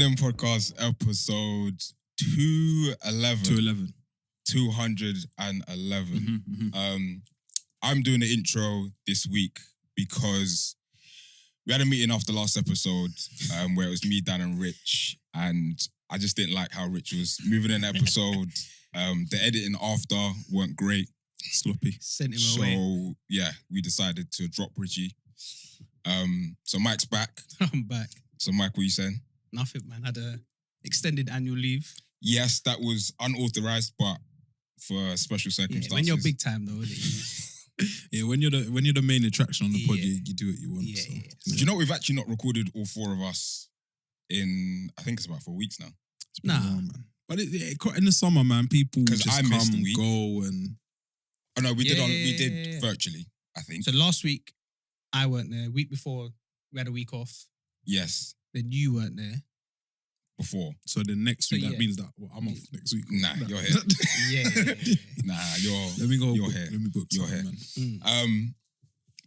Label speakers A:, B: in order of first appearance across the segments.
A: Mandem podcast episode 211. 211. I'm doing the intro this week because we had a meeting after last episode where it was me, Dan, and Rich, and I just didn't like how Rich was moving in the episode. The editing after weren't great.
B: Sloppy.
C: Sent him away.
A: So yeah, we decided to drop Richie. So Mike's back.
C: I'm back.
A: So Mike, what are you saying?
C: Nothing, man. Had a extended annual leave.
A: Yes, that was unauthorized, but for special circumstances.
C: Yeah, when you're big time though, isn't it?
B: Yeah, when you're the main attraction on the pod, you do what you want.
C: Yeah,
B: so.
C: yeah.
A: Do you know we've actually not recorded all four of us in, I think it's about 4 weeks now.
B: It's been a while, man. But in the summer, man, people just
A: I
B: come
A: missed the
B: and
A: week.
B: go and...
A: Oh no, we
C: Yeah,
A: did virtually, I think.
C: So last week, I weren't there. Week before, we had a week off.
A: Yes,
C: Then you weren't there.
A: before.
B: So the next week,
C: So,
B: that
C: yeah.
B: means that I'm off next week.
A: Nah, you're here.
C: Yeah.
A: Nah, you're
B: Let me go.
A: You're
B: book,
A: here.
B: Let me book
A: You're
B: something,
A: here.
B: man.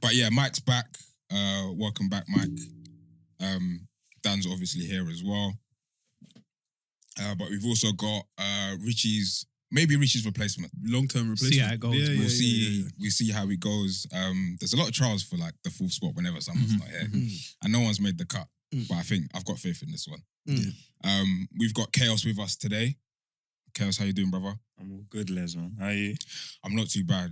A: But yeah, Mike's back. Welcome back, Mike. Dan's obviously here as well. But we've also got Richie's replacement.
B: Long-term replacement.
C: See how it goes.
B: Yeah,
A: We'll see how it goes. There's a lot of trials for like the fourth spot whenever someone's not here. And no one's made the cut. But I think I've got faith in this one. We've got Chaos with us today. Chaos, how you doing, brother?
D: I'm all good, Les, man. How are you?
A: I'm not too bad.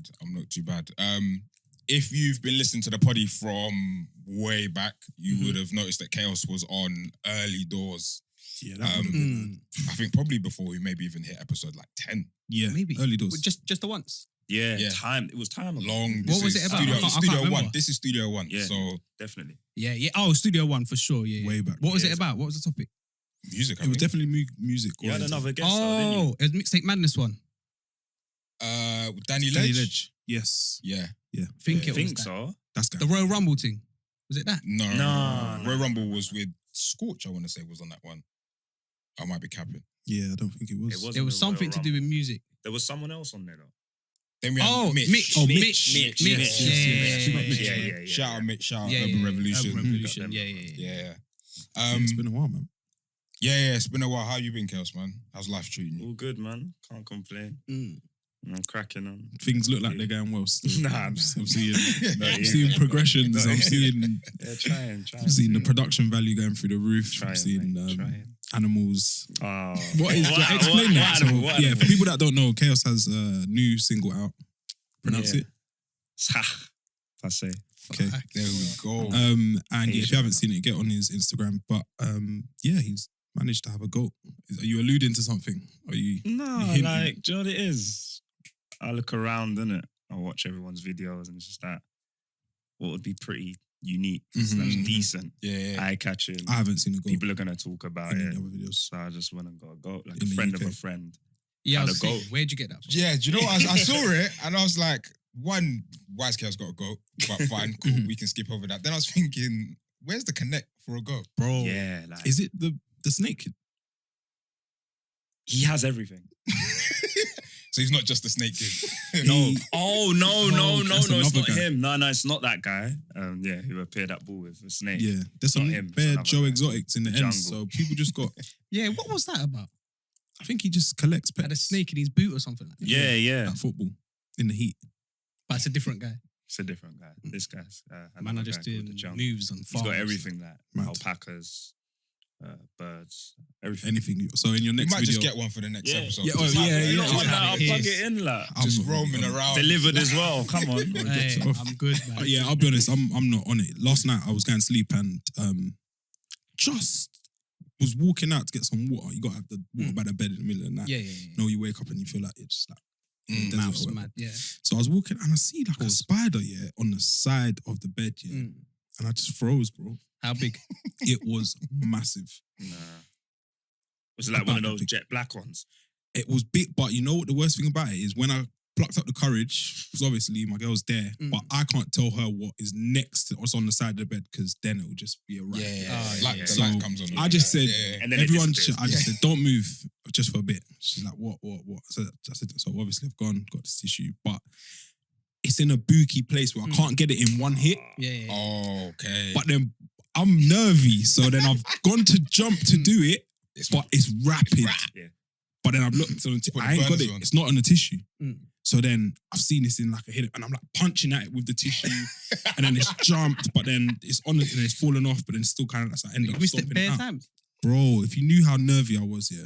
A: If you've been listening to the poddy from way back, you would have noticed that Chaos was on early doors.
B: Yeah, that would have been...
A: I think probably before we maybe even hit episode like 10.
B: Yeah,
C: Maybe.
B: early doors.
C: Just the once.
D: Yeah,
A: Yeah.
D: time. It was time.
A: Long.
C: What was it about? I can't
A: Studio
C: remember.
A: One. This is Studio One.
D: Yeah.
A: So
D: Definitely.
C: Yeah. Oh, Studio One for sure. Yeah.
B: Way back.
C: What was
D: Yeah,
C: it about? What was the topic?
A: music.
B: It was definitely music.
D: You had
B: oriented.
D: another guest, though, didn't you?
C: Oh, it was Mixtape Madness one.
A: Danny
B: Danny
A: Ledge.
B: Ledge. Yes.
A: Yeah.
C: I think
D: I
C: it was
D: think
C: that.
D: so.
B: That's guy.
C: The Royal Rumble thing. Was it that?
A: No.
D: No.
A: Royal Rumble was with Scorch. I want to say was on that one. I might be capping.
B: Yeah, I don't think it was.
D: It wasn't
C: There was
D: the Royal
C: something to do with
D: Rumble.
C: music.
D: There was someone else on there, though.
A: Then we had
C: Oh,
A: Mitch.
C: Mitch.
B: Oh,
C: Mitch.
B: Mitch.
C: Mitch.
B: Yes,
C: Yeah,
B: yes,
C: yeah,
B: yes.
C: yeah,
B: Mitch.
D: Yeah.
A: Shout out Mitch. Shout out
C: Yeah,
A: Urban
C: yeah,
A: Revolution.
C: Urban Revolution.
D: Yeah.
A: Yeah.
B: It's been a while, man.
A: Yeah, it's been a while. How you been, Chaos, man? How's life treating you?
D: All good, man. Can't complain. I'm cracking on.
B: Things look like they're going well still.
D: Nah,
B: I'm
D: nah.
B: seeing,
D: No,
B: I'm
D: yeah.
B: seeing progressions.
D: No,
B: I'm
D: yeah.
B: seeing,
D: Yeah, trying.
B: I'm seeing the production value going through the roof. I'm
D: Trying,
B: seeing
D: mate, trying.
B: animals.
D: Oh.
B: What is that? Explain that. So, yeah, for people that don't know, Chaos has a new single out. Pronounce
D: Yeah.
B: it.
D: I say.
B: Okay.
A: There we go.
B: And yeah, if
D: Asian,
B: you haven't seen it, get on his Instagram. But yeah, he's managed to have a goat. Are you alluding to something? Are you?
D: No,
B: You hinting?
D: like, do you know what it is? I look around, innit? I watch everyone's videos and it's just that what would be pretty unique, slash decent,
A: Yeah.
D: eye-catching.
B: I haven't seen a goat
D: People are going to talk about
B: in
D: it.
B: any other videos.
D: So I just went and got a goat, like
B: In
D: a
B: the
D: friend
B: UK.
D: of a friend.
C: Yeah, I
D: Had
C: was
D: a goat.
C: saying, where'd you get that from?
A: Yeah, do you know what? I saw it and I was like, one, Wise Chaos got a goat, but fine, cool, we can skip over that. Then I was thinking, where's the connect for a goat?
B: Bro,
D: Yeah, like,
B: is it the snake kid?
D: he has everything.
A: So he's not just a snake kid.
D: No.
B: He-
D: Oh, no,
B: that's
D: it's
B: another
D: not
B: guy.
D: him. No, it's not that guy. Yeah, who appeared at ball with a snake.
B: Yeah, there's some
D: Not him, it's
B: bare
D: another
B: Joe
D: guy.
B: Exotics in the
D: Jungle.
B: end. So people just got.
C: Yeah, what was that about?
B: I think he just collects pets.
C: Had a snake in his boot or something like that.
D: Yeah.
B: At football in the heat.
C: But it's a different guy.
D: It's a different guy. This guy's
C: Man
D: another
C: are just
D: guy called
C: doing
D: the Jungle.
C: moves on
D: He's
C: farms.
D: got everything like
B: Mad.
D: alpacas, birds, everything.
B: Anything. So in your
A: You
B: next
A: might
B: video,
A: just get one for the next episode.
B: Yeah, oh,
A: Just
B: yeah,
A: have it.
B: yeah,
D: You know
B: yeah.
D: what?
C: Just
D: I'll
C: have it
D: plug
C: here.
D: it in, like.
B: I'm
A: Just
B: not-
A: roaming around.
D: Delivered as well. Come on.
C: Hey, I'm good, man.
B: Yeah, I'll be honest. I'm not on it. Last night I was going to sleep and just was walking out to get some water. You got to have the water by the bed in the middle of the night.
C: Yeah.
B: No, you wake up and you feel like it's just like in the desert or
C: Mouse
B: whatever.
C: mad, yeah.
B: So I was walking and I see like a spider, on the side of the bed, and I just froze, bro.
C: How big?
B: It was massive.
D: Nah. Was it like one of those jet black ones?
B: It was big, but you know what the worst thing about it is when I plucked up the courage, because obviously my girl's there, but I can't tell her what is next to what's on the side of the bed because then it will just be a wrap.
A: Like the
B: So
A: light comes on.
B: I just said,
D: And then it
B: everyone,
D: disappears.
B: I just said, don't move just for a bit. She's like, what? So I said, so obviously I've got this tissue, but it's in a booky place where I can't get it in one hit.
A: Okay.
B: But then I'm nervy, so then I've gone to jump to do it, but it's rapid.
D: Yeah.
B: But then I've looked on
A: Put the
B: I ain't got
A: burners
B: it.
A: on.
B: It's not on the tissue.
C: Mm.
B: So then I've seen this in like a hidden, and I'm like punching at it with the tissue, and then it's jumped, but then it's on it and it's fallen off, but then it's still kind of like, so I end
C: You
B: up
C: missed it
B: stopping
C: bare
B: it out.
C: times.
B: Bro, if you knew how nervy I was, yeah.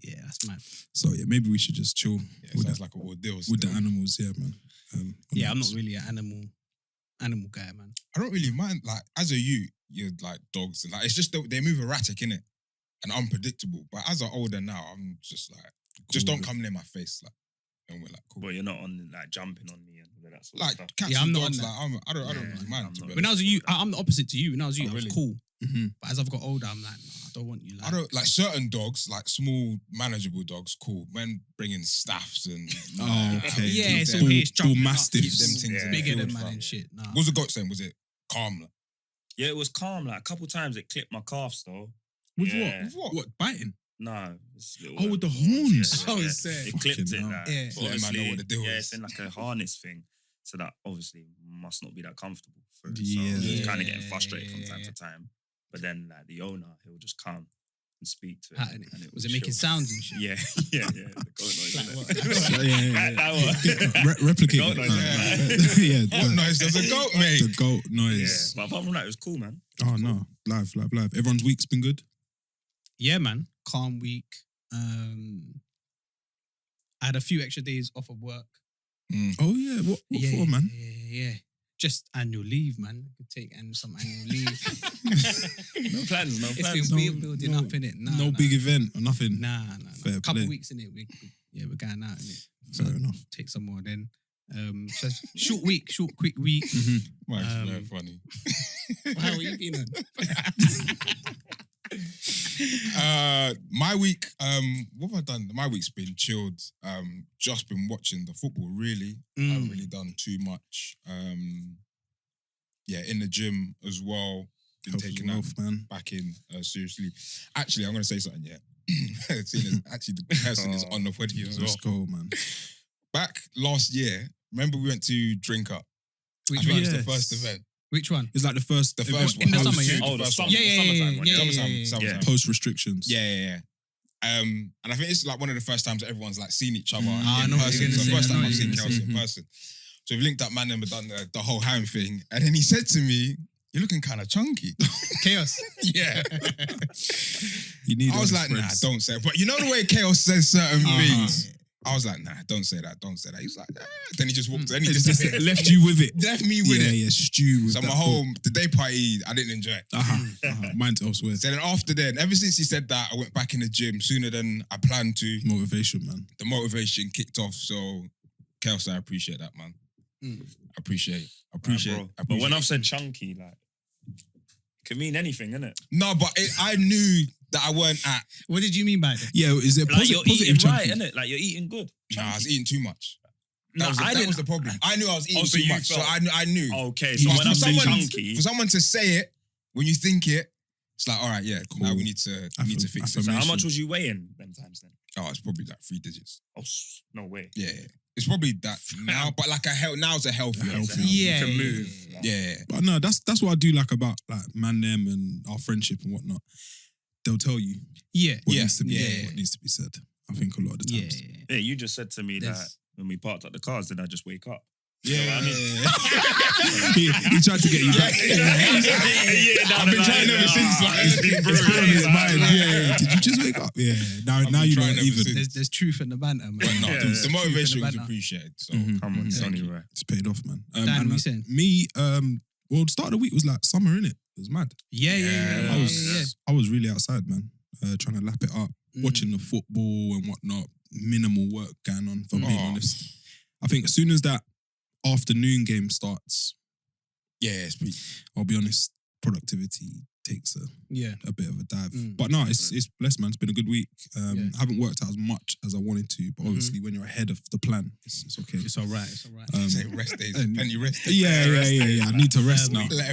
C: Yeah, that's mad.
B: So yeah, maybe we should just chill
A: Yeah,
B: with,
A: sounds
B: the,
A: like an ordeal.
B: with the
A: still.
B: animals, yeah, man.
C: Yeah, I'm not really an animal guy, man.
A: I don't really mind. Like as a youth, you're like dogs, and like it's just they move erratic, innit, and unpredictable. But as I'm older now, I'm just like, just
B: Cool.
A: don't come near my face, like, and we're like, cool.
D: But you're not on like jumping on me and all that sort of
A: Like
D: stuff.
A: cats
C: Yeah,
A: and
C: I'm not
A: dogs,
C: on
A: like I don't
D: Yeah,
A: really mind.
D: I'm
A: To
D: not.
A: be
C: When I
A: honest.
C: was a youth, I'm the opposite to you. When I was a youth,
A: Oh,
C: I was
A: really?
C: cool.
B: Mm-hmm.
C: But as I've got older, I'm like, nah, I don't want you. Like,
A: I don't like certain dogs, like small, manageable dogs. Cool, when bringing staffs and
B: Oh, okay.
C: Yeah,
A: keep
C: it's
A: them-
C: all here, it's
B: Bull
C: jumping up,
B: mastiffs.
A: keep them
C: it's
A: things
D: Yeah.
A: in the
C: bigger
A: field,
C: than man
A: fam.
C: and shit. Nah.
A: What was the goat saying? Was it calm? Like,
D: Yeah, it was calm. Like a couple times it clipped my calves though.
B: With
D: Yeah.
B: what? What? Biting?
D: No. It's little,
B: Oh, with the
D: yeah,
B: horns.
C: Oh,
D: yeah.
C: it's sick.
D: It clipped
B: Fucking
D: it.
B: hell.
D: Like,
C: Yeah.
D: but
A: Let a man know
D: obviously,
A: what the deal
D: yeah,
A: is.
D: it's in like a harness thing. So that obviously must not be that comfortable for it.
B: Yeah.
D: So it's
C: Yeah,
D: kind of getting frustrated from time
C: yeah.
D: to time. But then like the owner, he'll just come and speak to it.
C: Patting it.
D: and
C: Was
D: will
C: it making
D: chill.
C: sounds and shit?
D: Yeah, yeah. The goat noise.
C: Like
D: innit?
C: what?
B: Yeah.
D: That one.
B: Replicate
D: Goat
B: it.
D: noise,
B: Yeah.
A: what noise does a goat make?
B: The goat
D: Yeah,
B: noise.
D: but apart from that, it was cool, man.
B: Oh no, live. Everyone's week's been good.
C: Yeah, man. Calm week. I had a few extra days off of work.
B: Oh yeah, what for, man?
C: Yeah. Just annual leave, man. Could take some annual leave.
D: No plans, no
C: It's
D: plans.
C: been building up in it.
B: No big event or nothing.
C: Nah.
B: Fair
C: A couple
B: play.
C: weeks in it. We're going out in it.
B: Fair enough.
C: Take some more then. So short quick week.
A: Well, it's very funny.
C: How are you been on?
A: My week, what have I done? My week's been chilled. Just been watching the football, really. I haven't really done too much. Yeah, in the gym as well. Been
B: Health
A: taking
B: is
A: that
B: wealth, man.
A: back in seriously. Actually, I'm going to say something, yeah. Seeing as actually the person is on the podium as well.
B: Let's go, man.
A: Back last year, remember we went to Drink Up?
C: Which
A: I think
C: one?
A: it was
B: Yes.
A: the first event.
C: Which one?
B: It's like the first
A: The first
C: in
A: one.
C: the
A: I was
C: summer, yeah?
A: shooting
D: Oh, the
A: first
D: summer.
A: one.
C: Yeah.
A: Summertime.
B: post restrictions.
A: Yeah. And I think it's like one of the first times that everyone's like seen each other
C: I
A: in
C: know what
A: person.
C: you're
A: It's the
C: gonna
A: first
C: say, I
A: time
C: know
A: I've
C: what
A: seen
C: you're gonna
A: Kelsey in person. So we've linked up Mandem and done the whole hand thing. And then he said to me, "You're looking kind of chunky."
C: Chaos.
A: Yeah.
B: You need.
A: I was
B: all
A: like,
B: the
A: nah,
B: friends.
A: don't say it. But you know the way Chaos says certain
C: Uh-huh.
A: things? I was like, nah, don't say that. He's like, Then he just walked, then he
B: It's
A: just
B: just left you with it.
A: left me with it.
B: Yeah, stew with
A: So
B: that
A: my whole, the day party, I didn't enjoy it.
B: Mine's elsewhere.
A: So then after then, ever since he said that, I went back in the gym sooner than I planned to.
B: Motivation, man.
A: The motivation kicked off. So, Chaos, I appreciate that, man. I appreciate
D: Bro. But when I've said chunky, like, it could mean anything, innit?
A: No, but I knew that I weren't at.
C: What did you mean by that?
B: Yeah, is it
D: Like, you're
B: positive
D: eating
B: chunky?
D: right, innit? Like, you're eating good.
A: Nah, I was eating too much.
D: No,
A: That was the problem. I knew I was eating
D: so
A: too
D: you
A: much. So
D: felt-
A: I knew.
D: Okay, so
A: But
D: when
A: for
D: I'm saying
A: someone-
D: chunky,
A: For someone to say it, when you think it, it's like, all right, yeah,
B: Cool.
A: now we need to fix it.
D: so how much was you weighing them times then?
A: Oh, it's probably like 3 digits.
D: Oh, no way.
A: Yeah. It's probably that now, but like now's a healthy.
C: Yeah,
D: You can
C: yeah,
D: move.
C: yeah.
A: Yeah.
B: But no, that's what I do like about like Mandem and our friendship and whatnot. They'll tell you
C: Yeah.
B: what
A: Yeah,
B: needs to be
A: yeah.
B: what needs to be said. I think a lot of the
C: Yeah.
B: times.
D: Yeah, you just said to me that
C: There's-
D: when we parked up the cars, did I just wake up?
A: Yeah.
D: You know what I mean?
B: he tried to get you back.
A: I've been trying ever since. Like,
B: It's been on his mind. Yeah. Did you just wake up? Yeah. Now
A: been
B: you know
A: trying ever
B: even.
A: since.
C: There's truth in the banter, man.
A: But no,
D: Yeah.
A: the motivation was
C: Banter.
A: appreciated. So
B: Mhm.
D: Come on, it's
A: Thank
D: only
A: you.
D: right.
B: It's paid off, man.
C: Dan,
B: and
C: what you saying?
B: me, well, the start of the week was like summer, innit? It was mad.
C: Yeah.
B: I was really outside, man. Trying to lap it up, watching the football and whatnot. Minimal work going on, if I'm being
A: Oh.
B: honest. I think as soon as that afternoon game starts,
A: yeah, it's pretty.
B: I'll be honest, productivity takes
C: Yeah.
B: a bit of a dive.
C: Mm.
B: But no, it's blessed, man. It's been a good week.
C: Yeah.
B: Haven't worked out as much as I wanted to, but obviously when you're ahead of the plan, it's okay.
C: It's all right.
A: Say rest days,
B: and-
A: plenty rest days.
B: Yeah. I need to rest now.
A: Let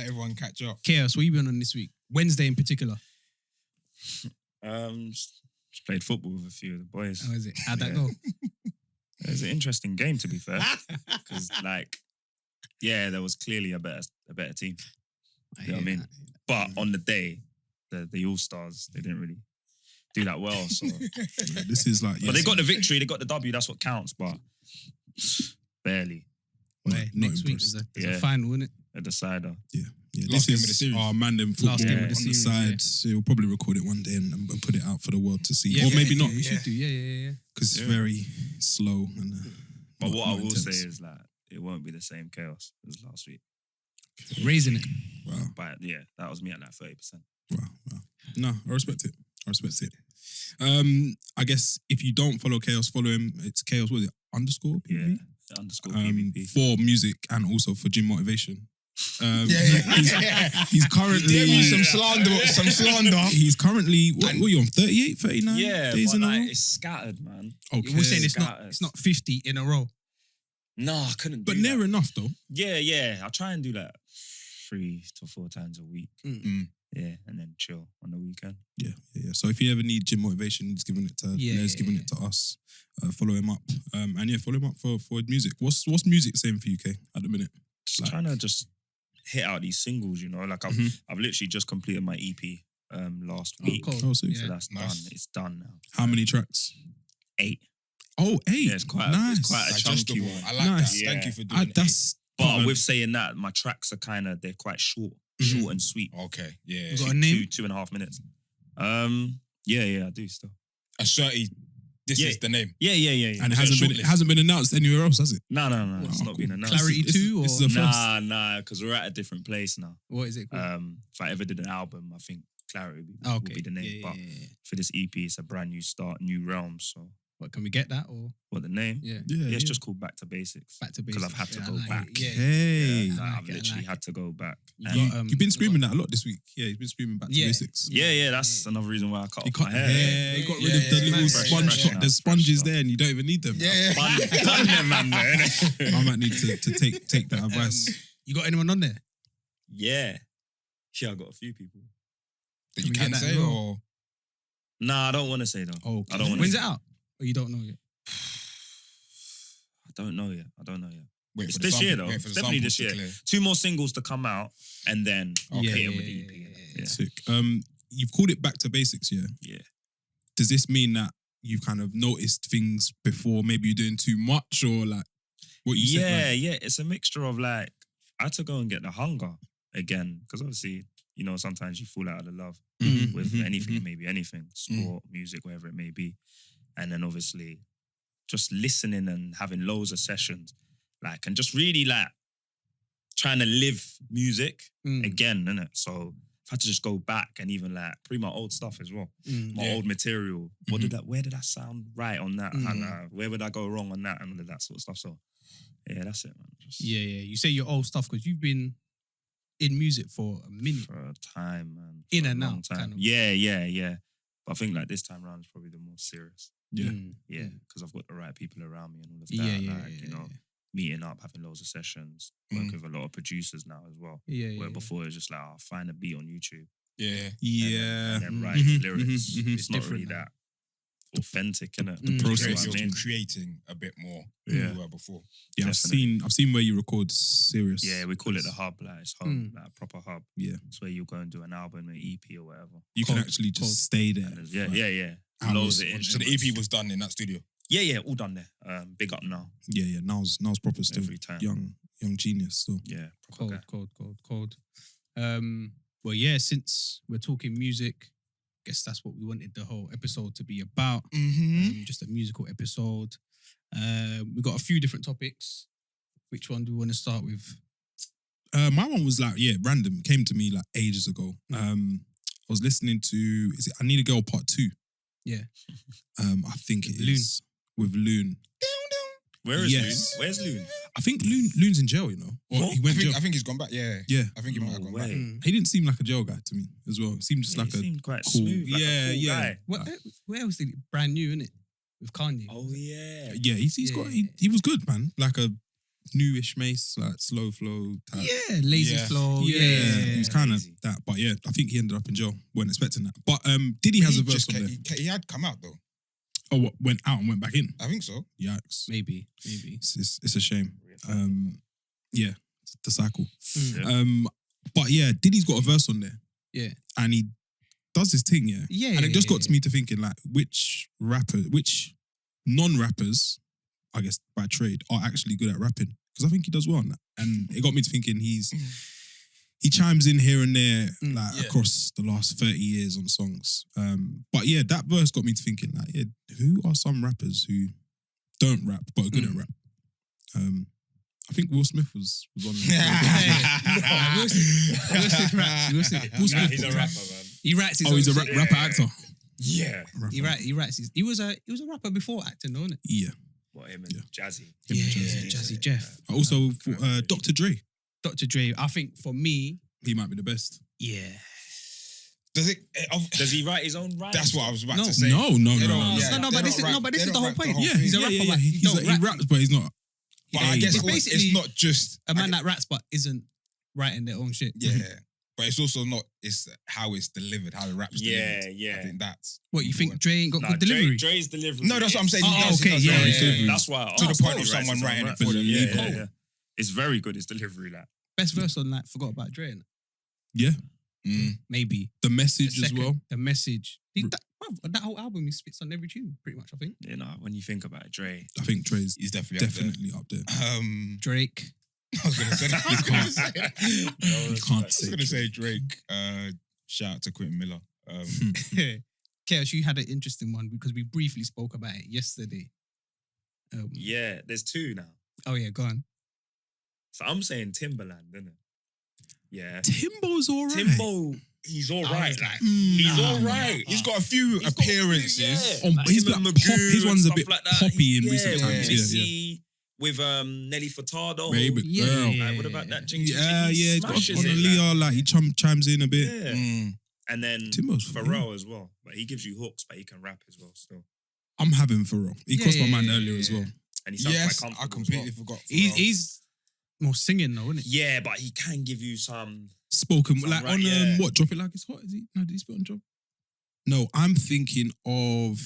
A: everyone catch up.
C: Chaos, what you been on this week? Wednesday in particular.
D: Just played football with a few of the boys.
C: How is it? How'd that
D: Yeah.
C: go?
D: It was an interesting game, to be fair, because yeah, there was clearly a better team. You know what I mean? But on the day, the All Stars, they didn't really do that well. So,
B: Yeah, this is like,
D: but they got the victory, they got the W. That's what counts. But barely
C: Wait,
B: not
C: next week
B: impressed.
C: there's a
D: Yeah.
C: final, isn't it?
D: a decider.
B: Yeah,
A: Last
B: this
A: game of the
B: is
A: series.
B: our Mandem
C: Last
B: football
C: game of
B: on
C: the
B: the
C: series,
B: side. So he'll probably record it one day and put it out for the world to see,
C: Yeah,
B: or
C: yeah,
B: maybe
C: yeah,
B: not,
C: We should do. Yeah.
B: because it's
D: Yeah.
B: very slow and.
D: But
B: not-
D: what
B: not
D: I will
B: intense.
D: say is like it won't be the same chaos as last week.
C: Raising it.
B: Wow.
D: But yeah, that was me at like 30%.
B: Wow. No, I respect it. I guess if you don't follow Chaos, follow him. It's Chaos, what is it? _PV?
D: Yeah. Underscore PvP.
B: For music and also for gym motivation.
A: Yeah.
B: He's currently
A: Give me some slander.
B: He's currently what are you on 38, 39
D: Yeah,
B: days
D: but
B: in a
D: like,
B: row?
D: it's scattered, man.
B: Okay.
C: We're saying
D: Scattered.
C: it's not 50 in a row.
D: No, I couldn't
B: But
D: do
B: near
D: that.
B: enough though.
D: Yeah. I try and do like 3 to 4 times a week.
A: Mm.
D: Yeah, and then chill on the weekend.
B: Yeah. So if you ever need gym motivation, he's giving it to Les, giving it to us. Follow him up. And yeah, follow him up for music. What's music saying for UK at the minute?
D: Just
B: Like-
D: trying to just hit out these singles, you know. Like I've literally just completed my EP last week.
C: cool.
B: Oh, sick.
C: Yeah.
D: So that's
A: Nice.
D: done. It's done now.
B: How many tracks?
D: 8.
B: Oh, 8.
D: Yeah, it's quite
B: nice.
D: it's quite a chunky
A: Digestible.
D: one.
A: I like
B: Nice.
A: that.
D: Yeah.
A: Thank you for doing
B: That's
D: But with saying that, my tracks are they're quite short and sweet.
A: it. Okay, yeah.
C: You got a name?
D: 2.5 minutes. Yeah, I do still.
A: A shirty. This
D: Yeah.
A: is the name.
D: Yeah.
B: and
A: Is it a
B: it hasn't been announced anywhere else, has it?
D: No, it's
B: Oh,
D: not been
B: cool.
D: announced.
C: Clarity
B: This is-
C: 2
B: this is
C: or
B: the first.
D: Nah, because we're at a different place now.
C: what is it called?
D: If I ever did an album, I think Clarity would
C: Oh,
D: be the name.
C: Yeah,
D: But
C: yeah, yeah.
D: for this EP, it's a brand new start, new realm. So,
C: What, can we get that or
D: what the name?
C: yeah?
B: Yeah,
D: Yeah, it's just called Back to Basics.
C: Back to
D: Because
C: basics.
D: I've had to
C: Yeah, I
D: go
C: like
D: back.
C: it. Yeah.
B: Hey.
C: I
D: Like,
C: like
D: I've
C: it, I
D: literally
C: like
D: had to go back.
C: You
D: And-
C: got,
B: You've been
C: you
B: screaming
C: got-
B: that a lot this week. Yeah, he's been screaming back to
C: Yeah.
B: basics.
D: yeah, that's another reason why I cut
B: He
D: off
B: cut
D: my hair.
B: He got
A: Yeah,
B: rid of the
A: yeah,
B: little
A: yeah,
B: sponge
A: fresh
B: top.
D: now,
B: The
D: fresh
B: sponges
D: stuff.
B: there, and you don't even need them.
A: Yeah.
D: Bun them, man, man.
B: I might need to take that advice.
C: You got anyone on there?
D: Yeah, I got a few people.
A: That
C: Can
A: you
C: we
A: can
C: get that
A: say
C: as well?
A: or
D: Nah, I don't want to say though.
B: Okay.
D: I don't want.
C: When's it out? Or you don't know yet?
D: I don't know yet.
A: wait
D: It's
A: for the
D: this year,
A: sample-
D: though.
A: wait for the
D: It's definitely
A: samples
D: this
A: to
D: year.
A: clear.
D: 2 more singles to come out, and then
A: Okay.
D: hit him with the EP.
C: Yeah.
B: Sick. You've called it back to basics, yeah.
D: Yeah.
B: Does this mean that you've kind of noticed things before? Maybe you're doing too much, or like what you said? Like,
D: Yeah. It's a mixture of like I had to go and get the hunger again because obviously sometimes you fall out of the love
B: Mhm,
D: with
B: mhm,
D: anything.
B: mhm.
D: It may be anything, sport, music, whatever it may be, and then obviously just listening and having loads of sessions, like and just really like trying to live music again, innit? So I had to just go back and even like pre my old stuff as well. My
A: Yeah.
D: old material. Where did that sound right on that? And where would I go wrong on that and all of that sort of stuff? So yeah, that's it, man. Just
C: Yeah. You say your old stuff because you've been in music for a minute.
D: for a time, man.
C: In
D: For a
C: and
D: long
C: out,
D: time.
C: kind of.
D: Yeah. But I think like this time around is probably the more serious.
B: Yeah.
D: Yeah, because I've got the right people around me and all of that.
C: Yeah.
D: Meeting up, having loads of sessions, work with a lot of producers now as well.
C: Yeah.
D: Where before it was just like, I'll find a beat on YouTube.
A: Yeah.
B: Yeah.
D: And then
C: Mhm.
D: write the
B: Mhm,
D: lyrics.
B: mhm, mhm.
D: It's not really
C: different now.
D: that authentic, innit?
C: The
B: process.
A: You're
D: I mean?
A: creating a bit more
D: Yeah.
A: than you were before.
B: Yeah,
D: Definitely.
B: I've seen where you record serious.
D: Yeah, we call it the hub, like it's home, like a proper hub.
B: Yeah.
D: It's where you go and do an album, an EP or whatever.
B: You can
C: Cold,
B: actually just
C: cold.
B: stay there.
D: And yeah,
B: for
D: yeah.
B: hours
D: Loads of
B: on end.
A: So the
D: instruments.
A: EP was done in that studio.
D: Yeah, all done there. Big up now.
B: Yeah. Now's proper still.
D: Every time.
B: Young genius still.
D: Yeah, proper guy.
C: Cold. Well, yeah, since we're talking music, guess that's what we wanted the whole episode to be about. Just a musical episode. We got a few different topics. Which one do we want to start with?
B: My one was like, random. It came to me like ages ago. I was listening to I Need a Girl Part 2.
C: Yeah.
B: I think it
C: Loon.
B: is with Loon.
D: Where is
B: Yes.
D: Loon? Where's Loon?
B: I think Loon's in jail, you know. Or
D: What?
B: he went jail.
A: I think he's gone back. Yeah.
B: Yeah.
A: I think he might have
D: No
A: gone back.
D: way.
B: He didn't seem like a jail guy to me as well. He seemed just like
D: he
B: a
D: seemed quite
B: cool-
D: smooth. Like
B: yeah,
D: a cool
B: yeah.
D: guy.
C: Where else did it? Brand new, innit? With Kanye.
D: Oh yeah.
B: yeah. He's
C: Yeah.
B: got he was good, man. Like a newish Mace, like slow flow type.
C: Yeah, lazy
A: Yeah.
C: flow.
B: Yeah,
C: Yeah.
B: he was kind of
D: Lazy.
B: that, but yeah, I think he ended up in jail. Weren't expecting that, but Diddy has a verse
A: just
B: on
A: he,
B: there.
A: he had come out though.
B: Oh, what went out and went back in?
A: I think so.
B: Yikes!
C: Maybe.
B: It's a shame. Yeah, the cycle.
C: Mm.
D: Yeah.
B: But yeah, Diddy's got a verse on there.
C: Yeah.
B: And he does his thing, yeah.
C: Yeah,
B: And it just got
C: yeah,
B: to me to thinking, like, which non-rappers, I guess by trade, are actually good at rapping. Because I think he does well on that. And it got me to thinking he chimes in here and there, across the last 30 years on songs. But yeah, that verse got me to thinking, like, yeah, who are some rappers who don't rap but are good at rap? I think Will Smith was on
C: Will Smith raps. Will Smith
D: He's a rapper, man.
C: He writes his
B: Oh,
C: own
B: he's a
C: shit.
B: rapper actor.
D: Yeah.
C: He writes his. He was a rapper before acting, though, wasn't it?
B: Yeah.
D: What, him and Jazzy?
C: Yeah,
B: Jazzy.
C: Jazzy Jeff.
B: Also, Dr. Dre.
C: Dr. Dre. I think for me,
B: He might be the best.
C: yeah.
D: Does he write his own rhymes?
A: That's what I was about
C: No.
A: to say.
B: No.
C: But this is the whole point.
B: Yeah,
C: He's a rapper, but he don't
B: he
C: rap.
B: raps, but he's not.
A: But I guess
C: It's basically
A: it's not just
C: a man that raps but isn't writing their own shit.
A: Yeah, but it's also not. It's how it's delivered, how the rap's delivered.
D: Yeah.
A: I think that's
C: What, you think
A: important.
C: Dre ain't got good delivery?
D: Dre's delivery.
A: No, that's what I'm saying. He
C: Oh,
A: does,
C: okay,
A: he does
C: yeah,
A: very
C: yeah.
A: good.
D: That's why.
A: To the point of
D: he
A: someone
D: writes his
A: writing
D: own
A: it
D: rap.
A: for them.
D: Yeah. It's very good. His delivery, like.
C: Best verse on like Forgot About Dre, innit?
B: Yeah.
C: Maybe.
B: The message
C: The
B: as
C: second-
B: well.
C: The message. That whole album he spits on every tune, pretty much, I think.
D: You know, when you think about it, Dre.
B: I think Dre's
A: He's definitely
B: up there.
C: Drake.
A: I was gonna say that.
B: You can't
A: I was
B: say
A: gonna say Drake. Shout out to Quentin Miller.
C: Chaos, you had an interesting one because we briefly spoke about it yesterday.
D: Yeah, there's two now.
C: Oh yeah, go on.
D: So I'm saying Timberland, isn't it? Yeah.
B: Timbo's alright.
D: Timbo, he's all right.
B: He's
D: all right.
A: He's got a few appearances.
B: On-
D: Like
B: he's
D: him
B: like
D: and
B: pop-
D: Magoo
B: his one's a
D: and
B: bit
D: stuff like that.
B: poppy in
D: Yeah,
B: recent
D: with
B: times.
D: Missy, with Nelly Furtado.
B: Baby
C: Yeah.
B: girl.
D: Like, what about that? Jing,
B: Yeah,
D: he
B: he's
D: smashes
B: on the
D: it,
B: Leo, like he chimes in a bit.
D: Yeah. And then
B: Timbo's fine.
D: Pharrell as well. But he gives you hooks, but he can rap as well still.
B: I'm having Pharrell. He crossed my mind earlier as well.
D: And he sounds
A: Yes,
D: quite
A: I
D: comfortable
A: completely
D: as well.
A: forgot.
C: He's more singing though, isn't he?
D: Yeah, but he can give you some...
B: Spoken
D: Sound
B: like
D: right,
B: on
D: yeah.
B: what? Drop It Like It's Hot? Is he? No, did he spit on Drop? No, I'm thinking of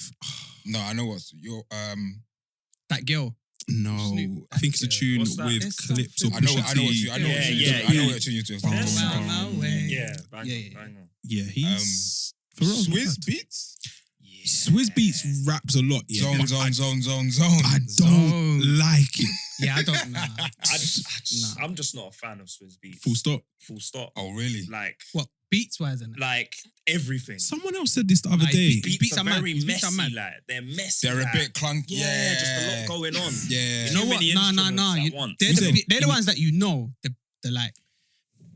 A: No, I know what's your
C: That girl.
B: no.
C: Snoop.
B: I think it's a tune
D: What's that?
B: with
C: There's
B: Clips or
C: something-
A: I know
B: Pusha T.
A: what you
D: Yeah.
A: I know what tune you're doing.
D: That's
C: Round my way.
D: Yeah, banger,
C: Yeah.
D: banger.
B: Yeah, he's Pharrell's not
A: Swizz
B: bad.
A: Beats?
D: Yeah.
B: Swizz Beats raps a lot. Yeah, but
A: Zone.
B: I don't like it.
C: Yeah, I don't know.
D: I'm just not a fan of Swizz Beats.
B: Full stop.
D: Full stop.
A: Oh, really?
D: Like
C: Beats wise, and
D: like everything.
B: Someone else said this the other
C: Like,
B: day.
D: Beats are
C: are mad.
D: very
C: His beats are
D: messy.
C: mad.
D: Like they're messy.
A: They're a
D: like,
A: bit clunky.
D: Yeah, just a lot going on.
A: Yeah.
C: You know
D: Too
C: what?
D: many
C: No.
D: instruments at once.
C: They're the ones that you know. The like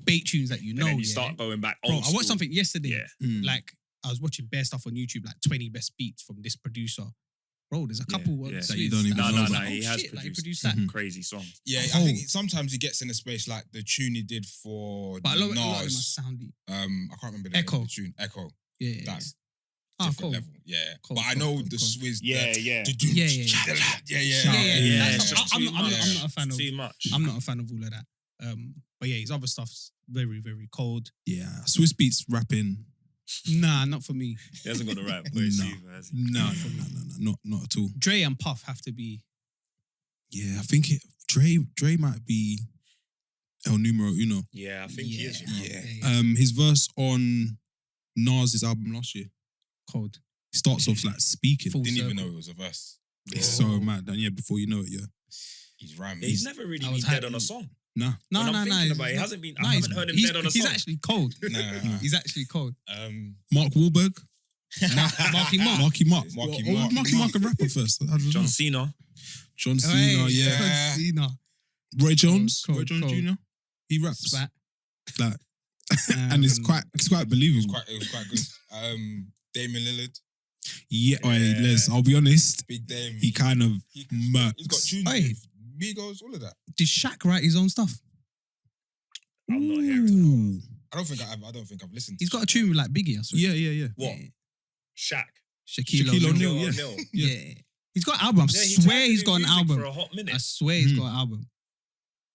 C: bait tunes that you
D: And
C: know.
D: then you
C: yeah?
D: start going back.
C: Bro,
D: old
C: I watched
D: school.
C: something yesterday.
D: Yeah.
C: Like I was watching bare stuff on YouTube, like 20 best beats from this producer. Bro, there's a couple
D: yeah.
C: ones
B: That you don't even
D: No,
B: know
D: no,
B: about.
D: no. He has
C: shit, like, he
D: produced
C: produced that.
D: crazy songs.
A: Yeah,
C: Oh.
A: I think sometimes he gets in a space like the tune he did for
C: But a lot of them are
A: Nas.
C: soundy.
A: I can't remember the
C: Echo.
A: the tune. Echo.
C: Yeah.
A: That's
C: Oh,
A: different
C: cool.
A: level. Yeah.
C: Cool,
A: But I
C: cool,
A: know
C: cool,
A: the
C: cool.
A: Swizz.
D: Yeah.
C: Yeah.
A: Yeah.
C: Yeah.
D: Yeah,
C: That's-
D: it's just
C: I'm
D: too
C: not a
D: much.
C: fan
D: It's
C: of.
D: too much.
C: I'm not a fan of all of that. But yeah, his other stuff's very, very cold.
B: Yeah, Swizz Beats rapping.
C: Nah, not for me.
D: He hasn't got the right voice
B: No.
D: either, has he?
B: No, not at all.
C: Dre and Puff have to be.
B: Yeah, I think Dre might be El Numero Uno.
D: Yeah, I think he is. You know?
A: Yeah.
B: His verse on Nas's album last year
C: Cold.
B: starts off like speaking.
C: Full
A: Didn't even
C: circle.
A: know it was a verse.
B: It's so mad. And yeah, before you know it, yeah.
A: He's rhyming.
D: He's never really
C: I
D: been
C: was
D: dead
C: hyped.
D: on a song.
B: Nah.
C: No,
D: When
C: no,
D: I'm
C: no.
D: thinking about it, he hasn't been. I haven't heard him dead on a song.
C: He's actually cold.
A: Nah.
C: He's actually cold.
B: Mark Wahlberg.
C: Marky Mark.
B: Marky Mark.
A: Marky
B: Or
A: Mark.
B: Marky Mark a rapper first? I don't know.
D: John Cena.
B: John Cena,
C: Hey,
B: yeah.
C: John Cena.
B: Roy Jones.
C: Cold,
B: Roy Jones
C: cold.
B: Jr. He raps.
C: Spat.
B: Like, and it's quite believable.
A: It was quite good. Damian Lillard.
B: Yeah,
D: Yeah.
B: Oi, Les, I'll be honest.
A: Big Dame.
B: He kind of
A: He's
B: murks.
A: got tunes
C: Hey.
A: with Migos, all of that.
C: Did Shaq write his own stuff?
D: I'm not hearing it.
B: Ooh.
A: I don't think I've listened.
C: He's got a tune with like Biggie, I swear.
B: Yeah.
D: What? Shaq.
C: Shaquille
B: Shaquille
C: O'Neal.
B: O'Neal, yeah.
D: O'Neal.
C: Yeah. He's got an album. I
D: Yeah, he
C: swear
D: tried to
C: he's
D: do
C: got an
D: music
C: album.
D: for a hot minute.
C: I swear he's got an album.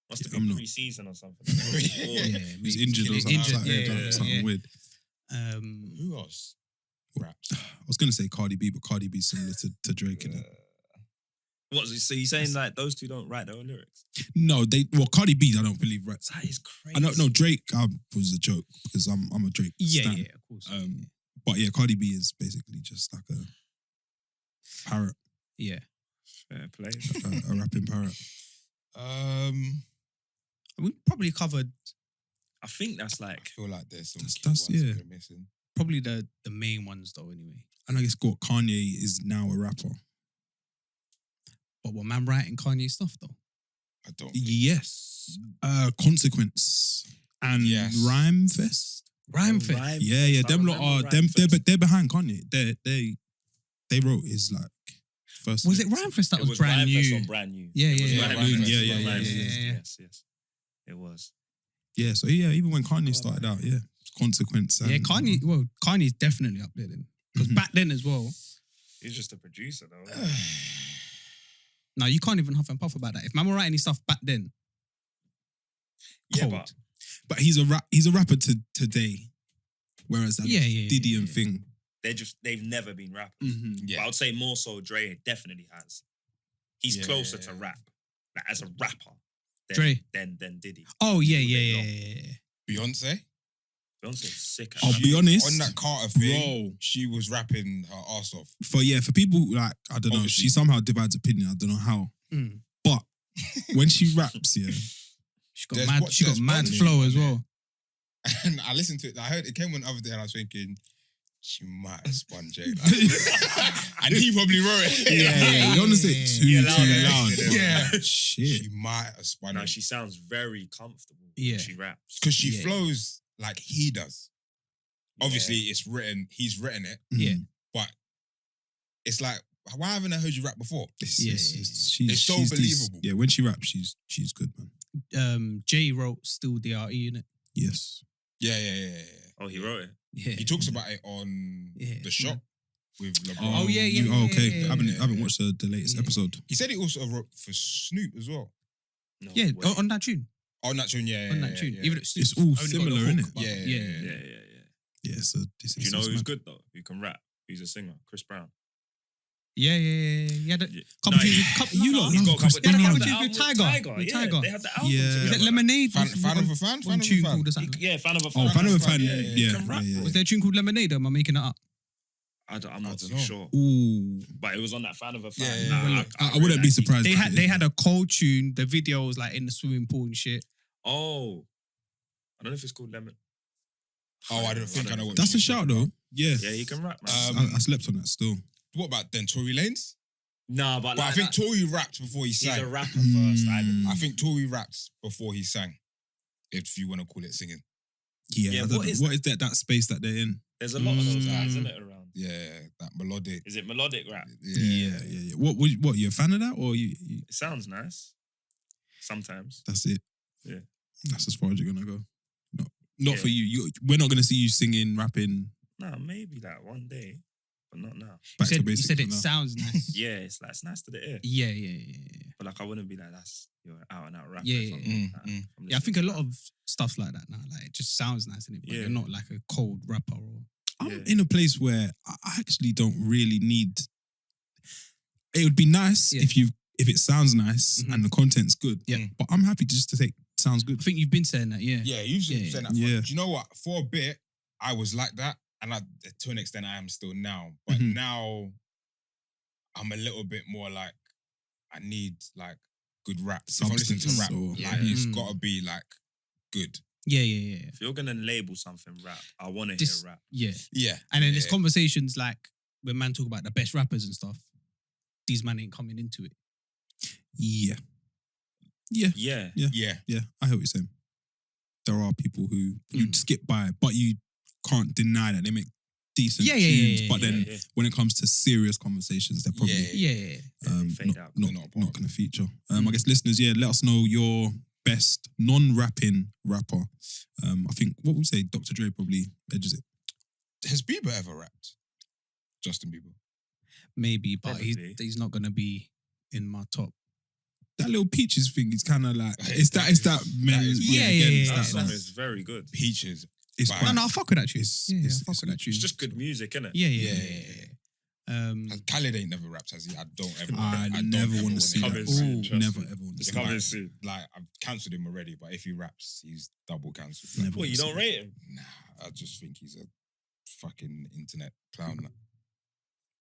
D: Must have
B: I'm
D: been
B: not.
D: pre-season or something.
C: Yeah,
B: He's injured or something.
C: Injured,
B: Something
C: yeah.
B: weird.
A: Who else raps?
B: I was gonna say Cardi B, but Cardi B's similar to Drake. Innit?
D: What? So you saying like those two don't write their own lyrics?
B: No, Cardi B, I don't believe raps.
D: That is crazy.
B: I don't know. Drake was a joke because I'm a Drake
C: Yeah,
B: stan.
C: yeah, of course.
B: But yeah, Cardi B is basically just like a parrot,
C: Yeah.
D: Fair play.
B: a rapping parrot.
C: We probably covered
D: I think that's
A: I
D: like
A: feel like there's some
B: That's-
A: key ones
B: yeah.
A: that we're missing.
C: probably the main ones though anyway.
B: And I guess Kanye is now a rapper.
C: But what man writing Kanye stuff though?
A: I don't.
B: Yes. Consequence and
A: Yes.
B: Rhyme Fest.
C: Rhyme
D: Oh,
C: Fest.
D: Rhyme
B: Yeah,
D: Fest.
B: yeah.
D: I
B: Them lot
D: remember
B: are
D: Rhyme Fest.
B: they're behind Kanye. They wrote his like first.
C: Was it Rhyme Fest that
D: It
C: was
D: was
C: brand
D: Rhyme
C: new?
D: Fest on Brand New.
C: Yeah,
D: It was
C: yeah,
D: Rhyme
A: yeah.
D: Fest
A: Rhyme
D: on
A: Fest,
B: yeah,
D: Rhyme
B: yeah,
D: Fest.
C: yeah.
D: Yes. It was.
B: Yeah, so yeah, even when Kanye started out, yeah, Consequence. And,
C: Yeah, Kanye's definitely up there then. Because
B: Mhm.
C: back then as well,
D: He was just a producer though.
C: no, you can't even huff and puff about that. If man were writing his stuff back then,
D: Yeah,
C: cold.
D: but
B: But he's a rapper today, whereas that
C: Yeah.
B: Diddy and thing.
D: they've never been rappers.
B: Mm-hmm.
A: Yeah.
D: But I would say more so Dre definitely has. He's
A: Yeah.
D: closer to rap, like as a rapper,
C: Dre.
D: than Diddy.
C: Oh yeah,
D: All
C: yeah,
D: day
C: yeah,
D: long.
C: yeah, yeah.
A: Beyonce.
D: Beyonce's sick.
B: I'll
D: actually.
B: be honest,
A: On that Carter thing,
B: bro.
A: she was rapping her ass off.
B: For people like I don't know,
A: Obviously.
B: she somehow divides opinion. I don't know how,
C: Mm.
B: but when she raps, yeah,
C: She got
A: There's
C: mad.
A: what-
C: She got
A: there's
C: mad
A: one
C: flow
A: thing
C: as
A: on
C: well.
A: And I listened to it. I heard it came one other day, and I was thinking, she might have spun Jay. And he probably wrote it.
B: yeah. You want to say too
D: Yeah, loud,
B: loud?
D: yeah.
B: bro. Shit.
A: She might have spun
D: No,
A: it.
D: she sounds very comfortable
C: Yeah.
D: when she raps.
A: Because she
C: Yeah.
A: flows like he does. Obviously,
D: Yeah.
A: it's written, he's written it,
C: Yeah.
A: but it's like, why haven't I heard you rap before?
C: Yeah.
A: It's so
B: she's
A: believable.
B: Yeah, when she raps, she's good, man.
C: Jay wrote "Still DRE" in it.
B: Yes.
A: Yeah.
D: Oh, he wrote it.
C: Yeah.
A: He talks about it on
C: Yeah.
A: The Shop with LeBron.
C: Oh, yeah,
B: okay.
C: yeah,
B: I
C: yeah.
B: haven't watched the latest
C: Yeah.
B: episode.
A: He said he also wrote for Snoop as well.
D: No
C: Yeah,
D: way.
C: on that tune.
A: On that tune, yeah.
C: On that tune.
A: Yeah.
C: Even
B: It's all similar, innit?
A: Yeah,
D: Yeah.
B: Yeah. So this
D: Do
B: is
D: you know
B: it's
D: who's
B: mad.
D: good though? Who can rap? Who's a singer? Chris Brown.
C: Yeah. He had a
D: Yeah.
C: couple
D: No,
C: tunes.
D: he-
B: you lot
D: He's
B: love
D: got a
B: Chris
D: couple.
C: Brown.
D: They
C: Yeah,
D: had
C: the
D: the
C: album
D: album
C: with Tiger. With
D: Yeah,
C: Tiger.
D: they had the album.
B: Yeah.
C: Was
D: together.
C: it Lemonade?
A: Fan
C: Was
A: of a fan?
C: One
A: Fan of a
C: tune
A: fan.
C: called that.
D: Yeah, fan of a
B: Oh,
D: fan.
B: fan of a fan.
A: Yeah,
B: Yeah,
A: yeah,
D: Can rap.
B: yeah.
C: Was there a tune called Lemonade? Or am I making it up?
D: I'm not too
A: dunno.
D: sure,
B: Ooh.
D: but it was on that fan of a fan.
A: Yeah,
D: Nah,
A: yeah.
B: I wouldn't be
D: like-
B: surprised.
C: They
B: if
C: had
B: it
C: they
B: is.
C: had a cold tune. The video was like in the swimming pool and shit.
D: Oh, I don't know if it's called Lemon.
A: Oh, I don't think I know what
B: That's
A: you're
B: a shout
A: talking
B: though.
A: about.
B: Yeah.
D: Yeah, he can rap, man.
B: I slept on that still.
A: What about then Tory Lanez?
D: Nah, but
A: But I
D: like
A: think
D: that-
A: Tory rapped before he
D: he's
A: sang.
D: a rapper first. I believe.
A: I think Tory rapped before he sang. If you want to call it singing.
B: Yeah.
D: Yeah,
B: I don't
D: what
B: know.
D: is
B: what is that space that they're in?
D: There's a lot of those guys,
C: Mm.
D: isn't it, around?
A: Yeah, that melodic.
D: Is it melodic rap?
B: Yeah. What? You a fan of that or you
D: It sounds nice. Sometimes.
B: that's it?
D: Yeah.
B: That's as far as you're gonna go. Not
D: Yeah.
B: for you. We're not gonna see you singing, rapping.
D: No, maybe like one day, but not now.
B: Back to
C: You
B: basics.
C: said
B: for
C: it
B: now.
C: sounds nice.
D: Yeah, it's nice to the ear.
C: Yeah.
D: But like I wouldn't be like that's you're out and out rapper.
C: Yeah,
D: if I'm-
C: yeah,
D: nah,
A: mm.
D: if I'm
C: Yeah, I think a
D: listening
C: lot of stuff's like that now. Like it just sounds nice, innit? But
D: Yeah.
C: you're not like a cold rapper or.
B: I'm
D: Yeah.
B: in a place where I actually don't really need. It would be nice
C: Yeah.
B: if it sounds nice
C: Mhm.
B: and the content's good.
C: Yeah.
B: But I'm happy just to take sounds good.
C: I think you've been saying that, yeah.
A: Yeah, you've
C: Yeah,
A: said that.
B: yeah.
A: Do you know what? For a bit, I was like that. And to an extent, I am still now. But
B: Mhm.
A: now, I'm a little bit more like, I need like good rap. If I'm listening to
B: Substance
A: rap,
B: or-
A: like it's
C: Mm.
A: got to be like good.
C: Yeah.
D: If you're gonna label something rap, I want to
C: This-
D: hear rap.
C: Yeah.
A: Yeah.
C: And then
A: yeah.
C: there's conversations like when man talk about the best rappers and stuff, these man ain't coming into it.
B: Yeah.
D: Yeah.
A: Yeah.
B: I hear what you're saying. There are people who you
C: Mm.
B: skip by, but you can't deny that they make decent
C: Yeah,
B: tunes.
C: yeah,
B: But then
D: yeah.
B: when it comes to serious conversations, they're probably
A: Yeah.
C: Yeah.
D: They fade out.
B: not
A: They're not a part
B: not
A: of
B: going to feature. I
C: Mm.
B: guess listeners, let us know your best non-rapping rapper. I think what would we say? Dr. Dre probably edges it.
A: Has Bieber ever rapped? Justin Bieber.
C: Maybe, but
D: Probably.
C: he's not gonna be in my top.
B: That little Peaches thing is kind of like
A: Hey,
B: it's
A: that
B: that
A: is-
B: men.
A: that is-
C: Yeah,
B: again,
C: yeah,
B: it's
C: yeah,
D: That
B: that,
D: song
B: like,
D: is very good.
A: Peaches.
B: it's
A: Fine.
B: quite-
C: No, I fuck with that tune.
B: It's-
C: Yeah,
B: it's-
C: I fuck with that tune.
D: It's just good music, innit?
C: Yeah.
A: Yeah. Khaled ain't never rapped, has he? I don't ever.
B: I
A: don't
B: never
A: ever
B: wanna see
A: hear
B: that.
D: Coming
A: him
D: soon,
A: rap.
D: trust
B: never
D: me.
B: ever want to
D: It's
B: see
D: coming
B: that.
D: soon.
A: Like I've cancelled him already, but if he raps, he's double cancelled.
B: Never
D: What, you
B: wanna
D: don't
B: see
D: rate him?
A: Nah, I just think he's a fucking internet clown.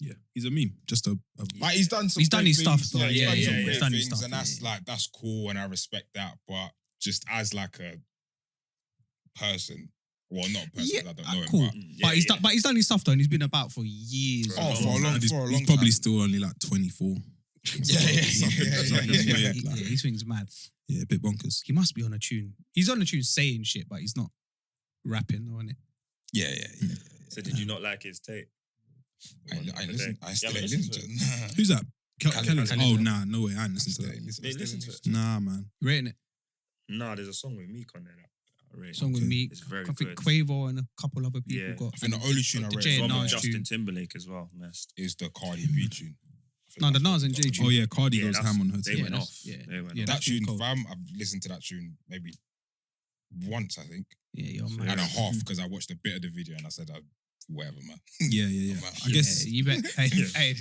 B: Yeah, he's a meme. Just a
A: Like he's done some.
C: He's done
A: great
C: his stuff,
A: things.
C: though.
A: He's
C: Yeah,
A: done
C: yeah,
A: some
C: yeah.
A: great
C: He's done his
A: things,
C: stuff,
A: and that's
C: yeah.
A: like that's cool, and I respect that. But just as like a person, well, not a person. 'cause I don't know him.
C: cool.
A: But
C: But he's done his stuff though, and he's been about for years.
A: for a long
B: he's
A: time.
B: probably still only like 24.
A: Yeah.
B: Something weird,
C: Yeah,
B: like,
C: his thing's mad.
B: yeah, a bit bonkers.
C: He must be on a tune. He's on a tune saying shit, but he's not rapping on it.
A: Yeah.
D: So did you not like his tape?
A: I listen. I still
D: haven't
A: listen
D: listened
A: to
D: to
A: it.
B: Who's that?
A: Khaled.
B: Oh, nah, no way. I ain't listened to
A: Still
B: that.
A: listen
D: They listen to it.
B: Nah, man.
C: Rating it.
D: No, there's a song with Meek on there. That I rate.
C: Song with
B: Okay.
C: me.
D: It's very
C: I think
D: good.
C: Quavo and a couple other people
D: Yeah.
C: got.
A: I think the only tune I
C: the
A: rate
C: Jay
A: is
C: and
D: One with
C: Nas
D: Justin
C: tune.
D: Timberlake as well. Messed.
A: is the Cardi B tune. I think
C: No, the
A: that's
C: Nas
A: what
C: and
A: the
C: Jay
A: only
C: tune.
B: Oh, yeah, Cardi
D: Yeah,
B: goes
D: that's-
B: ham on her
D: They
B: too.
D: went
C: that's-
D: off.
C: yeah.
D: They went
C: Yeah,
D: off.
A: That
C: that's really
A: tune,
C: cold.
A: fam, I've listened to that tune maybe once, I think,
C: Yeah, you're
D: So-
C: mad.
A: and a half because I watched a bit of the video and I said, whatever, man.
B: Yeah. I guess
C: Yeah, you bet. Hey,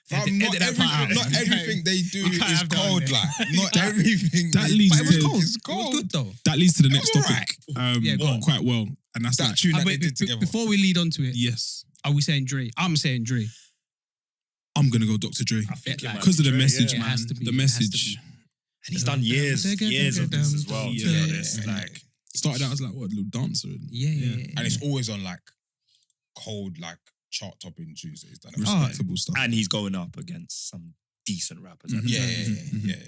A: Fam, not
C: edit that part out,
A: everything, not
C: man.
A: everything they do
C: You can't
A: is
C: have that on
A: cold,
C: there.
A: like not everything.
B: that
A: they
B: leads
A: do
C: But it was
B: to-
C: cold.
A: is
C: It was good though.
B: that leads to the next
A: It was
B: topic.
C: Yeah, go on.
B: Quite well, and that's
A: That
B: like
A: tune that they
C: Wait,
A: did together.
C: before we lead on to it,
B: yes,
C: are we saying Dre? I'm saying Dre.
B: I'm gonna go Dr. Dre
D: I think
C: Yeah,
D: it might
B: because
D: be
B: of the
D: Dre,
B: message,
D: yeah.
C: It
B: man.
C: has to be,
B: The
C: it has to
B: message
C: be.
D: And he's done years of this as well.
B: Yeah.
D: To be honest. Like
B: started out as like what, a little dancer. And,
C: Yeah.
A: and it's always on like cold, like chart topping tunes that he's done.
B: respectable stuff.
D: and he's going up against some decent rappers. at the
A: Yeah,
D: time.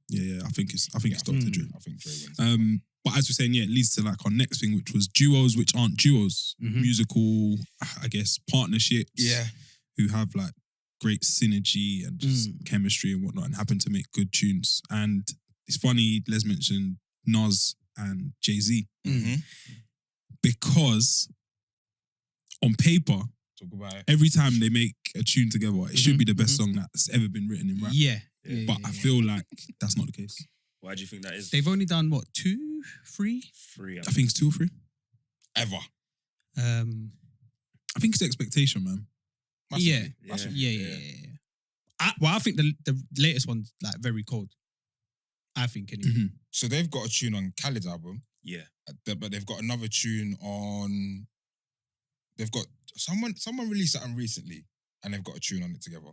B: Yeah. I think it's Dr. Dre.
A: I think Dre wins.
B: But as we're saying, yeah, it leads to like our next thing, which was duos, which aren't duos, musical, I guess, partnerships.
A: Yeah.
B: Who have like great synergy and just chemistry and whatnot, and happen to make good tunes. And it's funny, Les mentioned Nas and Jay-Z because on paper,
A: Talk about it.
B: every time they make a tune together, it should be the best song that's ever been written in rap.
C: Yeah.
B: But I feel like that's not the case.
D: Why do you think that is?
C: They've only done what, 2, 3?
D: Free.
B: I think it's 2 or 3.
A: Ever.
B: I think it's expectation, man.
A: Massively.
C: Yeah.
A: Massively.
C: Yeah. I think the latest one's like very cold. I think anyway.
B: Mhm.
A: So they've got a tune on Khaled's album,
D: Yeah.
A: but they've got another tune on. They've got someone released something recently, and they've got a tune on it together.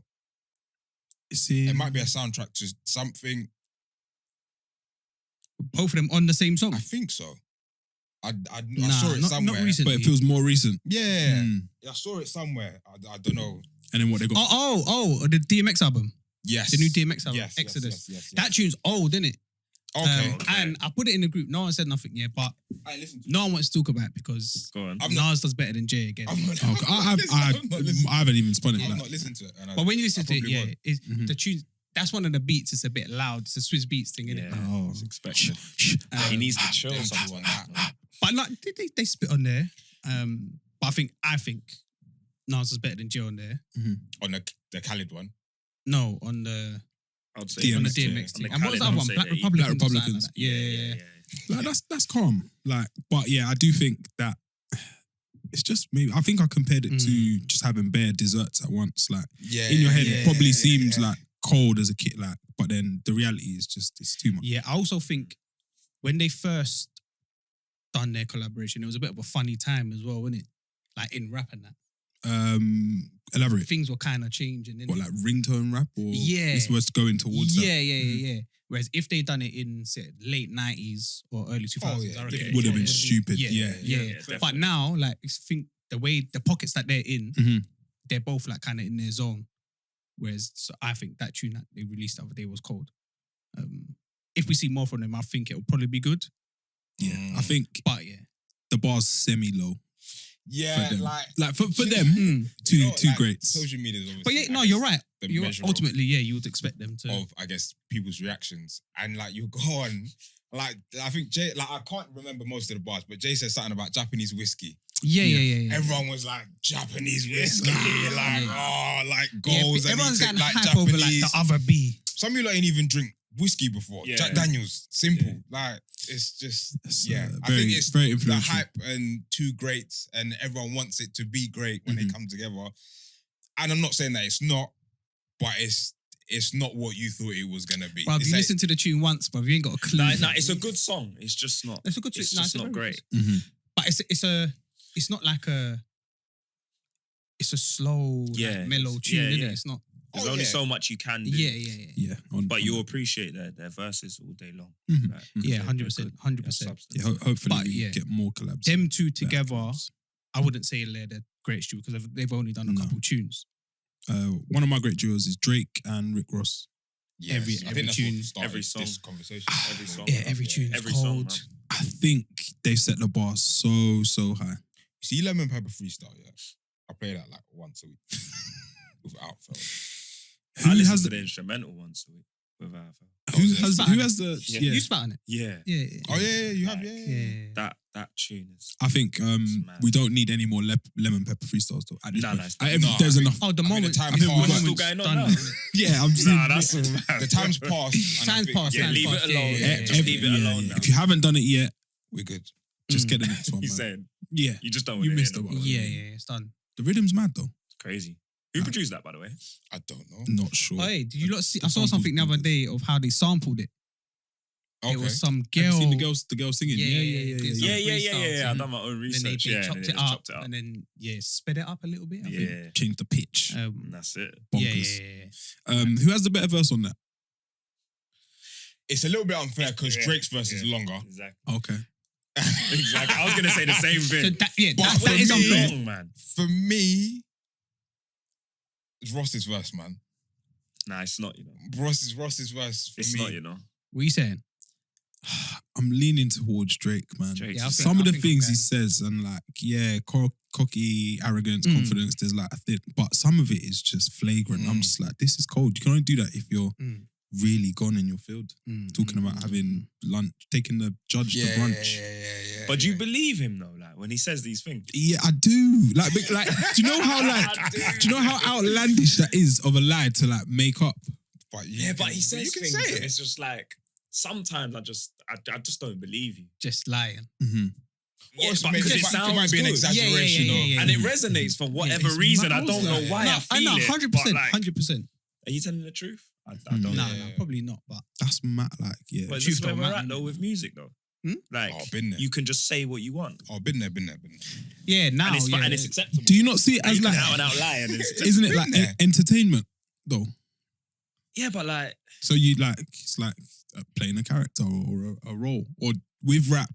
A: It might be a soundtrack to something.
C: Both of them on the same song.
A: I think so. I
C: Nah,
A: saw it
C: not
A: somewhere.
C: recently.
B: but it feels more recent.
A: Yeah,
B: Mm.
A: I saw it somewhere. I don't know.
B: And then what they got?
C: Oh, the DMX album.
A: Yes,
C: The new DMX album,
A: Yes,
C: Exodus.
A: Yes.
C: That tune's old, isn't it?
A: Okay.
C: And I put it in the group. No one said nothing yet, but
A: I listen to
C: no one wants to talk about it because
D: Go on.
A: I'm not-
C: Nas does better than Jay again.
A: I'm not,
B: Oh,
A: I'm not listening.
B: I haven't even spun it.
A: I'm
B: Like,
A: not listening to it. And
C: But when you listen
A: I
C: to it,
A: probably
C: yeah,
A: won't.
C: it's,
B: Mhm.
C: the tune. That's one of the beats. It's a bit loud. It's a Swiss beats thing, isn't
D: Yeah.
C: it?
B: oh,
D: It's expected.
C: Um,
D: He needs to chill
A: Them two on
D: sometimes.
A: that.
C: But like they spit on there. But I think Nas is better than Jay on there.
A: On the Khaled one.
C: No, on the
D: I would say
B: DMX,
C: on the
B: yeah.
C: DMX
D: On
C: thing.
D: the
C: And what was
D: Khaled,
C: that
D: I would
C: one?
D: say
C: Black
D: that he-
C: Republicans.
B: Black
C: or something
B: Republicans.
C: like that. Yeah.
B: like that's calm. Like, but yeah, I do think that it's just maybe. I think I compared it to just having bare desserts at once. Like
A: Yeah.
B: in your head,
A: yeah,
B: it probably
A: yeah,
B: seems
A: yeah.
B: like cold as a kid. Like, but then the reality is just it's too much.
C: Yeah, I also think when they first done their collaboration, it was a bit of a funny time as well, wasn't it? Like in rap and that.
B: Elaborate.
C: Things were kind of changing.
B: What, like ringtone rap, or
C: Yeah.
B: this was going towards that?
C: Yeah. Whereas if they done it in say late 90s or early 2000s,
A: yeah,
C: I reckon
A: different.
B: Would have been
C: it
B: stupid.
C: Yeah,
B: Yeah.
C: yeah. But
D: definitely.
C: now, like, I think the way the pockets that they're in,
B: Mhm.
C: they're both like kind of in their zone. Whereas so I think that tune that they released the other day was cold. If we see more from them, I think it'll probably be good.
B: Yeah. I think
C: But yeah,
B: the bar's semi low
A: Yeah,
B: for them.
A: like
B: for them,
C: Mm.
B: two
A: you know,
B: two
A: like,
B: greats.
A: Social media is obviously.
C: But yeah,
A: I
C: no,
A: guess,
C: you're right.
A: the
C: You're
A: measure
C: ultimately, yeah, you would expect them to.
A: of I guess people's reactions, and like you go on, like I think Jay, like I can't remember most of the bars, but Jay said something about Japanese whiskey.
C: Yeah.
A: Everyone was like Japanese whiskey, like
C: Yeah.
A: like
C: Yeah,
A: goals, and
C: everyone's
A: he
C: getting
A: took, like
C: hype over like
A: Japanese.
C: the other B.
A: Some people ain't even drink whiskey before.
D: Yeah.
A: Jack Daniels, simple. Like it's just
B: It's,
A: yeah. I
B: very,
A: think it's
B: very
A: the
B: influential.
A: hype and two greats, and everyone wants it to be great when they come together. And I'm not saying that it's not, but it's not what you thought it was gonna be.
C: Bro,
A: It's
C: you
A: like-
C: listen to the tune once, but you ain't got a clue.
D: Nah, it's a good song. It's just not.
C: It's a good tune.
D: It's
C: Nah,
D: just
C: a
D: not
C: very
D: great.
C: good-
B: Mhm.
C: But it's not like a it's a slow,
D: Yeah,
C: mellow
D: it's-
C: tune,
D: yeah,
C: isn't
D: yeah.
C: it? It's not.
D: There's
A: Oh,
D: only
A: yeah.
D: so much you can do.
C: Yeah.
D: But you'll appreciate their verses all day long.
B: Mhm.
D: Like,
C: Yeah,
D: they're
C: 100%,
D: good.
C: 100%.
D: They have
B: Yeah,
D: substance.
B: hopefully
C: But,
B: we
C: yeah.
B: get more collabs.
C: Them two
B: Better
C: together,
B: collabs.
C: I wouldn't say they're the greatest duo because they've only done a
B: No.
C: couple tunes.
B: One of my great duos is Drake and Rick Ross.
A: Yes.
C: Every
A: I think that's
C: tune,
A: what started
D: every song.
A: this conversation.
D: Every song.
C: Yeah, every tune is
D: Every song,
C: cold.
D: man.
B: I think they've set the bar so high.
A: See Lemon Pepper Freestyle, yeah. I play that like once a week without fail.
D: I
B: Who
D: listen
B: has
D: to
B: the
D: the instrumental once a week without fail.
B: who has the
D: Yeah.
C: You spat on it.
D: Yeah.
C: Yeah.
A: Oh yeah, you have, yeah.
C: Yeah.
D: That tune is
B: I think
D: mad.
B: we don't need any more lemon pepper freestyles though. At this
D: No,
B: point.
D: no, it's
B: I-
A: not.
B: there's
A: No, I
B: enough.
C: Oh, the
A: I think
C: moment.
A: the time
C: I think
A: passed.
C: the
A: What's
C: moment's
D: still going
C: done
D: on
C: now.
D: now?
B: Yeah, I'm saying
D: Nah, that's all mad.
A: The time's passed. and I
C: Time's
A: think-
C: passed.
D: Yeah,
C: time's
D: leave
C: passed.
D: it alone.
C: Yeah.
D: Just leave it alone now.
B: If you haven't done it yet,
A: We're good.
B: just get the next one.
D: He's
B: Man.
D: saying
B: Yeah,
D: you just don't
B: You
D: want to
B: missed
D: hear
B: the
D: no
B: one.
D: more.
C: Yeah, it's done.
B: the rhythm's mad though.
D: It's crazy. Who produced that, by the way?
A: I don't know.
B: Not sure.
C: Oh, hey, did you not see? I
B: The
C: saw
B: sample's
C: something the other
B: bonkers.
C: day of how they sampled it.
A: Okay.
C: It was some
B: Have you
C: girl.
B: seen the girls singing?
C: Yeah,
B: Yeah.
C: yeah,
D: Yeah,
C: freestyles,
D: I've
C: and
D: done my own
C: then
D: research.
C: they
D: Yeah,
C: chopped
D: and
C: it
D: they just
C: up,
D: chopped it up.
C: and then sped it up a little bit. I think.
D: Yeah,
B: Change the pitch.
D: and that's it.
C: Yeah,
B: Bonkers.
C: yeah.
B: Who has the better verse on that?
A: It's a little bit unfair because
D: Yeah,
A: Drake's verse is
D: yeah.
A: longer.
D: Exactly.
B: Okay.
D: Exactly. I was gonna say the same
C: So
D: thing.
A: But
C: that
A: for
C: is
A: me-
C: unfair.
D: Long, man.
A: For me, it's Ross's verse, man.
D: Nah, it's not. You know,
A: Ross's verse for
D: it's
A: me.
D: not. You know,
C: What are you saying?
B: I'm leaning towards Drake, man.
D: Drake's
C: Yeah, I
D: just-
C: think-
B: Some of the
C: I'm
B: things he
C: going-
B: says and like, yeah, cocky, arrogance,
C: Mm.
B: confidence, there's like a thing, but some of it is just flagrant. I'm
A: Mm.
B: just like, this is cold. You can only do that if you're
C: Mm.
B: really gone in your field.
C: Mm,
B: Talking
C: mm,
B: about
C: mm,
B: having lunch, taking the judge
A: Yeah,
B: to brunch.
A: yeah.
D: But do you believe him though? Like when he says these things.
B: Yeah, I do. Like, do you know how
D: I do.
B: do you know how outlandish that is of a lie to like make up?
A: But
D: Yeah, but he says
A: you can
D: things.
A: say
D: And
A: it.
D: it's just like sometimes I just don't believe you.
C: just lying.
B: Mm-hmm.
D: Yeah,
A: Also,
D: but
A: maybe
D: because it
A: it might
D: sounds
A: be an
D: good.
A: exaggeration
C: Yeah.
D: And it resonates for whatever
C: it's
D: reason.
C: mad.
D: I don't know why I feel it.
C: 100%,
D: but, like,
C: 100%.
D: Are you telling the truth? I
B: Mm.
D: don't
C: No,
D: know.
A: Yeah.
C: probably not. But
B: That's mad. Like, yeah.
D: But is
C: Truth
D: this where
C: don't
D: we're
C: matter,
D: at though
C: innit?
D: with music though?
C: Hmm?
D: Like
A: Oh, been there.
D: you can just say what you want.
A: Oh, been there.
C: yeah, now
D: and it's acceptable.
B: Do you not see it
D: And
B: as
D: you can
B: like,
D: out and out lie and it's
B: isn't it like
A: Yeah.
B: entertainment though?
D: yeah, but like
B: So you like, it's like playing a character or a role. Or with rap,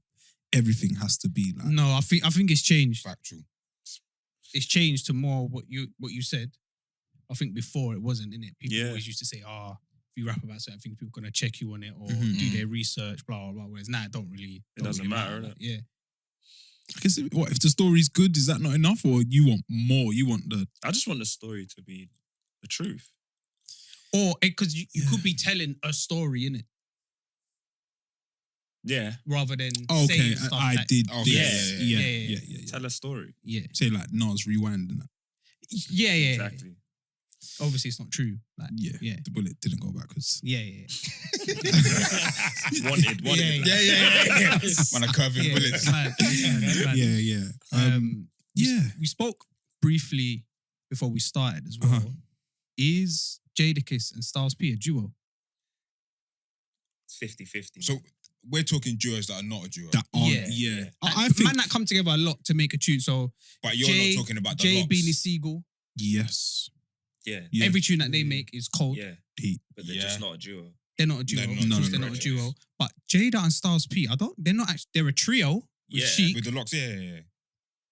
B: everything has to be like,
C: No, I think it's changed.
A: Factual.
C: It's changed to more what you said. I think before it wasn't, innit? People
D: Yeah.
C: always used to say, if you rap about certain things, people are gonna check you on it or
B: Mhm.
C: do their research, blah blah blah. Whereas now it don't really.
D: doesn't matter, innit?
C: Yeah.
B: I guess what if the story's good? Is that not enough, or you want more? You want the
D: I just want the story to be the truth.
C: Or because you
B: Yeah.
C: could be telling a story in it
D: Yeah.
C: rather than
B: okay?
C: saying stuff
B: I
C: like,
B: did
A: Okay,
B: this.
A: yeah.
B: Yeah.
D: Tell a story.
C: Yeah,
B: Say like Nas rewind and that.
C: yeah.
D: Exactly.
C: Obviously, it's not true. Like,
B: Yeah,
C: yeah.
B: The bullet didn't go backwards.
C: yeah.
D: wanted.
C: Yeah.
A: Man, a curving
C: Yeah,
A: bullets.
C: it's mad, it's mad.
B: Yeah. Yeah.
C: We spoke briefly before we started as well.
B: Uh-huh.
C: Is Jadakiss and Styles P a duo?
D: 50-50.
A: So we're talking duos that are not a duo.
B: That are,
C: Yeah.
B: yeah.
C: Like,
B: I think
C: man that come together a lot to make a tune. So
A: But you're
C: Jay-
A: not talking about the
C: Jay
A: locks.
C: Beanie Siegel,
B: yes.
D: yeah.
B: Yeah.
C: every tune that they make is cold.
D: Yeah.
B: Heat.
D: But they're
A: Yeah.
D: just not a duo.
C: They're not a duo.
A: They're not
C: Of
B: a
C: course
B: duo.
C: they're not a duo. But Jada and Styles P, they're not actually, they're a trio with
D: Yeah,
C: Sheik.
A: With the locks, yeah.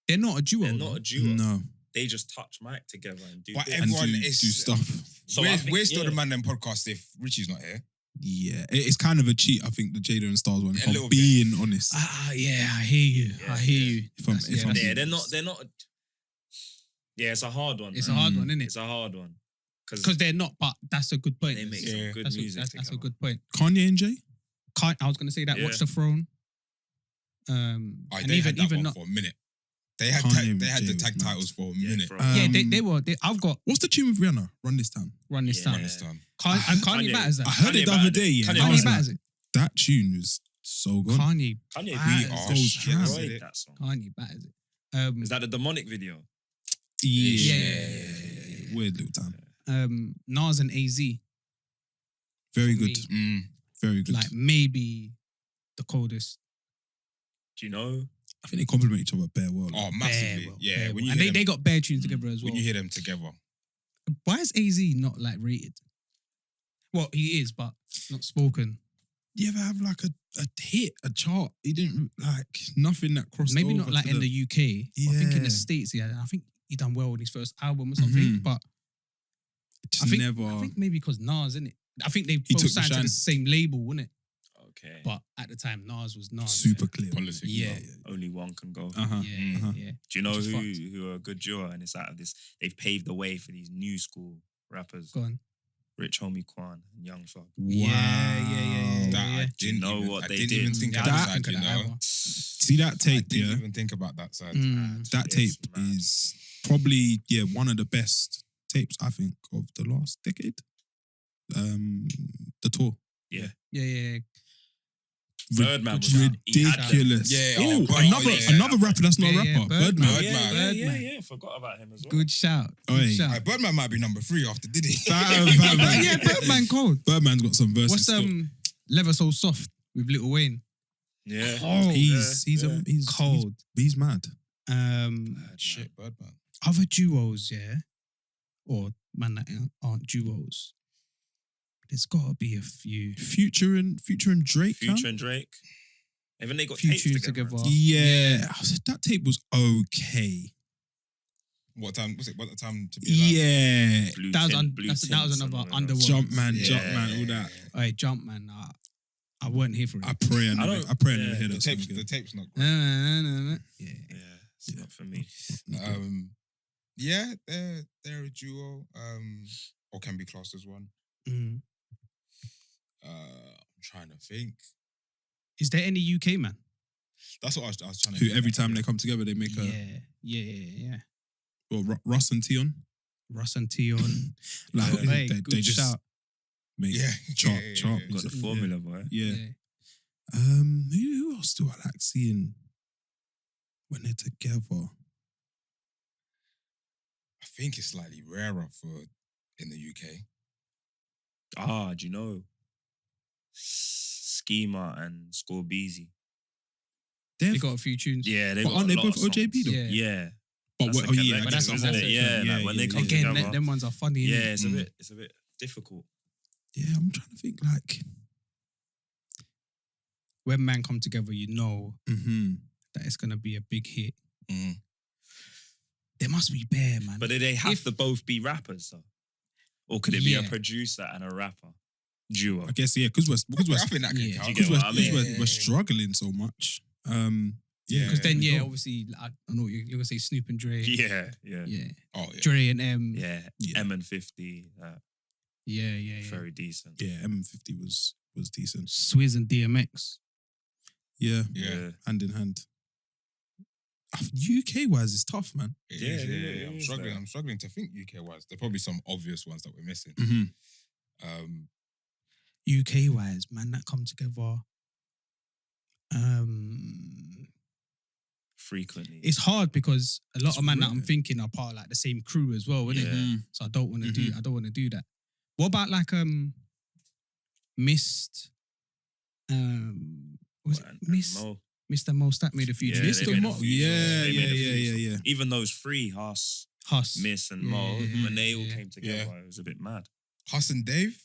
C: They're not a duo.
D: They're
C: though.
D: not a duo.
B: No.
D: They just touch mic together and do
A: But
D: bits.
B: And
A: everyone
B: do
A: is
B: stuff.
D: So I
A: we're,
D: think,
A: we're still
D: yeah.
A: the Mandem podcast if Richie's not here.
B: Yeah. It's kind of a cheat, I think, the Jada and Stars one. If
A: A
B: I'm
A: little bit.
B: being honest.
C: Yeah, I hear you.
D: Yeah,
C: I hear
D: yeah.
C: you.
B: If I'm-
C: That's-
B: if
C: yeah,
B: I'm-
C: that's-
D: Yeah, they're not. Yeah, it's a hard one.
C: It's
D: man.
C: a hard one, isn't it?
D: It's a hard one
C: Because they're not, but that's a good point.
D: they make
A: Yeah.
D: some good
C: That's,
D: music.
C: that's a
D: together.
C: good point.
B: Kanye and Jay?
C: I was going to say that.
D: Yeah.
C: Watch the Throne.
A: Oh,
C: And
A: they
C: even
A: had that one
C: not.
A: for a minute. They had
B: Kanye
A: they had
B: Jay
A: the
B: was
A: tag
B: mad.
A: titles for a
D: Yeah,
A: minute.
D: for-
C: Yeah,
B: Um,
C: they were. I've got
B: What's the tune with Rihanna? Run This Town.
C: Run this
D: Yeah.
C: time.
A: Run this time.
C: And Kanye
D: Kanye-
C: batters that.
B: I heard it the other day, yeah.
D: Kanye
B: and I
C: Kanye
B: was
C: batters
B: like,
C: it.
B: that tune was so good.
C: Kanye.
D: Kanye
C: batters
D: beat
A: Oh,
C: it.
A: shit.
D: destroyed
A: Yeah.
D: that song.
C: Kanye batters it.
D: Is that the demonic video?
B: Yeah. Weird little time.
C: Nas and AZ,
B: Very
C: For
B: good.
C: me.
A: Mm.
B: Very good.
C: like maybe the coldest.
D: Do you know?
B: I think they complement each other bare well.
A: Oh, massively. Yeah. When you
C: and
A: hear them,
C: they got bare tunes together as well.
A: when you hear them together.
C: Why is AZ not like rated? Well, he is, but not spoken.
B: Do you ever have like a hit, a chart? He didn't like nothing that crossed
C: Maybe
B: over
C: not like
B: to
C: in the UK. I think in
B: Yeah.
C: the States, yeah. I think he done well on his first album or something.
B: Mhm.
C: But
B: just
C: I think
B: never.
C: I think maybe because Nas, innit? I think they
B: He
C: both
B: took the
C: signed to
B: shine.
C: the same label, innit?
D: Okay.
C: But at the time, Nas was Nas.
B: super clear.
A: Politics.
C: Yeah.
D: Only one can go.
B: Uh huh.
C: Yeah,
B: Uh-huh.
C: yeah.
D: Do you know
C: Which is
D: who are a good duo? And it's out of this. They've paved the way for these new school rappers.
C: Go on.
D: Rich Homie Quan and Young Thug.
C: Yeah.
A: That I
D: Do you
A: didn't
D: know
A: even,
D: what
A: I
D: they
A: didn't
D: did?
A: even think
C: Yeah,
A: of
C: I
A: that
C: didn't
A: side,
C: think
A: you
C: of that
A: know.
C: either.
B: See that
A: I
B: tape,
A: didn't
B: yeah.
A: even think about that side.
B: That
D: It's
B: tape
D: mad.
B: is probably one of the best tapes I think of the last decade. The tour.
C: Yeah.
D: Birdman was out. He had them.
B: Ridiculous.
A: Yeah,
B: Oh,
A: oh,
B: another
A: yeah.
B: rapper that's not a
C: Yeah, yeah,
B: rapper.
C: Birdman.
B: Birdman.
D: Yeah. Forgot about him as well.
C: Good shout.
B: Oi.
C: Good shout.
A: Like, Birdman might be number 3 after Diddy.
B: Birdman.
C: Yeah, Birdman cold.
B: Birdman's got some verses.
C: What's
B: still.
C: Leather So Soft with Lil Wayne?
D: Yeah.
C: Cold.
B: He's
C: Cold.
B: He's mad.
A: Shit, Birdman.
C: Other duos, yeah, or man that aren't duos. There's got to be a few.
B: Future and Drake.
D: Future and Drake. Even they got
C: Few
D: tapes
C: tunes
D: together.
C: together.
B: Yeah. I said that tape was okay.
A: What time was it? What time to be alive?
B: Yeah.
D: Blue
C: That was
D: Tint, Blue
C: that was
D: Tints
C: another
D: and all
C: Underworld.
B: Jumpman,
A: Yeah.
B: all that.
C: Hey, Jumpman. I weren't here for it.
B: I pray I never hear
A: The
B: that song
A: tapes, the
B: again.
A: tape's not great.
C: Yeah.
D: Yeah, it's not for me.
A: Yeah, they're a duo, or can be classed as one.
C: Mm.
A: I'm trying to think.
C: Is there any UK man?
A: That's what I was trying to
B: Who
A: think
B: every
A: about.
B: time they come together they make
C: Yeah.
B: well, Russ and Tion.
C: Russ and Tion.
B: Like
C: Hey,
B: they
C: good
B: just
C: shout.
B: make
A: Yeah.
B: chart
A: Yeah.
B: chart.
D: Got the formula, boy.
B: Yeah. Who else do I like seeing when they're together?
A: I think it's slightly rarer in the UK.
D: Do you know? Schema and Scorbeezy.
C: They got a few tunes.
D: Yeah, they
B: But
D: got
B: aren't
D: a
B: they
D: lot
B: both
D: of songs.
B: OJB though?
C: Yeah.
D: Yeah.
B: But
D: That's
B: what,
D: a
B: oh yeah,
D: collective,
C: but that's
B: a
C: isn't
B: whole-
C: it?
D: Yeah, like when they come
C: Again,
D: together.
C: them ones are funny.
D: Yeah,
C: innit?
D: it's a bit difficult.
B: Yeah, I'm trying to think like.
C: When man come together, you know
B: Mm-hmm.
C: that it's gonna be a big hit.
A: Mm.
C: There must be bare man.
D: But do they have
C: If-
D: to both be rappers though? Or could it be a
C: Yeah.
D: producer and a rapper duo?
B: I guess because we're
A: I think that can
C: Yeah.
A: count.
D: Do you get what I mean?
B: we're struggling so much. Yeah,
C: Because then,
B: we
C: yeah,
B: got-
C: obviously, I know you're gonna say Snoop and Dre.
D: Yeah.
C: Yeah.
A: Oh yeah.
C: Dre and M.
D: Yeah.
B: Yeah.
D: M and 50,
C: Yeah.
D: very decent.
B: yeah, M50 was decent.
C: Swizz and DMX.
B: Yeah,
A: Yeah.
B: hand in hand. UK wise, it's tough, man.
A: It
D: Yeah,
A: is,
D: yeah,
A: I'm
D: it is
A: struggling.
D: there.
A: I'm struggling to think UK wise. There are probably some obvious ones that we're missing.
B: Mm-hmm.
C: UK wise, man, that come together.
D: Frequently.
C: It's hard because a lot
B: It's
C: of man that I'm
B: rare.
C: thinking are part of like the same crew as well, innit?
D: Yeah.
C: So I don't want to do.
B: Mhm.
C: I don't want to do that. What about like Mist? Was it
D: And
C: Mist?
D: Mo.
C: Mr. Mo Stack made a few
D: Yeah,
C: tunes.
D: they
B: Mr.
D: made a
B: Mo,
D: few
B: yeah,
D: songs. They made a few
B: yeah.
D: Even those three, Huss,
C: Huss.
D: Miss, and
C: Yeah,
D: Mo,
C: yeah,
D: when they all
C: yeah.
D: came together,
A: Yeah.
D: it was a bit mad.
A: Huss and Dave.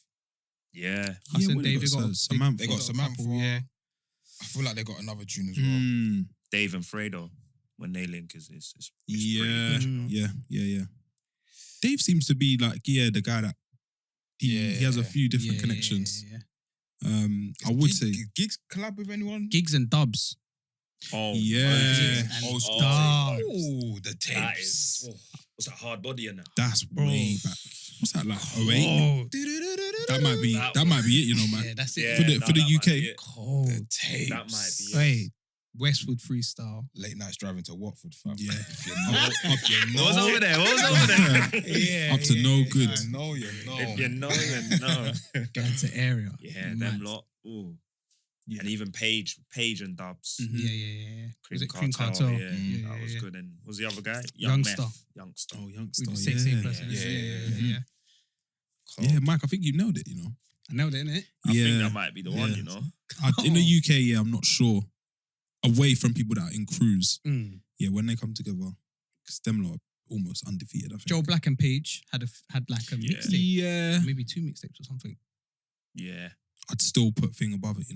D: Yeah.
C: Huss and
B: what they
C: Dave,
B: got? Samantha.
A: They got
C: a
A: Samantha.
C: couple, yeah.
A: I feel like they got another tune as well.
B: Mm,
D: Dave and Fredo, when they link, is
B: yeah,
D: pretty good, you know?
B: yeah. Dave seems to be like the guy that he has a few different
C: Yeah,
B: connections.
C: yeah.
B: I would say
A: Gigs collab with anyone?
C: Gigs and Dubs.
D: Oh,
B: Yeah.
C: And
A: Oh,
C: Dubs.
A: Oh, the
D: that
A: tapes.
D: is. What's that hard body in there?
B: that's way back. What's that like? 08?
C: Oh,
B: That might be
D: That
B: that might be it, you know, man.
C: yeah, that's it.
D: Yeah,
B: For the
D: no,
B: for the
D: that might be
B: UK.
D: it.
C: Cold.
A: The tapes.
D: That might be it.
C: Hey, Westwood freestyle.
A: Late nights driving to Watford, fam.
B: Yeah.
A: If you know,
D: What was over there? What was over there?
C: Yeah,
B: Up to no good.
A: You know, you know.
D: If you know, then no.
C: Going to area.
D: Yeah,
C: Mad.
D: them lot. Ooh.
B: Yeah.
D: And even Paige and Dubs.
B: Mhm.
C: Yeah. Was
D: Cream
C: it Cream
D: Cartel?
C: Cartel?
D: Yeah,
A: Mm.
D: that was
C: yeah.
D: good. And what was the other guy?
C: Youngster.
D: Youngster.
B: Oh, youngster.
C: With the sexy
B: Yeah.
C: person.
A: Yeah.
B: Yeah, Mike, I think you nailed it, you know.
C: I nailed it, innit?
D: I think
B: Yeah.
D: that might be the one,
B: Yeah.
D: you know.
B: In the UK, I'm not sure. away from people that are in crews.
C: Mm.
B: Yeah, when they come together, because them lot are almost undefeated, I think.
C: Joe Black and Paige had like a
D: Yeah.
C: mixtape,
B: Yeah.
C: maybe 2 mixtapes or something.
D: Yeah.
B: I'd still put Thing above it,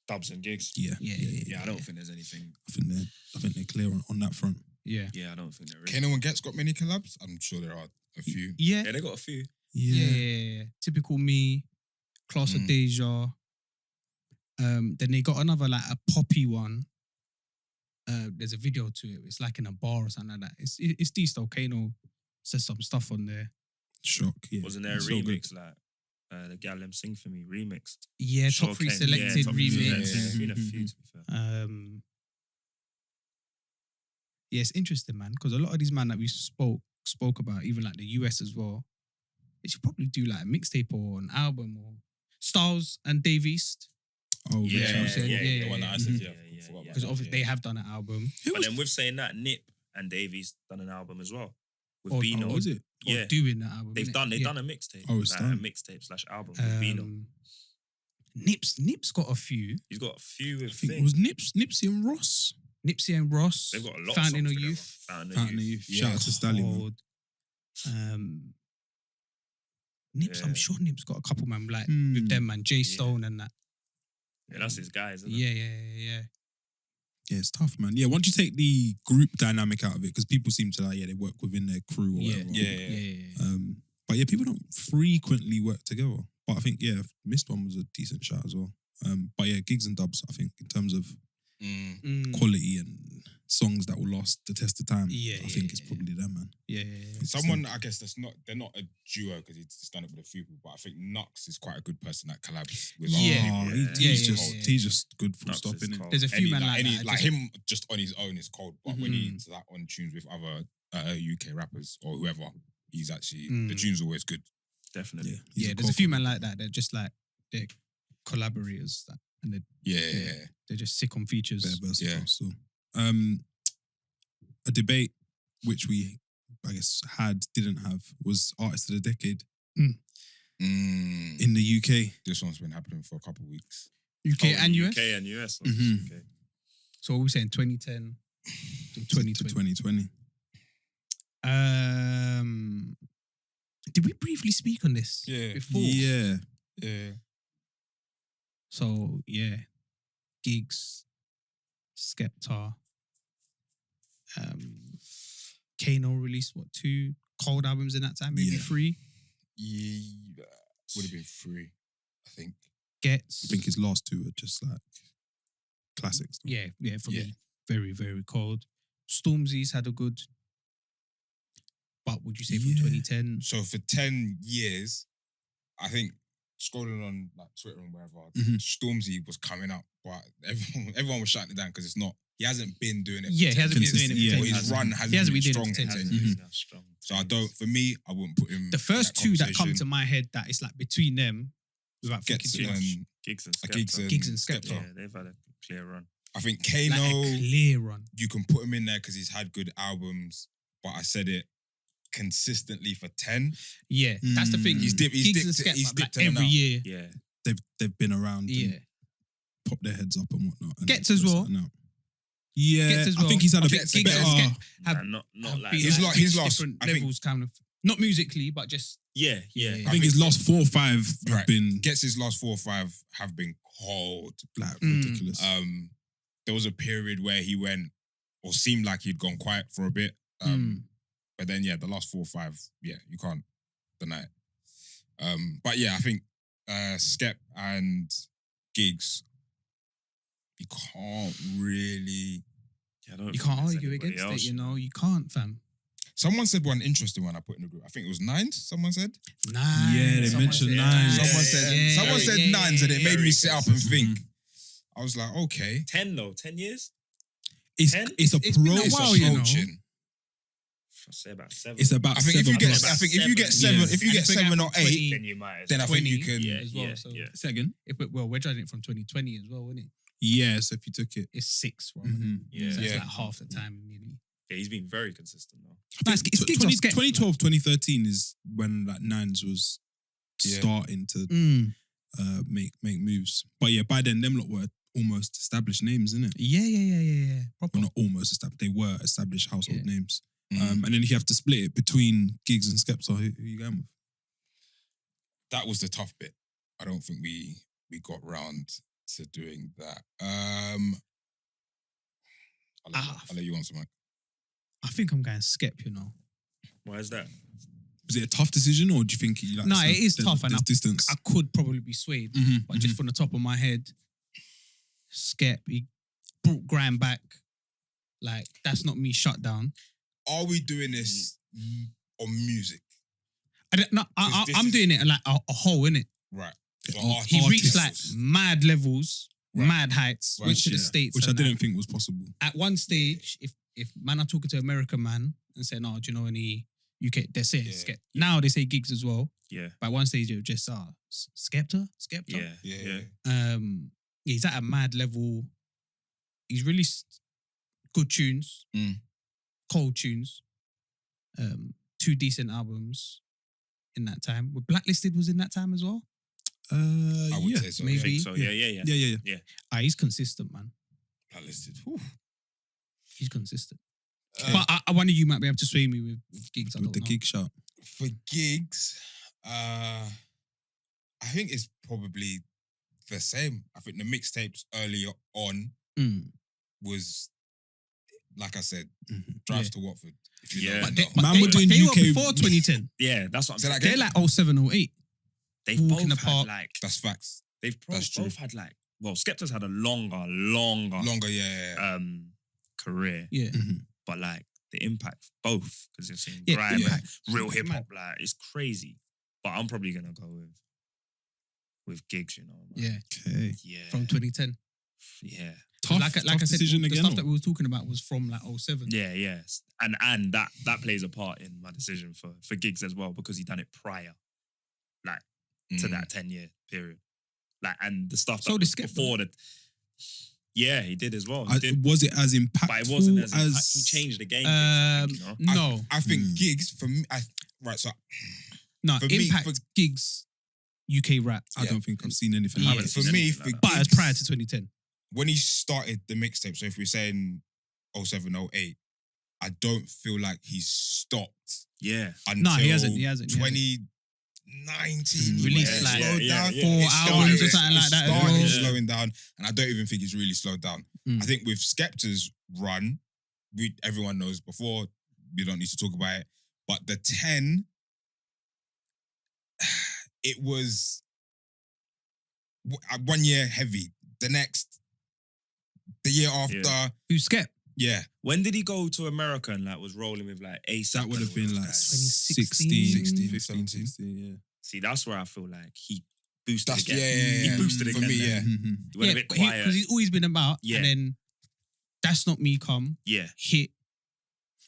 D: Dubs and gigs.
B: Yeah.
E: Yeah, I don't think there's anything.
B: I think they're clear on that front.
C: Yeah.
D: Yeah, I don't think there is.
A: Kano and Gets got many collabs? I'm sure there are a few.
C: Yeah.
D: Yeah, they got a few.
C: Yeah. Typical Me, Class of Deja. Then they got another like a poppy one. There's a video to it. It's like in a bar or something like that. It's decent though. Kano says some stuff on there.
B: Shock, yeah.
D: Wasn't there a
B: It's so good.
D: remix like the Gal Them Sing For Me remix?
C: Yeah,
D: Sure
C: top 3
D: came-
C: selected
D: top three
C: remix.
D: selected. There's been a few to be fair.
C: Yeah, it's interesting, man, because a lot of these man that we spoke about, even like the US as well, they should probably do like a mixtape or an album or Styles and Dave East.
B: Oh,
D: Yeah,
B: Richard.
C: said,
D: yeah,
C: yeah,
A: The one that I
C: yeah.
A: said,
D: Mhm.
A: yeah.
D: Yeah,
A: forgot about
C: Because
A: that,
C: obviously they have done an album.
D: But then with saying that, Nip and Davies done an album as well with
C: Oh,
D: Bino.
B: Oh, is it?
C: Or
D: Yeah,
C: doing that album.
D: they've
C: innit?
D: done
C: Yeah.
D: a mixtape.
B: Oh, it's
D: like
B: done.
D: a mixtape / album with Bino.
C: Nip's got a few.
D: He's got a few with
B: I think it
D: things.
B: was Nipsey and Ross.
C: Nipsey and Ross.
D: They've got a lot
C: Fountain
D: of
C: of
D: songs
C: Youth.
D: together.
B: Fountain of Youth.
A: Yeah.
B: Shout out to Stallion, man.
C: Cold. Nips,
D: Yeah.
C: I'm sure Nips got a couple, man, like
B: Hmm.
C: with them, man. Jay Stone and that.
D: Yeah, that's his guys, isn't it?
C: Yeah.
B: Yeah, it's tough, man. Yeah, once you take the group dynamic out of it, because people seem to they work within their crew or whatever.
A: Yeah.
B: But yeah, people don't frequently work together. But I think, Missed One was a decent shout as well. But yeah, Gigs and Dubs, I think, in terms of quality and songs that will last the test of time, I think it's probably them, man.
C: Yeah.
A: Someone, I guess they're not a duo because he's done it with a few people, but I think Nux is quite a good person that collabs with
C: Yeah.
A: other people.
B: He's just good full
D: Nux
B: stop,
D: is
B: innit?
D: cold.
C: There's a few man like
A: any,
C: that.
A: like
C: just-
A: him just on his own is cold, but when he's like on tunes with other UK rappers or whoever, he's actually the tune's always good.
D: Definitely.
B: He's
C: Yeah, there's a few men like that. They're just like they're collaborators, and they're just sick on features.
B: Bare versatile.
A: Yeah.
B: So, a debate which we, I guess, didn't have was Artist of the Decade in the UK.
A: This one's been happening for a couple of weeks.
C: UK and US.
D: UK and US.
B: Mhm.
D: Okay.
C: So what are we saying? 2010 to 2020.
B: 2020.
C: Did we briefly speak on this
A: Yeah.
C: before?
B: Yeah.
A: Yeah.
C: So yeah, Gigs, Skepta, Kano released 2 cold albums in that time, maybe
B: Yeah.
C: 3.
A: Yeah. Would have been 3, I think.
C: Gets.
B: I think his last 2 are just like classics.
C: Yeah, for
A: Yeah.
C: me, very, very cold. Stormzy's had a good, but would you say from
B: Yeah.
C: 2010?
A: So for 10 years, I think scrolling on like Twitter and wherever,
B: Mhm.
A: Stormzy was coming up, but everyone was shutting it down because he hasn't been doing it. for
C: Yeah, he
A: 10
C: hasn't been
A: years.
C: doing it for
B: Yeah,
C: 10
A: Or
C: years.
A: his run hasn't
C: He hasn't
A: been
C: been doing
A: strong
C: it for
A: for
C: 10
A: 10
C: years.
A: years.
D: That's strong.
A: So I don't. For me, I wouldn't put him.
C: The first 2 that come to
A: conversation.
C: my head that it's like between them, without thinking
A: Gets
C: too much.
D: Gigs and Skepta.
C: Gigs and Skepta.
D: Yeah, they've had a clear run.
A: I think
C: Like
A: Kano,
C: a clear run.
A: you can put him in there because he's had good albums, but I said it consistently for 10.
C: Yeah, that's the thing.
A: He's dipped
C: Gigs and
A: in
C: Skepta,
A: and
C: like
A: out.
C: every year.
D: Yeah.
B: They've been around
C: Yeah.
B: and popped their heads up and whatnot. And
C: Gets as
B: put
C: well.
B: something out. Yeah,
C: Gets as
B: I think he's had
C: well.
B: a
C: I
B: bit
C: think Gigs and
B: better.
C: Skep- have-
D: Nah, not
C: have
D: like
C: been,
A: His
C: like,
A: last- his
C: reached
A: last-
C: different
A: I think-
C: levels, kind of not musically, but just
D: Yeah.
B: I think his last 4 or 5 have
A: Right.
B: been
A: Gets his last 4 or 5 have been cold.
B: like
C: Mm.
B: ridiculous.
A: There was a period where he went or seemed like he'd gone quiet for a bit. But then the last 4 or 5, you can't deny it. But I think Skep and Gigs, you can't really.
C: you can't argue against it. You know, you can't, fam.
A: Someone said one interesting one I put in the group. I think it was Nines. Someone said.
C: Nines.
B: Yeah, they
C: Someone
B: mentioned
C: said
B: Nines.
A: Someone said Nines, and it made me sit up and think. I was like, okay,
D: 10 though, 10 years?
B: It's
D: 10?
B: it's
C: It's been a
B: approach.
C: while, you know.
A: approaching.
D: I'd say about 7.
B: It's about.
A: I think if you
B: 7
A: get,
B: plus.
A: I think if you get
D: Seven,
A: 7, if you
C: And
A: get
C: if we
A: 7
C: go
A: or
C: from
A: 8,
C: 20,
D: then you might.
A: then I think you
C: 20,
A: can.
D: Yeah,
C: as well.
D: yeah,
C: So
D: yeah.
B: Second.
C: we're judging it from 2020 as well, isn't it?
B: Yeah, so if you took it.
C: It's 6, right?
B: Mhm.
D: Yeah.
C: So it's
A: Yeah.
C: like half the time, nearly.
D: Yeah, he's been very consistent though.
C: Nah, it's Gigs or Skep.
B: 2012, 2013 is when like Nines was
A: Yeah.
B: starting to make moves. But yeah, by then them lot were almost established names, isn't it?
C: Yeah. Proper.
B: Well, not almost established. They were established household
C: Yeah.
B: names. And then if you have to split it between Giggs and Skepta, who you going with?
A: That was the tough bit. I don't think we got round to doing that. I'll let you answer, Mike.
C: I think I'm going Skep, you know.
D: Why is that?
B: Was it a tough decision, or do you think you like?
C: No, it is tough, and
B: there's distance.
C: I could probably be swayed, but just from the top of my head, Skep, he brought Graham back. Like, that's not me shut down.
A: Are we doing this on music?
C: I'm doing it like a whole, innit?
A: Right.
C: He reached like mad levels,
A: Right.
C: mad heights,
A: Right,
C: went to the
A: yeah.
C: States.
B: which I
C: and
B: didn't
C: that.
B: think was possible.
C: At one stage, if man are talking to American man and saying, "No, do you know any UK?" They're saying
A: Yeah.
C: Skep. Now they say Giggs as well.
D: Yeah.
C: But at one stage, it was just Skepta.
A: Yeah.
C: He's at a mad level. He's released good tunes, cold tunes, 2 decent albums in that time. Were Blacklisted was in that time as well.
A: I would
B: yeah.
A: say so.
C: maybe.
D: I think so. Yeah.
C: He's consistent, man.
A: Blacklisted.
C: He's consistent. But I wonder you might be able to sway me with Giggs. I
B: With
C: don't
B: the
C: know.
B: Gig shout.
A: For gigs, I think it's probably the same. I think the mixtapes earlier on was, like I said, drives to Watford. If you know
D: Yeah.
A: what
C: But
A: I know.
C: they,
B: Man,
C: but
B: we're
C: they,
B: doing
C: but they
B: UK
C: were before 2010.
D: Yeah, that's what I'm
A: Say that
D: saying.
C: They're like 07, 08.
D: They've
C: walking
D: both
C: apart.
D: had like
A: That's facts.
D: they've
A: That's true.
D: both had like Skepta's had a longer
A: Longer, yeah.
D: career,
C: Yeah.
D: but like the impact both because you're seeing
C: Yeah,
D: grime,
C: impact.
D: real hip hop, like it's crazy. But I'm probably gonna go with Giggs, you know. Man.
C: Yeah.
B: Okay.
D: Yeah,
C: From 2010.
D: yeah,
B: Tough,
C: like I said,
B: decision
C: the
B: again.
C: stuff
B: or-
C: that we were talking about was from like 07.
D: yeah, yeah. And that plays a part in my decision for Giggs as well because he done it prior, like to that 10-year period, like and the stuff
C: So
D: that
C: did
D: was
C: Skep,
D: before that. Yeah, he did as well. He did.
B: was it as impactful
D: But it wasn't as,
B: as
D: he changed the game. Giggs, I think, you know?
C: No.
A: I think gigs, for me,
C: No,
A: for me,
C: Impact Giggs UK rap.
B: I don't think I've seen anything.
C: Yeah.
B: like
A: for
B: that.
A: me,
D: anything
A: for
D: like that.
C: But it was
A: gigs,
C: prior to 2010.
A: when he started the mixtape, so if we're saying 07, 08, I don't feel like he's stopped
D: Yeah.
A: until
C: No, he hasn't, he hasn't.
A: 2019. he
C: Released
A: went
C: like
A: slowed down.
C: 4
A: It
C: albums or
A: started-
C: something like that
A: It
C: as
A: started
C: well.
A: slowing down, and I don't even think he's really slowed down. I think with Skepta's run, everyone knows before, we don't need to talk about it, but the 10, it was 1 year heavy. The next, the year after,
C: Who's Skep?
A: yeah.
D: When did he go to America and like was rolling with like ASAP?
B: That would have been like
C: 2016,
B: 16,
A: 15,
B: 16, yeah.
D: See, that's where I feel like he boosted
A: That's,
D: again.
A: yeah.
D: He boosted
A: For
D: again.
A: me,
D: there.
A: yeah.
D: He went a bit quiet.
C: Because he's always been about.
D: Yeah.
C: And then That's Not Me come,
D: Yeah.
C: hit.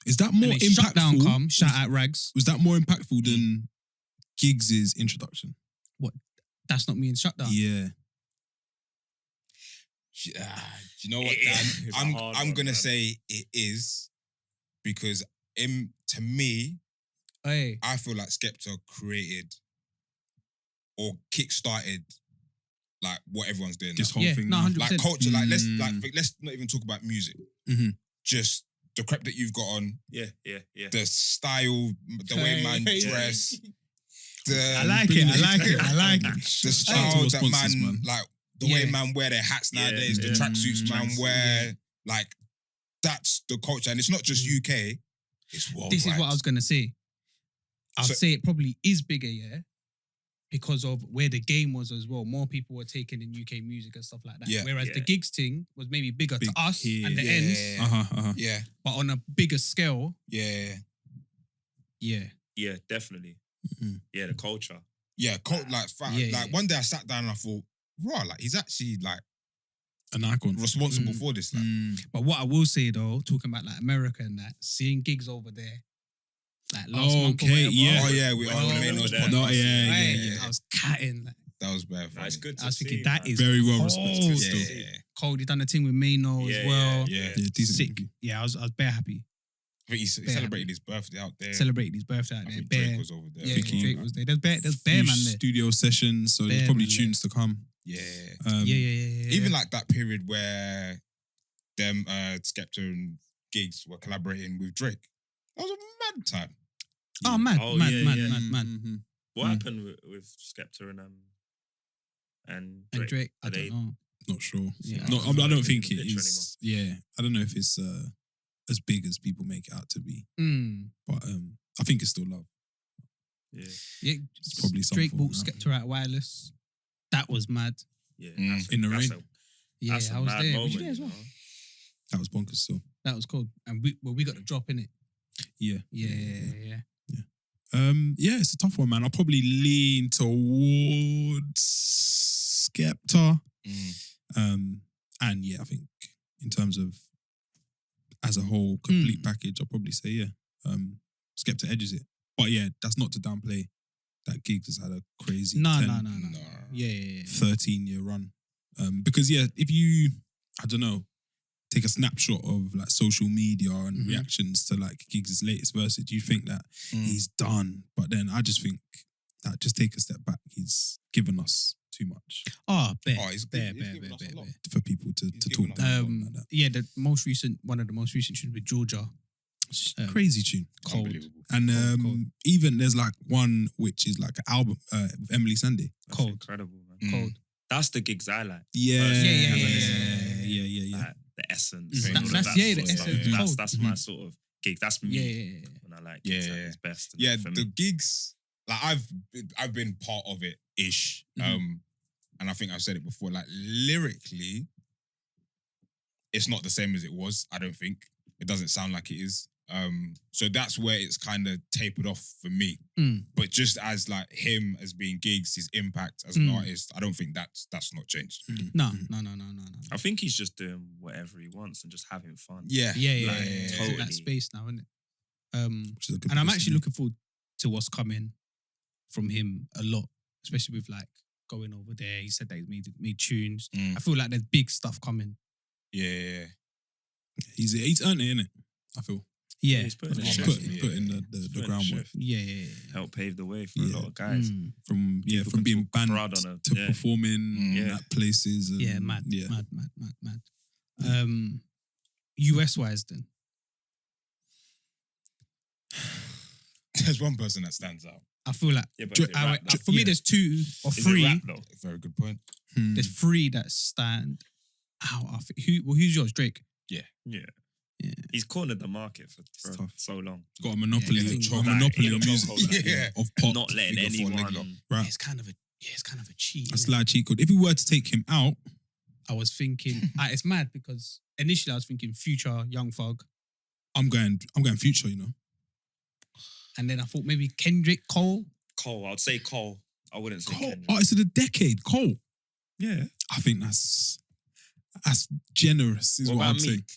B: Is that
C: And
B: more
C: then Shut Down
B: impactful?
C: come, shout out Rags.
B: Was that more impactful than Giggs' introduction?
C: That's Not Me and Shut Down.
B: Yeah.
A: Do you know what, Dan?
D: It's a hard
A: I'm
D: one,
A: gonna
D: man.
A: say it is because to me,
C: Hey.
A: I feel like Skepta created or kick-started like what everyone's doing
B: This
A: now.
B: whole
C: Yeah,
B: thing.
C: no,
B: now.
C: 100%.
A: Like culture, like let's
B: Mm.
A: let's not even talk about music.
B: Mhm.
A: Just the crap that you've got on,
D: Yeah.
A: the style, the way man
C: Hey,
A: dress.
C: I like it.
A: The style that
B: responses,
A: man,
B: man.
A: like the way
C: Yeah.
A: man wear their hats
D: Yeah,
A: nowadays, the
D: yeah.
A: tracksuits man
B: Tracks,
A: wear, like that's the culture, and it's not just UK. It's worldwide.
C: This is what I was going to say. I'd
A: So-
C: say it probably is bigger, yeah, because of where the game was as well. More people were taking in UK music and stuff like that.
A: Yeah.
C: Whereas the
D: Yeah.
C: gigs thing was maybe bigger
B: Big
C: to us
B: here.
C: and the
A: Yeah.
C: ends,
A: Yeah,
C: but on a bigger scale,
A: yeah,
C: yeah.
D: Yeah, definitely.
B: Mhm.
D: Yeah, the culture.
A: yeah.
C: Yeah.
A: One day I sat down and I thought, raw, like he's actually like
B: An icon.
A: responsible for this. Like,
C: But what I will say though, talking about like America and that, seeing gigs over there, like last month or
B: Okay,
C: whatever,
B: yeah.
A: oh yeah, we
D: Well,
A: on the
D: I
A: main
D: remember
A: nose
D: that.
A: podcast.
B: No, yeah,
C: Hey,
B: yeah.
C: I was catting. Like,
A: That was bad.
D: Nah, it's good to
C: I was
D: see,
C: thinking that
D: man.
C: is
B: Very well
C: cold.
B: respected.
A: Yeah,
B: still.
C: Cold. He done the thing with Mano
D: Yeah,
C: as well.
A: yeah.
B: Yeah, decent.
C: Sick. Yeah, I was bare happy.
A: I think he celebrated his birthday out there.
C: Celebrated his birthday out
A: I
C: there.
A: think
C: Bare.
A: Drake was over there.
C: Yeah,
B: Vicky.
C: Drake was there. There's bare
B: Few
C: man there.
B: studio sessions, so there's
C: Bare
B: probably
C: man
B: tunes to come.
A: Yeah.
C: Yeah.
A: Even like that period where them Skepta and Gigs were collaborating with Drake. That was a mad time.
C: Oh, mad.
B: Mm-hmm.
D: What happened with Skepta and
C: And Drake, I
D: Are
C: don't
D: they-
C: know.
B: Not sure.
C: Yeah.
B: No, I don't think it
D: Picture
B: is. Yeah, I don't know if it's as big as people make it out to be, but I think it's still love.
D: Yeah,
C: Yeah,
B: It's probably some
C: Drake
B: form
C: bought
B: now.
C: Skepta out wireless. That was mad.
D: yeah.
B: In the
D: that's
B: rain.
C: Yeah,
D: That's a
C: I was
D: mad
C: there.
D: moment,
C: Was you there as well?
D: you know?
B: That was bonkers. So
C: That was cool. And we got the drop in it.
B: yeah.
C: Yeah.
B: Yeah, it's a tough one, man. I'll probably lean towards Skepta. And yeah, I think in terms of as a whole complete package, I'll probably say Skepta edges it. But yeah, that's not to downplay that Giggs has had a crazy
C: No.
B: 10,
C: Yeah.
B: 13-year run. Because yeah, if you, I don't know, take a snapshot of like social media and reactions to like Giggs' latest verses, you think that he's done. But then I just think that just take a step back, he's given us too much
C: Oh, bear.
A: He's
C: Bear.
A: given us a lot.
B: for people to
A: given
B: talk
A: us
B: down
A: a
B: on like that.
C: Yeah, one of the most recent tunes with Georgia.
B: Crazy tune.
C: Cold.
A: Unbelievable.
B: And
C: Cold.
B: even there's like one which is like an album with Emily Sandé.
D: That's
C: Cold.
D: incredible, man.
C: Cold.
D: That's the Gigs I like.
B: Yeah.
C: Yeah.
D: Like the essence.
C: That-
D: and all of
C: that's-
D: that
C: yeah,
D: sort
C: the
D: of stuff.
C: essence.
D: That's
C: Cold.
D: that's my sort of gig. That's me.
C: Yeah.
D: When I like Gigs at
A: Yeah.
D: his best.
A: Yeah,
D: for
A: the
D: me.
A: Gigs, like I've been part of it ish. And I think I've said it before, like lyrically, it's not the same as it was, I don't think. It doesn't sound like it is. So that's where it's kind of tapered off for me. But just as like him as being Gigs, his impact as an artist, I don't think that's not changed.
C: No.
D: I think he's just doing whatever he wants and just having fun.
A: Yeah.
C: Yeah.
D: Like,
C: It's in
D: totally.
C: that space now, isn't it?
B: Which is a good
C: And I'm
B: place to
C: actually
B: be.
C: looking forward to what's coming from him a lot, especially with like going over there. He said that he's made tunes. I feel like there's big stuff coming.
A: Yeah.
B: He's earned it, innit? I feel.
C: Yeah.
D: He's putting
B: He's
D: the
B: put
D: shift.
B: in the
D: Putting the
B: groundwork.
D: shift.
C: Yeah.
D: Help pave the way for a
B: Yeah.
D: lot of guys.
B: From
D: People
B: from
D: can
B: being
D: talk
B: banned
D: crowd on a-
B: to
D: yeah.
B: performing
D: Yeah.
B: at places. And,
C: Yeah, mad.
B: Yeah.
C: US wise then.
A: There's one person that stands out.
C: I feel like
D: Yeah, but is it rap, though?
C: for me there's two or
D: Is it
C: three.
D: rap, though?
A: Very good point.
C: There's three that stand out. I think. Who's yours? Drake.
D: Yeah. He's cornered the market for
B: tough.
D: so long.
B: Got a monopoly,
C: Yeah,
B: a monopoly on music.
A: Yeah.
B: Of pop.
D: Not letting
A: Figure four, leg
D: anyone.
A: lock.
B: Right.
C: It's kind of a cheat.
B: A
C: innit?
B: slight cheat code. If we were to take him out,
C: I was thinking it's mad because initially I was thinking Future, Young Thug,
B: I'm going Future, you know.
C: and then I thought maybe Kendrick, Cole.
D: Cole, I'd say Cole. I wouldn't say
B: Cole,
D: Kendrick.
B: artist of the decade, Cole.
D: Yeah.
B: I think that's generous, is
D: What
B: what
D: about
B: I'd say.
D: Meek?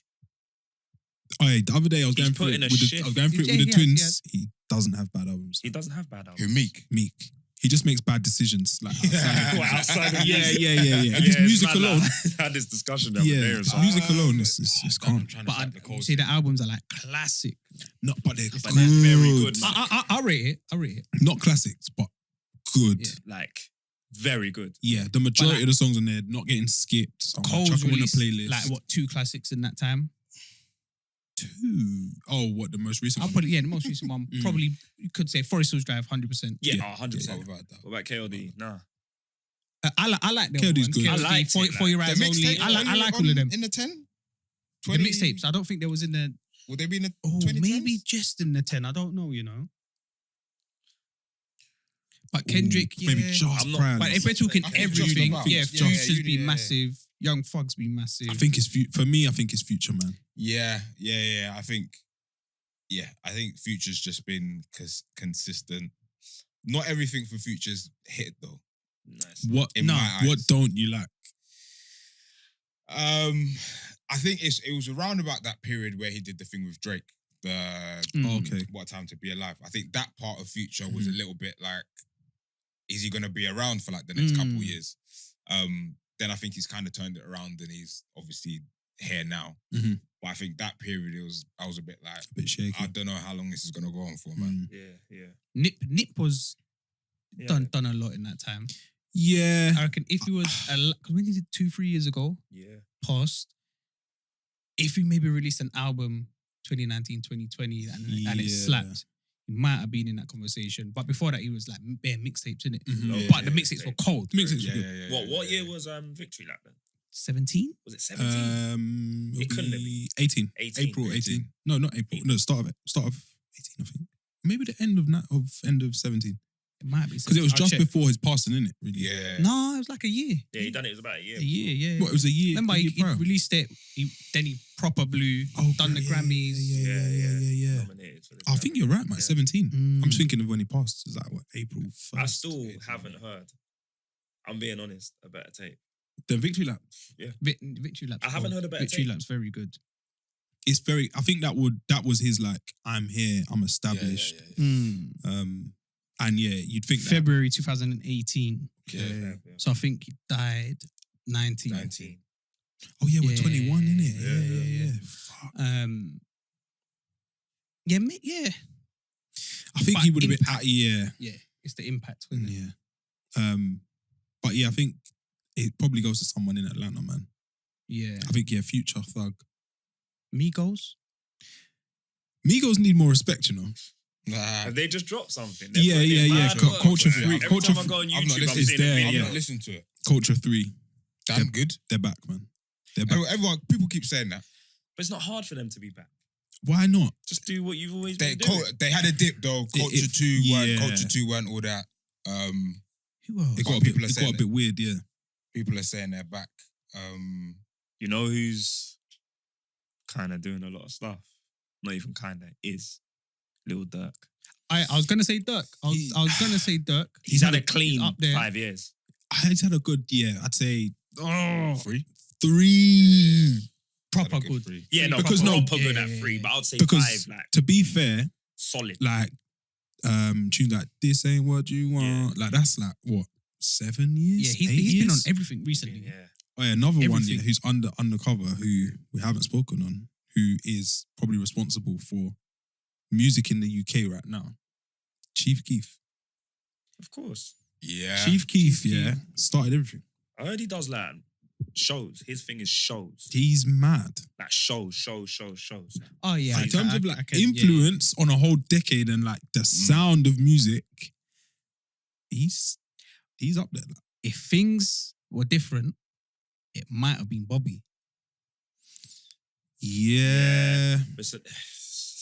B: Oh, yeah, the other day I was
D: He's
B: going through
D: putting
B: it
D: a
B: with
D: shift.
B: I was going through it
C: Yeah,
B: with the
C: he has,
B: twins. He doesn't have bad albums.
D: He doesn't have bad albums.
A: Who, Meek?
B: Meek. He just makes bad decisions. Like
D: Well, outside of
B: yeah,
D: music.
B: yeah. And his
D: it's
B: music
D: mad,
B: alone.
D: like, I had this discussion the other day.
B: Yeah,
D: or
B: his
D: something.
B: music alone is calm.
C: But see, the albums are like classic.
B: No, but they're
D: But
B: good.
D: they're very good, man.
C: I rate it.
B: Not classics, but good.
C: Yeah.
D: Like, very good.
B: Yeah, the majority
C: like-
B: of the songs on there not getting skipped. So I'm gonna
C: Cole's
B: chuck them on the
C: released
B: playlist.
C: like what 2 classics in that time.
B: 2. Oh, what the most recent?
C: I'll
B: one?
C: put it. Yeah, the most recent one probably you could say Forest Hills Drive, 100%.
D: Yeah,
B: Yeah.
D: 100%.
B: Yeah.
A: Without that.
D: What about KOD? Nah.
C: I like them.
B: KOD's
C: ones.
B: good.
C: KOD,
D: I liked
C: for,
D: it,
C: for your
D: like,
C: eyes only. I like all of them.
A: In the 10?
C: The mixtapes. I don't think there was in the.
A: Would they be in the
C: Oh,
A: 2010s?
C: maybe just in the 10. I don't know. But Kendrick, yeah.
B: Maybe just
D: I'm not-
B: prior.
C: But if we're talking
A: I think just
C: everything,
A: about.
C: yeah,
A: Yeah,
C: Future's
A: yeah,
C: been
A: yeah.
C: massive. Young Thug's been massive.
B: I think it's for me. I think it's Future, man.
A: Yeah. I think Future's just been consistent. Not everything for Future's hit though.
D: Nice.
B: What?
A: In my
B: What
A: eyes.
B: don't you like?
A: I think it was around about that period where he did the thing with Drake.
B: Okay.
A: What a Time to Be Alive. I think that part of Future was a little bit like, is he gonna be around for like the next couple years? Then I think he's kind of turned it around and he's obviously here now.
B: Mhm.
A: But I think that period I was a bit like,
B: A bit shaky.
A: I don't know how long this is gonna go on for, man.
B: Mm.
D: Yeah.
C: Nip was
D: Yeah.
C: done a lot in that time.
B: Yeah.
C: I reckon if he was, because when he did 2-3 years ago,
D: Yeah.
C: past, if he maybe released an album 2019, 2020 and it
B: Yeah.
C: slapped, he might have been in that conversation. But before that, he was like bare mixtapes, innit?
B: Mhm.
C: But the mixtapes were cold.
B: Mixtapes were good.
D: What year was Victory Lap then?
C: 17?
D: Was it 17?
B: It
D: couldn't have
B: be 18.
D: 18.
B: April 18. No, not April. No, start of 18, I think. Maybe the end of 17.
C: It might be.
B: Because it was
C: I'll
B: just
C: check.
B: before his passing, innit? Really.
A: Yeah.
C: No, it was like a year.
D: Yeah, he done it. It was about a year.
C: A year, yeah.
B: What, it was a year?
C: Remember,
B: a year
C: he
B: prior?
C: released it, then he proper blew, done the
B: yeah,
C: Grammys.
B: Yeah.
D: Nominated for this.
B: I think you're right, man.
D: Yeah.
B: 17.
C: Mm.
B: I'm just thinking of when he passed. It's like, what, April 1st?
D: I still haven't heard. I'm being honest. A better tape.
B: The Victory Lap.
C: Victory Lap's
D: I haven't heard about it.
C: Victory Lap's very good.
B: It's very, I think that was his, like, I'm here, I'm established. And yeah, you'd think that.
C: February 2018.
D: Yeah.
C: So I think he died 19.
D: 19.
B: Oh yeah, we're
C: Yeah.
B: 21, innit?
D: Yeah.
B: Fuck.
C: Yeah.
B: I think
C: But
B: he would have been
C: impact.
B: yeah.
C: It's the impact, wasn't it?
B: Yeah. But yeah, I think it probably goes to someone in Atlanta, man.
C: Yeah.
B: I think, Future, Thug.
C: Migos?
B: Migos need more respect, you know.
A: Nah.
D: Have they just dropped something?
B: Yeah. Culture
A: Free.
B: Free.
D: Every
B: Culture
D: time I go on
A: I've not
D: YouTube, I'm
A: listened.
D: seeing
B: there,
D: a
A: I've
D: video.
A: not listened to it.
B: Culture 3.
A: Damn good.
B: They're back, man. They're back.
A: Everyone, people keep saying that.
D: But it's not hard for them to be back.
B: Why not?
D: Just do what you've always
A: They,
D: been doing.
A: they had a dip though. Culture 2 weren't all that.
C: Who else?
B: It got,
A: people are
B: it
A: saying
B: got a bit weird, yeah.
A: People are saying they're back.
D: You know who's kind of doing a lot of stuff? Not even kind of, is Lil Durk.
C: I was going to say Dirk. I was going to say Dirk.
D: He's had a clean
C: up there.
D: 5 years.
B: He's had a good, I'd say
A: 3.
B: 3.
C: Proper good.
D: Yeah, no,
B: Because
D: proper good
C: yeah,
D: at 3, but I would say
B: Because
D: 5, like,
B: to be fair,
D: solid.
B: like tunes like This Ain't What You Want, like that's like what, 7 years?
C: Yeah,
B: 8
C: he's been on
B: years?
C: everything recently.
D: Yeah.
B: Oh yeah, another one
C: everything.
B: who's undercover who we haven't spoken on, who is probably responsible for music in the UK right now. Chief Keef.
D: Of course.
A: Yeah.
B: Chief Keef, started everything.
D: I heard he does like shows. His thing is shows.
B: He's mad.
D: Like shows.
C: Oh, yeah.
B: In terms of like
C: I can- yeah,
B: influence on a whole decade and like the sound of music, he's up there. Like.
C: If things were different, it might have been Bobby.
B: Yeah.
D: It's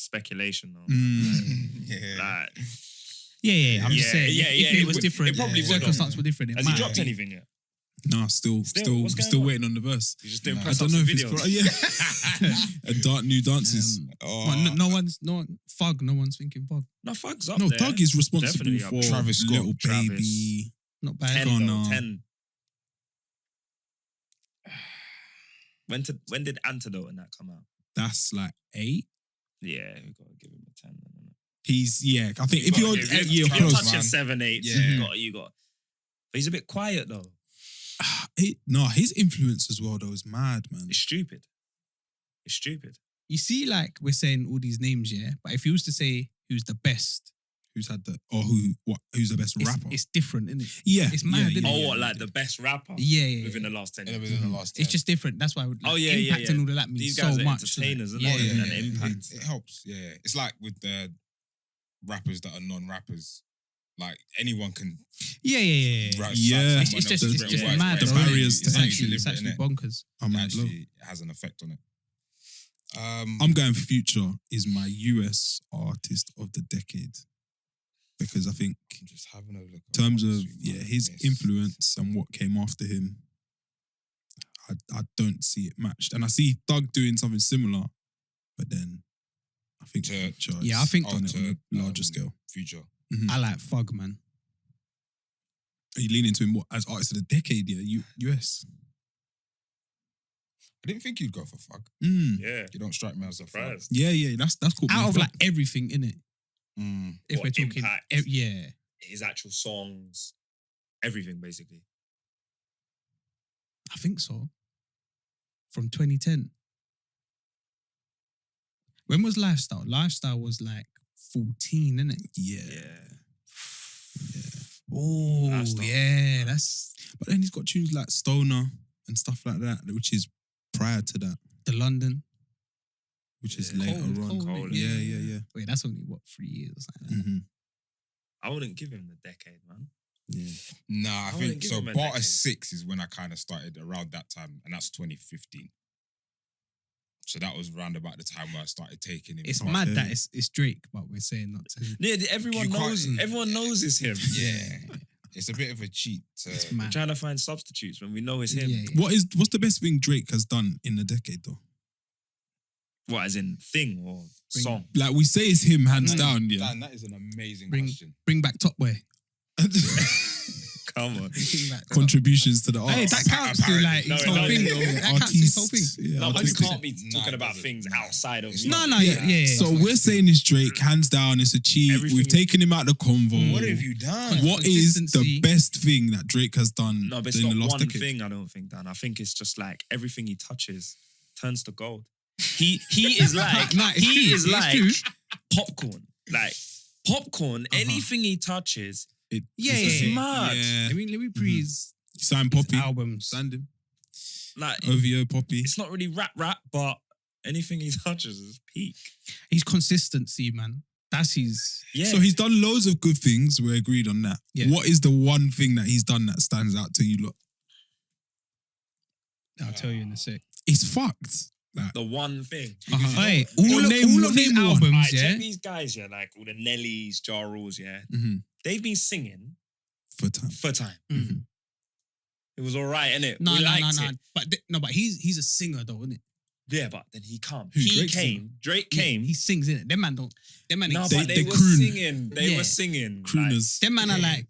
D: speculation though.
B: Mm.
D: Like,
C: Yeah. I'm just saying. If it was different,
D: it probably would have.
C: circumstances were different. It
D: has
C: might
D: he dropped
C: have been.
D: anything yet?
B: Nah, still
D: what's going on?
B: waiting on the verse.
D: He's just doing
A: Nah.
B: I
D: press
B: don't
D: ups
B: know
D: and
B: if
D: videos.
B: it's and new dances.
C: Well, no one's Fug. No one's thinking Fug.
D: No, Fug's up
B: No,
D: there.
B: Thug is responsible
D: Definitely up
B: for
D: there.
A: Travis Scott,
B: Little
D: Travis.
B: Baby.
C: Not bad.
D: 10
B: Gone
D: though,
B: now.
D: 10. When did Antidote and that come out?
B: That's like 8.
D: Yeah, we gotta give him a 10.
B: He's I think if you're you're
D: if you're
B: close,
D: touching
A: man.
D: 7, 8,
A: Yeah.
D: you got. But he's a bit quiet though.
B: His influence as well though is mad, man.
D: It's stupid. It's stupid.
C: You see, like we're saying all these names, yeah. But if you was to say who's the best,
B: Who's had the or who's the best rapper?
C: it's different, isn't it?
B: Yeah,
C: it's mad, isn't it?
D: Oh, what, like the best rapper?
C: Yeah.
D: Within the last 10 years.
A: Within the last 10.
C: It's just different. That's why. Like,
D: Oh, yeah,
C: impact and all of that means
D: These
C: so
D: guys are
C: much.
D: entertainers,
C: like,
D: aren't they?
C: yeah,
D: And
C: yeah.
D: impact.
A: It helps. Yeah. It's like with the rappers that are non-rappers. Like anyone can
C: Yeah.
A: write
B: Yeah.
C: It's just
A: written
C: mad.
B: The
C: though, innit?
B: barriers to
C: It's
B: entry,
C: it's actually bonkers.
B: I'm
A: It
B: like, low.
A: actually has an effect on it.
B: I'm going Future is my US artist of the decade because I think
A: I'm just having a look.
B: in terms of his influence and what came after him, I don't see it matched. And I see Thug doing something similar, but then I think
A: To-
B: Future
C: Yeah, I
B: has
C: think-
B: done it on a larger scale.
A: Future.
C: I like Fug, man.
B: Are you leaning to him what, as artist of the decade? Yeah, US.
A: I didn't think you'd go for Fug.
D: Yeah.
A: You don't strike me as a Fug.
D: Surprised.
B: Yeah, that's cool.
C: Out of like everything in it, if
D: What,
C: we're talking,
D: impact?
C: yeah,
D: His actual songs, everything basically.
C: I think so. From 2010. When was Lifestyle? Lifestyle was like 14, innit?
B: Yeah.
C: Oh,
D: That stuff.
C: yeah, that's
B: But then he's got tunes like Stoner and stuff like that, which is prior to that,
C: the London.
B: which is
D: Yeah.
B: later
C: Cold,
B: on.
C: cold,
B: Yeah.
C: Wait, that's only what 3 years or something.
B: Mm-hmm.
D: I wouldn't give him the decade, man.
B: Yeah.
A: Nah, I
D: wouldn't
A: think
D: give
A: so.
D: him a
A: Barter
D: decade.
A: 6 is when I kind of started around that time, and that's 2015. So that was around about the time where I started taking him.
C: It's
A: apart.
C: mad
B: yeah.
C: that it's Drake, but we're saying not to.
D: Yeah, everyone
A: You can't-
D: knows. Everyone knows it's him.
A: Yeah, it's a bit of a cheat.
C: It's
D: We're
C: mad.
D: trying to find substitutes when we know it's him.
C: Yeah.
B: What's the best thing Drake has done in the decade though?
D: What, as in thing or
C: Bring-
D: song?
B: Like we say it's him hands down, yeah.
A: Dan, that is an amazing
C: Bring-
A: question.
C: Bring back Top Boy.
D: Come on.
C: Bring back Top-
B: Contributions to the art.
C: Hey, that counts to like
D: No,
C: his
D: it
C: whole
D: doesn't.
C: thing. Though. That counts to his whole thing.
B: Yeah,
D: No, but we
B: artistic.
D: can't be
A: Nah,
D: talking
A: it
D: about
A: doesn't.
D: things
A: Nah.
D: outside of.
A: It's
C: No,
A: not-
C: no, yeah.
B: So we're saying it's Drake, hands down. It's a cheat.
D: Everything
B: We've
D: is-
B: taken him out the convo.
A: What have you done?
B: What is the
C: Consistency.
B: best thing that Drake has done
D: No, but it's
B: in the
D: not
B: last
D: one
B: decade?
D: thing. I don't think, Dan. I think it's just like everything he touches turns to gold. He is like
C: Nah, it's
D: he
C: true,
D: is
C: it's
D: like
C: true.
D: popcorn. Like popcorn. Anything he touches,
C: Yeah,
D: it's
C: yeah, yeah.
D: mad.
B: Yeah.
C: Let me praise
B: Signed
C: his
B: Poppy.
C: albums.
B: Signed him.
D: Like
B: OVO Poppy.
D: it's not really rap, but anything he touches is peak.
C: His consistency, man. That's his.
D: Yeah.
B: So he's done loads of good things. We're agreed on that.
C: Yeah.
B: What is the one thing that he's done that stands out to you? Look,
C: I'll tell you in a sec.
B: it's fucked. Like,
D: the one thing.
C: Hey,
B: Or
C: all
B: name
C: of his
B: one.
C: albums,
D: Alright,
C: yeah.
D: check these guys, yeah, like all the Nellies, Ja Rules, yeah.
B: mhm,
D: They've been singing
B: for time.
D: for time.
C: Mm.
D: It was all right, innit?
C: No,
D: We
C: no,
D: liked
C: no,
D: it.
C: no. But he's a singer though, isn't it?
D: Yeah, but then he come.
B: Who,
D: He
B: Drake's
D: came. Drake came.
C: He sings in it. Them man don't. Them man.
D: No,
C: ain't
D: but
C: sing.
D: they
B: they
D: were
B: croon.
D: singing. They
C: Yeah.
D: were singing. Like,
B: Crooners.
C: Them man are like.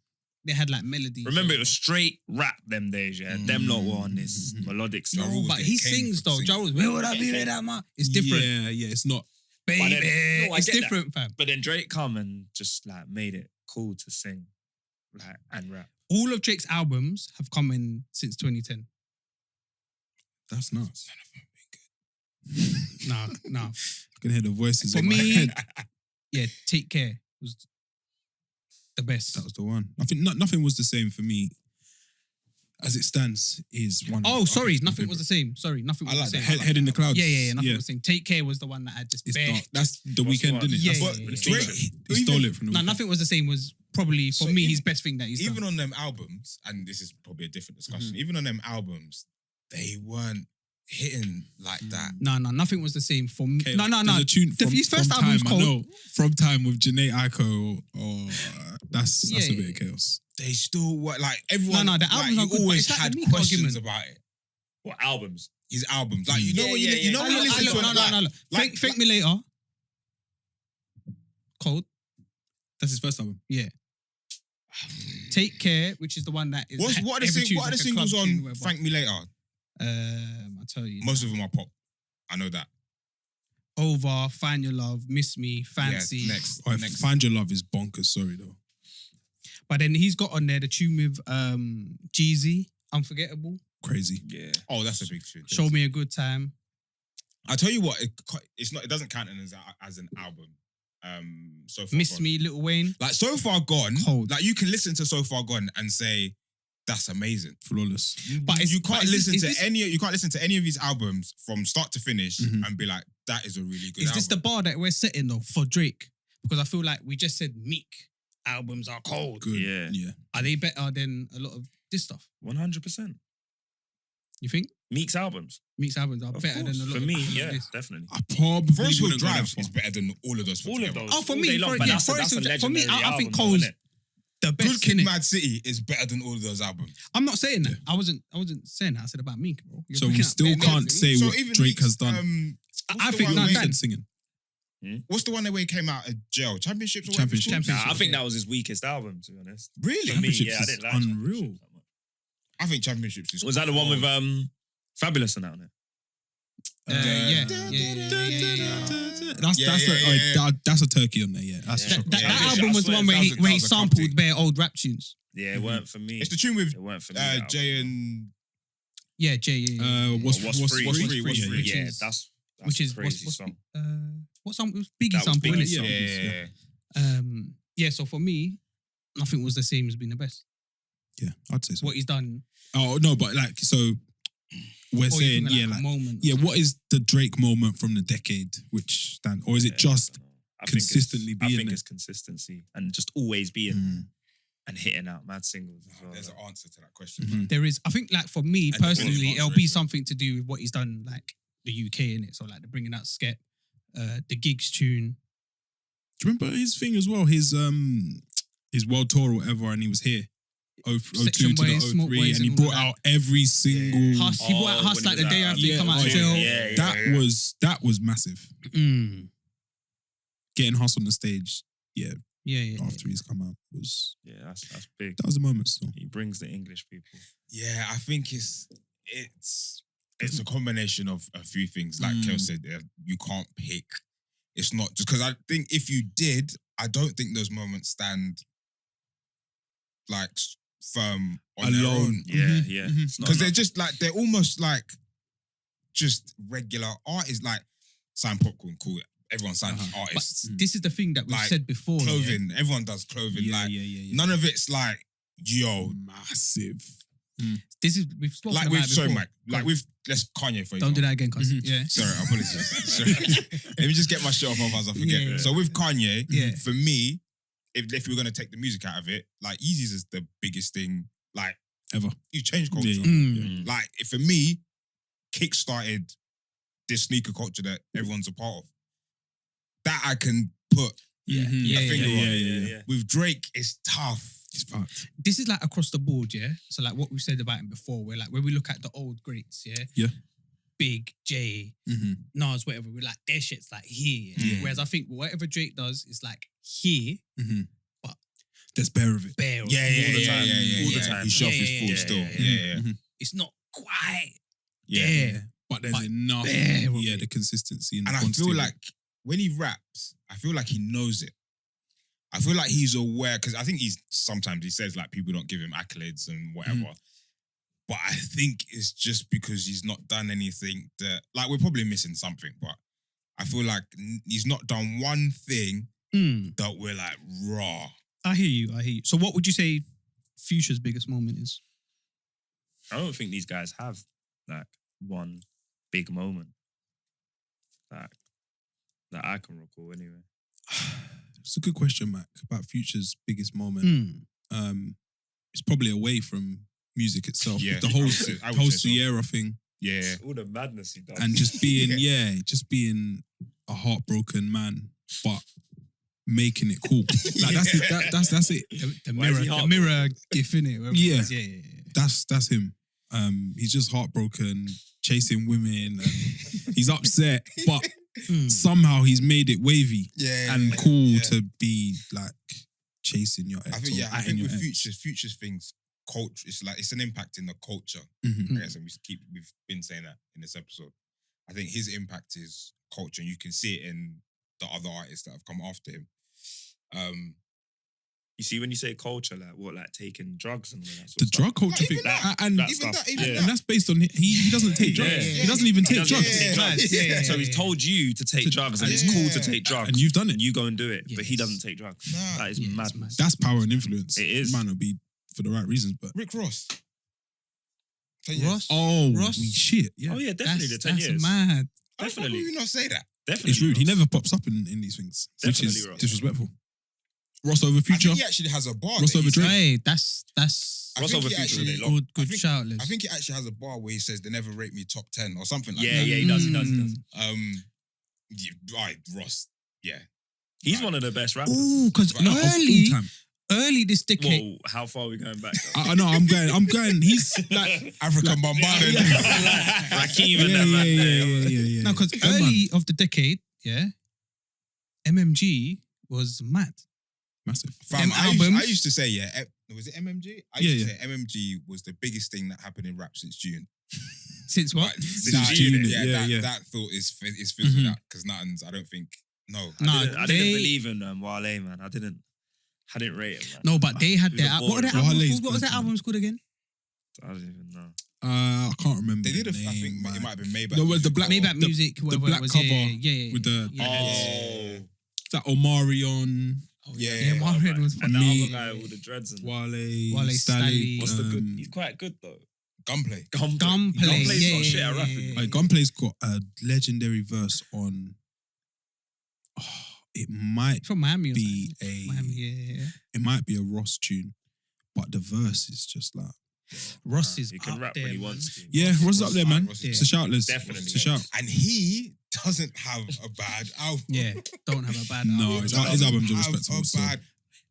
C: They had like melodies.
D: remember, it was straight rap them days, yeah. Them lot were on this melodic
A: Ja
D: stuff.
A: Rule
C: No, but
A: they
C: he
A: came
C: sings
A: for
C: though.
A: singing.
C: Ja Rule's, where would I be with that man? It's different,
B: Yeah, it's not.
C: baby.
D: But then- no, I
C: It's
D: get that.
C: different, fam.
D: But then Drake come and just like made it cool to sing, like and rap.
C: All of Drake's albums have come in since 2010.
B: That's nuts.
C: Nah.
B: I can hear the voices
C: For
B: in my
C: me,
B: head.
C: yeah, Take Care was the best.
B: That was the one. I think nothing was the same for me. As it stands, is one.
C: Oh,
B: of-
C: sorry,
B: I think
C: nothing was the same. Sorry, nothing
A: I
C: was
A: like
C: the
A: that.
C: same.
B: Head in the clouds.
C: Yeah, nothing was the same. Take Care was the one that had just
B: It's
C: bare.
B: dark. That's the
D: What's
B: weekend,
D: the one?
B: didn't it?
C: Yeah,
B: That's
C: yeah,
B: what-
C: yeah.
A: Drake,
B: He stole it from the
C: No,
B: weekend.
C: nothing was the same. Was probably for
A: So
C: me
A: even-
C: his best thing that he's
A: Even
C: done.
A: on them albums, and this is probably a different discussion.
B: Mm-hmm.
A: Even on them albums, they weren't hitting like that.
C: No, nothing was the same for me.
B: Chaos.
C: No.
B: There's a tune from,
C: His first
B: from
C: album's
B: time, I
C: cold.
B: know. From Time with Janae Aiko, or that's
C: Yeah,
B: a bit
C: yeah,
B: of chaos.
A: They still were like everyone.
C: No, the
A: like,
C: albums are
A: you
C: good, but
A: always
C: it's like the
A: had
C: Meek
A: questions
C: argument.
A: about it.
D: What albums?
A: His albums, like you know
D: Yeah,
A: when
D: yeah,
A: you know
D: yeah.
A: when you listen to
C: no,
A: it, like, like-
C: Thank Me Later. Cold.
B: That's his first album.
C: Yeah. Take Care, which is the one that is.
A: what are the,
C: every tune's
A: what are the
C: like a
A: singles
C: club
A: on
C: tune or whatever.
A: Thank Me Later?
C: I'll tell you.
A: Most of them are pop. I know that.
C: Over, Find Your Love, Miss Me, Fancy.
A: Yeah, next.
B: Oh,
A: next.
B: Find Your Love is bonkers. Sorry though.
C: But then he's got on there the tune with Jeezy, Unforgettable.
B: Crazy.
D: Yeah.
A: Oh, that's a big tune.
C: Show Me a Good Time.
A: I tell you what, it's not. It doesn't count as an album. So far
C: Miss
A: gone.
C: Me, Lil Wayne.
A: Like So Far Gone.
C: Cold.
A: Like you can listen to So Far Gone and say that's amazing.
B: Flawless.
C: But
A: You can't
C: is
A: listen to
C: this-
A: any. You can't listen to any of his albums from start to finish
B: Mhm.
A: and be like, that is a really good.
C: Is this the
A: album.
C: bar that we're setting though for Drake? Because I feel like we just said Meek albums are cold.
B: Good.
D: Yeah.
B: Yeah.
C: Are they better than a lot of this stuff?
D: 100%.
C: You think
D: Meek's albums.
C: Meek's albums are
D: Of
C: better
D: course.
C: than a lot
D: For
C: of
D: me,
C: a lot of
D: yeah,
C: this?
D: definitely.
B: I probably
A: Forest Hill
B: wouldn't go that
A: Drive
B: far.
A: is better than all of those. put
D: All of
A: together.
D: those.
C: Oh, for
D: all
C: me,
D: day long,
C: for-
D: but
C: yeah,
D: that's a
C: Forest Hill Drive- for me,
D: legendary
C: I think
D: album,
C: Cole's
D: though, innit?
C: The
A: Good
C: best
A: Kid,
C: innit?
A: Mad City is better than all of those albums.
C: I'm not saying that. I wasn't saying that. I said about Meek, bro. You're
B: So we
C: picking up
B: still
C: bare
B: can't
C: names.
B: say
A: So
B: what
A: even
B: Drake
A: Meek's,
B: has done.
A: what's
C: I
A: the
C: think
A: one
C: no,
A: where he-
C: Dan.
B: Singing.
A: What's the one where he came out of jail? Championships or whatever it's
B: Championship.
A: called?
D: Nah, I think that was his weakest album, to be honest.
A: Really?
D: For me,
B: Championships
D: yeah, I
B: is
D: didn't like
B: unreal.
D: Championships that much.
A: I think Championships is.
D: Was that the one with
A: cold.
D: Fabulous on it?
C: Yeah.
B: That's
A: Yeah,
B: that's
A: yeah,
B: a,
A: yeah, yeah.
B: that's a turkey on there. Yeah, that's a
D: Yeah.
B: shocker.
C: That
D: Yeah,
C: album
D: I
C: was the
D: swear,
C: one where
A: that
C: he
A: was a club
C: sampled
A: thing.
C: bare old rap tunes.
D: Yeah, it weren't for me.
A: It's the tune with
D: It weren't for me. that
A: Jay
D: album.
A: and
C: Yeah, Jay. Yeah.
B: What's
D: What's free?
A: What's free? What's
B: Yeah,
A: free?
D: Yeah,
C: is-
D: that's
C: which
D: a
C: is
D: crazy
C: what's
D: song.
C: what song? It was Biggie
D: That was
C: sample,
D: Biggie's
C: innit?
D: song.
A: yeah.
C: Yeah. So for me, nothing was the same as being the best.
B: Yeah, I'd say so.
C: What he's done.
B: Oh no, but like so, we're
C: Or
B: saying
C: you're talking
B: like
C: a moment.
B: yeah. What is the Drake moment from the decade? Which stand, or is it just
D: I think
B: consistently
D: I
B: being
D: think
B: there?
D: it's consistency and just always being and hitting out mad singles as well.
A: There's
D: like.
A: an answer to that question.
B: Mhm.
C: There is, I think, like for me
A: And the
C: personally,
A: British
C: it'll
A: ones,
C: be
A: right?
C: something to do with what he's done, like the UK in it. So like the bringing out Skep, the gigs tune.
B: Do you remember his thing as well? His world tour or whatever, and he was here. 02
C: Section
B: to the
C: Boys, Smoke
B: 03,
C: Boys
B: and he
C: and all
B: brought
C: that.
B: out every single.
C: Huss, he brought out Huss
D: when
C: like
D: he
C: the
D: was
C: day
D: out.
C: after he come out of
B: Yeah,
C: jail.
B: That was massive.
C: Mm.
B: Getting Huss on the stage,
C: Yeah.
B: after he's come out was
D: Yeah, that's big.
B: that was a moment still.
D: He brings the English people.
A: Yeah, I think it's a combination of a few things. Like Kel said, you can't pick. It's not just because I think if you did, I don't think those moments stand like firm on their
B: Alone.
A: own.
D: Yeah, yeah. It's not
A: Because they're
D: enough.
A: just like they're almost like just regular artists. Like sign popcorn, cool. Everyone signs
C: But
A: artists.
C: this is the thing that we've
A: Like,
C: said before. yeah?
A: Clothing, everyone does clothing. like none of it's like yo,
B: Massive.
C: This is we've spoken
A: like
C: about
A: with
C: it
A: sorry,
C: before.
A: Mike. Like with let's Kanye for example.
C: Don't do that again, cuz.
B: Mhm.
C: Yeah.
A: Sorry, apologies. Sorry. Let me just get my shit off otherwise I forget.
C: Yeah.
A: So with Kanye,
C: Yeah.
A: for me, if we're gonna take the music out of it, like Yeezys is the biggest thing, like
B: Ever.
A: you change culture.
B: Yeah,
C: Mm.
A: Like for me, kick-started this sneaker culture that everyone's a part of. That I can put
D: Yeah.
C: Yeah,
A: a finger
B: yeah.
A: on. With Drake, it's tough.
B: It's fucked.
C: This is like across the board, yeah. So like what we've said about him before, where like when we look at the old greats, yeah,
B: Yeah.
C: Big J, Nas, whatever, we're like their shit's like here.
A: Yeah.
C: Whereas I think whatever Drake does is like here,
B: There's bare of it.
C: bare.
D: All the time. All the
A: yeah.
D: time.
A: He shelf
C: Yeah,
A: his
C: yeah,
A: full
C: yeah,
A: still.
C: yeah,
A: Yeah.
C: It's not quite
A: Yeah.
C: there.
B: But there's
C: But
B: enough.
C: bare of
B: Yeah,
C: it.
B: the consistency and the
A: And I
B: quantity
A: feel
B: of it.
A: like when he raps, I feel like he knows it. I feel like he's aware because I think sometimes he says like people don't give him accolades and whatever. But I think it's just because he's not done anything that like we're probably missing something, but I feel like he's not done one thing that we're like raw.
C: I hear you. So what would you say Future's biggest moment is?
D: I don't think these guys have like one big moment that I can recall anyway.
B: It's a good question, Mac, about Future's biggest moment. It's probably away from music itself.
A: Yeah,
B: The
A: I
B: whole
A: would say
B: whole
A: so.
B: Sierra thing.
A: Yeah.
D: All the madness he does.
B: And just being, just being a heartbroken man, but making it cool. Like that's it.
D: Why is he
C: The mirror gif in it.
B: Yeah.
C: Yeah.
B: That's him. He's just heartbroken, chasing women, and he's upset, but somehow he's made it wavy and cool to be like chasing your ex.
A: I think
B: or
A: I
B: atting
A: think
B: your
A: with
B: ex.
A: Future's things, culture, it's an impact in the culture.
B: Mhm.
A: I guess, and we've been saying that in this episode. I think his impact is culture, and you can see it in the other artists that have come after him.
D: You see, when you say culture, like what, like taking drugs and all that sort
B: The
D: of stuff.
B: drug culture
A: Not
B: thing,
A: even that.
B: and
D: That
A: Even
D: stuff.
A: that, even
D: Yeah.
B: and that's based on he doesn't take drugs.
D: Yeah.
B: He doesn't even
D: He
B: take
D: doesn't
B: drugs.
D: take drugs.
C: Yeah.
D: So he's told you to take drugs, and it's
A: Yeah.
D: cool to take drugs,
B: And you've done it.
D: and you go and do it, but he
C: Yes.
D: doesn't take drugs.
A: Nah.
D: That is
C: Yeah, it's
D: madness.
C: mad.
B: That's power and influence.
D: It is.
B: It might not be for the right reasons, but
A: Rick Ross. 10
C: Ross?
A: years.
C: Ross?
B: shit. Yeah,
D: Oh yeah, definitely the 10
C: That's
D: years.
C: mad.
A: How the fuck
D: Definitely.
A: would you not say that?
D: Definitely.
B: it's rude. He
D: Ross.
B: never pops up in these things, which is
D: Definitely Ross.
B: disrespectful. Ross over
A: I
B: Future.
A: think he actually has a bar.
B: Ross
A: that
B: over
A: he
B: Drake.
A: said-
C: Hey, that's
D: Ross
A: think
D: over
A: he
D: Future
A: actually-
D: with it, long.
C: good
A: I think-
C: shout, Liz.
A: I think he actually has a bar where he says they never rate me top 10 or something like
D: Yeah,
A: that.
D: yeah, he does. He does. He does.
A: Right, Ross. Yeah.
D: He's one of the best rappers.
C: Oh, because
A: Right.
C: early this decade.
D: Whoa, how far are we going back? though?
B: I know. I'm going. He's like
A: African bombarded.
D: Rakim and them, man.
B: yeah.
C: No, because
B: Good man.
C: early of the decade, yeah, MMG was mad.
B: Massive.
A: Fam, I
C: albums.
A: used to say, was it MMG? I
B: Yeah,
A: used to say MMG was the biggest thing that happened in rap since June.
C: Since what?
A: Like,
B: Since
A: that-
B: June,
A: yeah,
B: yeah.
A: that thought is fizzled
B: Mhm.
A: out because nothing's, I don't think, no.
C: Nah,
D: I didn't believe in Wale, man. I didn't rate him, man.
C: No, but they had
D: He was
C: their
D: a
C: what were their
D: boring
C: albums
B: Wale's
C: called? What was
B: good,
C: their
B: man.
C: albums called again?
D: I don't even know.
B: I can't remember.
A: They did,
B: the
A: I
B: name,
A: think
B: man.
A: it might have been Maybach.
B: No, it was the black-
C: Maybach
B: the-
C: Music,
B: the
C: whoever
B: black
C: it was.
B: cover
C: Yeah.
B: with the-
C: yeah.
D: Oh,
B: That Omarion.
A: Yeah,
C: Marlon Red was
D: And the
B: Me-
D: other guy with the dreads and
B: Wale,
C: Wale,
B: Stally.
C: Stally.
D: what's the good? He's quite good though.
A: Gunplay.
C: Gunplay,
D: Gunplay's
C: yeah,
D: got shit
C: yeah,
D: at
C: yeah,
D: rapping.
C: yeah.
B: Like, Gunplay's got a legendary verse on. It might
C: From Miami. Or
B: be
C: something.
B: a.
C: Miami, yeah.
B: It might be a Ross tune, but the verse is just like.
C: Ross is
D: He can
C: up
D: rap
C: there,
D: when he
C: man.
D: wants to.
B: Yeah, Ross is up there, man.
A: Ross
C: is-
B: It's a shout, Les.
D: Definitely.
B: It's a shout.
A: And he doesn't have a bad album.
C: Yeah, don't have a bad
B: No,
C: album.
B: his
A: Doesn't
B: albums are
A: have
B: respectable
A: a
B: still.
A: bad-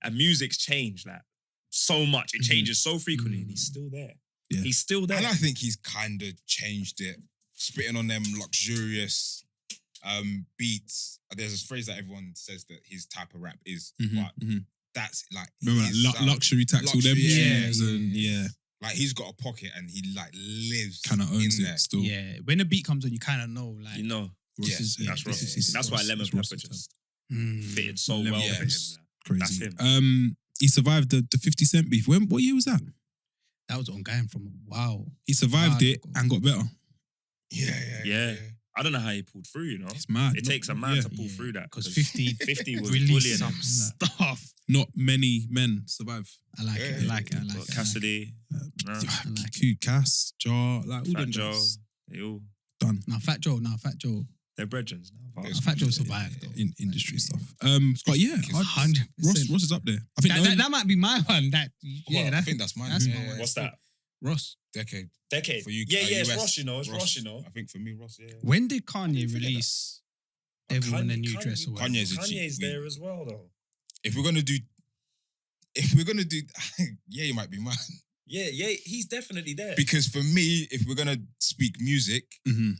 D: And music's changed like so much. It changes so frequently, and he's still there.
B: Yeah.
D: He's still there.
A: And I think he's kind of changed it, spitting on them luxurious beats. There's a phrase that everyone says that his type of rap is, but that's like
B: Remember
A: his
B: that
A: sound.
B: luxury tax, all them
A: Luxury, yeah,
B: tunes, and yeah,
A: Like he's got a pocket and he like lives
B: kind of owns
A: in
B: it
A: there.
B: still.
C: Yeah, when the beat comes on, you kind of know, like,
D: You know,
B: Ross
A: Yeah,
B: is-
D: that's Ross.
B: this is
D: That's why
B: Ross-
D: Lemon
B: it's Ross'
D: Pepper
B: time.
D: just
C: mm.
D: fitted so
B: Lemon
D: well for him.
A: Pepper's
D: like.
B: Crazy.
D: That's him.
B: He survived the 50 Cent beef. What year was that?
C: That was ongoing from a while.
B: He survived
C: Wow.
B: it and got better.
D: Yeah. I don't know how he pulled through, you know.
B: It's mad.
D: It takes a man
B: Yeah.
D: to pull through that.
C: Because 50
D: 50 was
C: released
D: bullying
C: some
D: him.
C: stuff.
B: Not many men survive.
C: I like it. I like it. I like
D: Got
C: it.
D: Cassidy, no,
C: I like it.
B: Cute Cass, Jar, like all
D: Fat
B: them
D: Joe,
B: guys.
D: they all,
B: Done.
C: No, Fat Joe.
D: they're brethren now.
C: Fat Joe survived though.
B: In industry stuff. But yeah,
C: 100%.
B: Ross is up there. I think
C: That might be my one. That yeah,
A: I
C: that's
A: think that's mine.
C: that's
A: yeah,
C: my
A: yeah.
C: one.
D: What's that?
C: Ross.
A: Decade
D: Decade.
A: for you.
D: Yeah, it's
A: US.
D: Ross, you know. It's Ross, you know.
A: I think for me, Ross. Yeah.
C: When did Kanye
D: forget that.
C: release Devil in a New Dress? Or whatever?
A: Kanye's a cheat.
D: Kanye's there as well, though.
A: If we're gonna do, yeah, you might be mine.
D: Yeah, he's definitely there.
A: Because for me, if we're gonna speak music,
B: Mhm.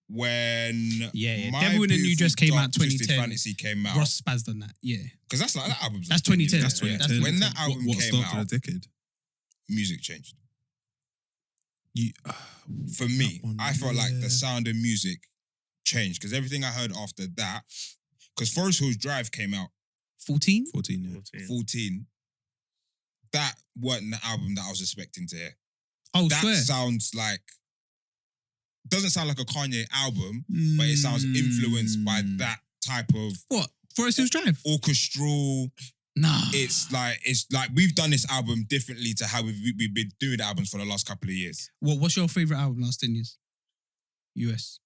A: when
C: Yeah.
A: My
C: Devil in a New
A: Beautiful
C: Dress came
A: Dark
C: out
A: Twisted
C: 2010.
A: Fantasy came out,
C: Ross spazzed on that. Yeah.
A: because that's like that album's
C: That's
A: like
C: 2010.
B: That's
A: Yeah.
B: 2010.
A: When that album
B: what
A: came
B: started
A: out,
B: the decade?
A: music changed.
B: You,
A: For me,
B: That one,
A: I felt like
B: yeah.
A: the sound of music changed because everything I heard after that, because Forest Hills Drive came out
C: 14?
B: 14, yeah.
D: 14.
A: 14. That wasn't the album that I was expecting to hear.
C: Oh,
A: That
C: swear.
A: sounds like, doesn't sound like a Kanye album, but it sounds influenced by that type of
C: What? Forest Hills Drive?
A: orchestral.
C: Nah.
A: It's like we've done this album differently to how we've been doing the albums for the last couple of years.
C: What's your favorite album last 10 years? US.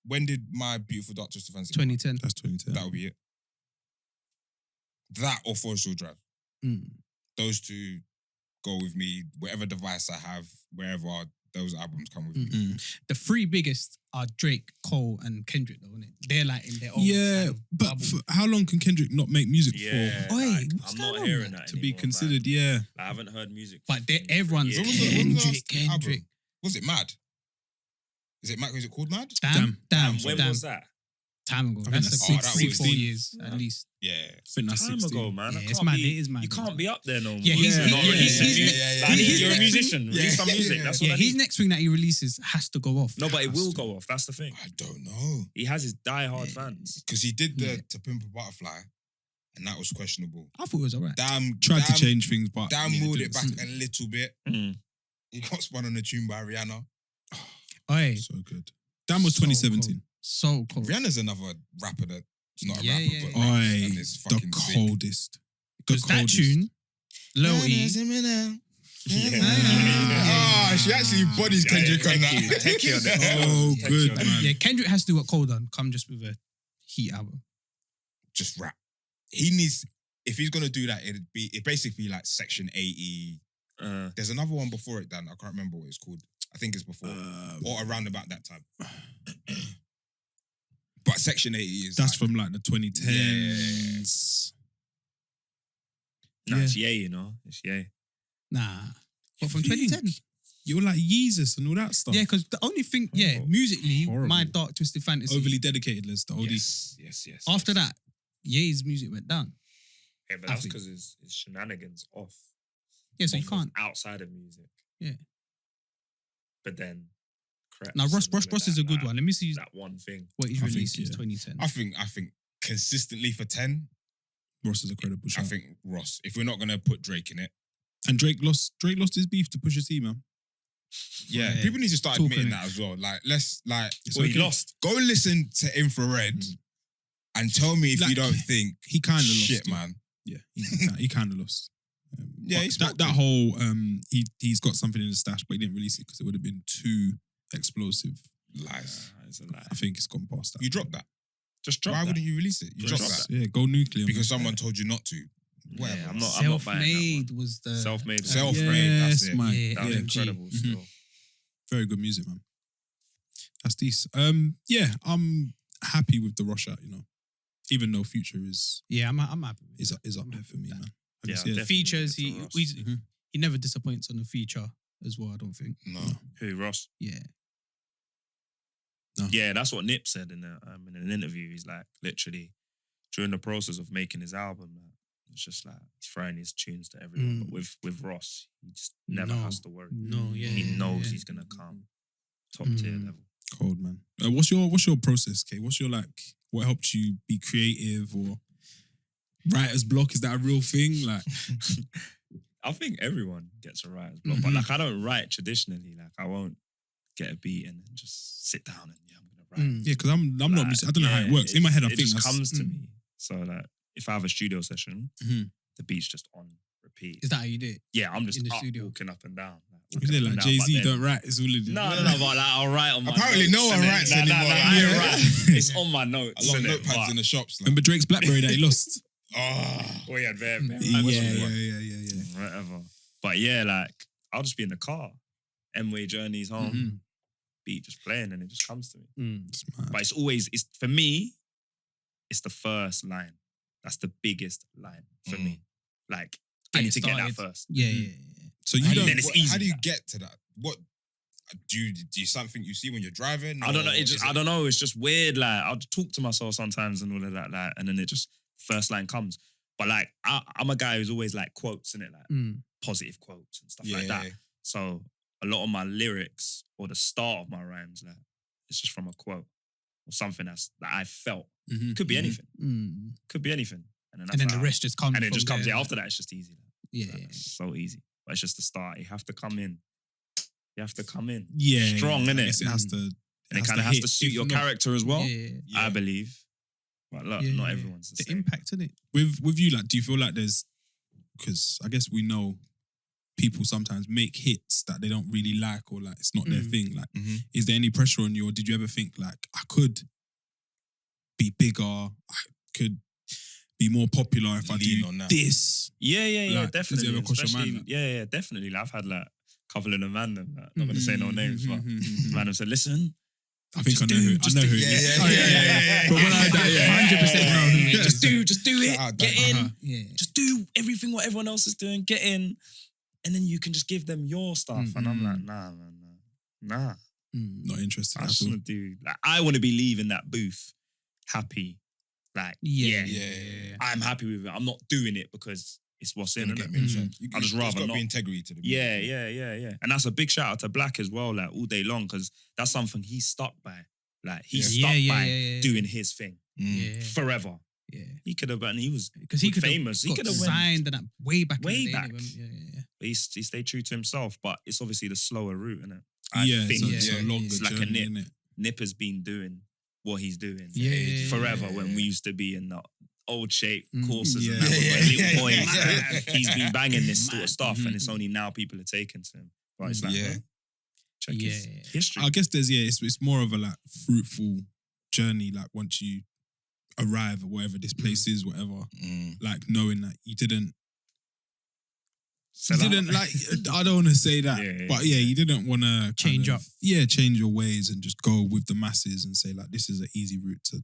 A: When did My Beautiful Dark Twisted Fantasy come out?
C: 2010.
B: That's 2010.
A: That would be it. That or Forest Hill Drive.
C: Mm.
A: Those two go with me. Whatever device I have, wherever those albums come with me.
C: The three biggest are Drake, Cole, and Kendrick, though, isn't it? They're like in their own
B: Yeah,
C: kind of
B: but
C: bubble.
B: for how long can Kendrick not make music
D: Yeah.
B: for?
C: Oi,
D: like,
C: what's
D: I'm
C: going
D: not
C: on,
D: hearing
C: man?
D: that
B: To be
D: anymore,
B: considered,
D: man.
B: yeah.
D: I haven't heard music.
C: But
D: from
C: everyone's
D: years.
A: When was the
C: Kendrick,
A: last
C: Kendrick.
A: album? Was it Mad? Is it called Mad?
C: Damn.
D: When was that?
C: Time ago.
B: I think
C: That's
B: that's
C: a good
A: that
C: 3-4
A: was 16.
C: years at least.
A: Yeah.
B: I think that's
D: Time
B: 16.
D: ago, man.
C: Yeah,
D: I
C: it's
D: can't
C: mad,
D: be-
C: it is mad,
D: You
C: it
D: can't
C: is
D: be up there no more.
C: Yeah, he's-
D: You're not
C: he-
D: releasing
C: he's-
D: music.
A: yeah,
D: Like,
A: yeah,
D: you're a
A: yeah.
D: musician.
A: Yeah,
D: Release some
A: yeah,
D: music.
A: yeah.
D: That's what
C: Yeah,
D: I
C: his
D: need.
C: next thing that he releases has to go off.
D: No, but it will go off. That's the thing.
A: I don't know.
D: He has his die-hard fans.
A: Because he did the
C: Yeah.
A: To Pimp a Butterfly, and that was questionable.
C: I thought it was alright.
B: Tried to change things, but
A: Dan
B: yeah,
A: wheeled
B: didn't.
A: it back a little bit.
D: Mm.
A: He got spun on a tune by Rihanna.
C: Oi,
B: So good. Dan was
C: So
B: 2017.
C: so cold.
A: Rihanna's another rapper that's not a
C: Yeah,
A: rapper,
C: yeah,
A: but
C: yeah.
A: like,
B: Oi,
A: and it's
B: the
A: fucking sick.
B: coldest.
C: Because that tune, Lil E,
A: Ah, she actually bodies Kendrick on that.
D: Techie on it.
B: Oh,
D: Techie
B: good,
D: on it.
B: man.
C: yeah, Kendrick has to do what Cole done. Come just with a heat album.
A: Just rap. He needs, if he's gonna do that, it basically like Section 80. There's another one before it, Dan. I can't remember what it's called. I think it's before or around about that time. But Section 80 is
B: That's
A: like,
B: from like the 2010s.
D: Nah, it's Ye, you know. It's Ye.
C: Nah. But from
B: Think.
C: 2010.
B: You're like Yeezus and all that stuff.
C: Yeah, because the only thing,
B: Oh,
C: musically,
B: horrible.
C: My Dark Twisted Fantasy.
B: Overly dedicated, Les. The oldie.
A: yes.
C: After that, Ye's music went down.
D: Yeah, but
C: I
D: that's
C: think-
D: because his shenanigans off.
C: Yeah, so you
D: off
C: can't.
D: outside of music.
C: Yeah.
D: But then, Creps
C: Now, Ross
D: and all of
C: is
D: that,
C: a good
D: like,
C: one. Let me see
D: That one thing.
C: what he's
B: I think,
C: released since
B: yeah.
C: 2010.
A: I think consistently for 10,
B: Ross is a credible
A: I
B: shot.
A: think Ross. If we're not gonna put Drake in it,
B: And Drake lost his beef to Pusha T, man.
A: yeah,
C: Yeah.
A: people need to start
C: Talk
A: admitting
C: on it.
A: that as well. Like, let's like
B: It's
D: Well, he
B: okay.
D: lost.
A: go listen to Infrared And tell me if
B: Like,
A: you don't think
B: he kind of lost.
A: shit,
B: Yeah.
A: man.
B: Yeah, he kind of lost.
A: Yeah,
B: But
A: he's
B: that whole he's got something in the stash, but he didn't release it because it would have been too explosive.
A: Lies.
D: It's a lie.
B: I think it's gone past that.
A: You dropped that.
D: Just drop
A: Why
D: that.
A: wouldn't you release it? You
D: Just
A: dropped
D: drop
A: that.
B: Yeah, go nuclear.
A: Because
B: man.
A: someone told you not to. Whatever.
D: Yeah, I'm not buying that
C: Self-made
D: one.
C: was the
D: Self-made.
A: Self-made, that's
B: Yes,
A: it.
B: man.
C: Yeah,
D: That was
C: yeah.
D: incredible
B: Mhm.
D: still.
B: Very good music, man. That's decent. Yeah, I'm happy with the rush out. Even though Future is
C: Yeah, I'm happy. With
B: is
C: that.
B: is up
C: I'm
B: there
C: happy
B: for me,
C: with that.
B: man.
D: Yeah,
B: I guess,
D: definitely
C: Features,
D: give it
C: he
D: to Ross.
C: he never disappoints on the feature as well. I don't think.
A: No.
D: Who, Ross?
C: Yeah,
D: Yeah, that's what Nip said in an interview. He's like, literally, during the process of making his album, it's just like he's throwing his tunes to everyone. But with Ross, he just never
C: No.
D: has to worry.
C: no, yeah,
D: He
C: yeah,
D: knows
C: yeah.
D: he's gonna come top tier level.
B: cold, man. What's your process, Kay? What's your what helped you be creative or writer's block? Is that a real thing? Like,
D: I think everyone gets a writer's block, but like I don't write traditionally. Like I won't get a beat and then just sit down and I'm gonna write.
B: yeah, because I'm not.
D: Like,
B: I don't know how it works. In my head, I
D: it
B: think
D: just
B: that's,
D: comes to me. So like, if I have a studio session,
B: Mhm.
D: the beat's just on repeat.
C: Is that how you do it?
D: Yeah, I'm just
C: in the
D: up,
C: studio?
D: walking up and down.
B: Is it like Jay-Z don't write? It's all it.
D: No, but like I'll write on my
A: Apparently
D: notes
A: no one
D: and then-
A: writes
D: nah,
A: anymore.
D: I don't
A: Yeah.
D: write. It's on my notes.
A: A lot of
D: innit?
A: notepads
D: But-
A: in the shops. Like.
B: Remember Drake's BlackBerry that he lost?
A: Oh.
D: Oh, yeah, very,
B: Yeah.
D: Whatever. But yeah, like I'll just be in the car, M-Way journeys home,
B: Mhm.
D: beat just playing, and it just comes to me.
B: It's mad.
D: But it's for me, it's the first line. That's the biggest line for me. Like I
C: Get
D: need
C: it
D: to get that
C: started.
D: first.
C: Yeah, yeah, yeah.
B: So you
A: How do
B: don't.
A: you,
D: then it's easy,
A: how do you
D: that.
A: get to that? What do you something you see when you're driving?
D: I don't know.
A: or is
D: I don't know. It's just weird. Like I'll talk to myself sometimes and all of that. Like, and then it just first line comes. But like I'm a guy who's always like quotes in it, like positive quotes and stuff like that.
A: Yeah.
D: So a lot of my lyrics or the start of my rhymes, like it's just from a quote or something that I felt.
B: Mhm.
D: Could be anything.
C: Mm.
D: Could be anything. And then,
C: And then
D: that's
C: the
D: how-
C: rest just comes.
D: And it
C: from
D: just comes.
C: there.
D: Yeah, after that, it's just easy.
C: Yeah,
D: Like,
C: yeah.
D: it's so easy. But it's just the start. You have to come in. You have to come in.
B: Yeah,
D: Strong,
B: I
D: innit?
B: guess it has to.
D: And it kind of has to
B: hit.
D: suit
B: If
D: your
B: not-
D: character as well.
C: Yeah, yeah.
D: I believe. But look,
C: Yeah,
D: not
C: yeah.
D: everyone's the
C: The
D: same.
C: impact in it.
B: With you, like, do you feel like there's, because I guess we know people sometimes make hits that they don't really like or like it's not their thing. Like,
A: Mhm.
B: is there any pressure on you, or did you ever think like I could be bigger, I could be more popular if I
A: Lean
B: do
A: on that.
B: this?
D: Yeah,
B: Like, does it
D: definitely.
B: ever cross your mind,
D: Especially-
B: like-
D: yeah, definitely. Like, I've had like a couple of the Mandem. Like, not gonna say no names, but
B: Mhm.
D: Mandem said, "Listen,
B: I think
D: just
B: I know
D: do-
B: who. I
D: just
B: know
D: do-
B: who.
A: yeah, yeah,
B: Oh,
A: yeah.
B: But when I heard that, yeah,
C: 100% know who it is.
D: just do it,
A: Shout out
D: get
A: that.
D: in,
C: Yeah.
D: just do everything what everyone else is doing, get in, and then you can just give them your stuff." And I'm like, nah, man, nah.
B: Not interested
D: I
B: at
D: just
B: all.
D: want to do like I want to be leaving that booth happy, like
C: Yeah.
A: Yeah.
D: I'm happy with it. I'm not doing it because it's what's in
A: Gonna
D: it.
A: get mentioned.
D: I'd just
A: There's
D: rather
A: got to
D: not.
A: be integrity to the
D: Yeah,
A: music.
D: yeah. And that's a big shout out to Black as well, like all day long, because that's something he's stuck by. Like he's
C: Yeah.
D: stuck
C: Yeah,
D: by
C: yeah, yeah.
D: doing his thing
C: Yeah.
D: forever.
C: Yeah.
D: He could have, and he was
C: Because he could
D: famous. He
C: He
D: could
C: could
D: have
C: have
D: went.
C: signed that way back.
D: Way
C: in the day,
D: back.
C: Yeah.
D: He stayed true to himself, but it's obviously the slower route, isn't it?
B: Yeah,
D: think
B: so it's
A: yeah,
B: a longer
D: it's like a
B: journey,
D: nip.
B: innit?
D: Nip has been doing what he's doing
C: Yeah.
D: forever. When we used to be in the old shape courses
B: Yeah.
D: and that,
A: Yeah,
D: when we were
A: yeah,
D: little boys,
A: yeah.
D: he's been banging this sort
C: Man.
D: of stuff, and it's
B: Mhm.
D: only now people are taking to him. But it's like,
A: Yeah.
D: bro, check his
C: Yeah.
D: history.
B: I guess it's more of a like fruitful journey. Like once you arrive at whatever this place is, whatever,
A: Mm.
B: like knowing that you didn't
D: Sell out.
B: like. I don't want to say that,
D: Yeah,
B: but yeah, you didn't want to
C: Change up.
B: change your ways and just go with the masses and say like this is an easy route to,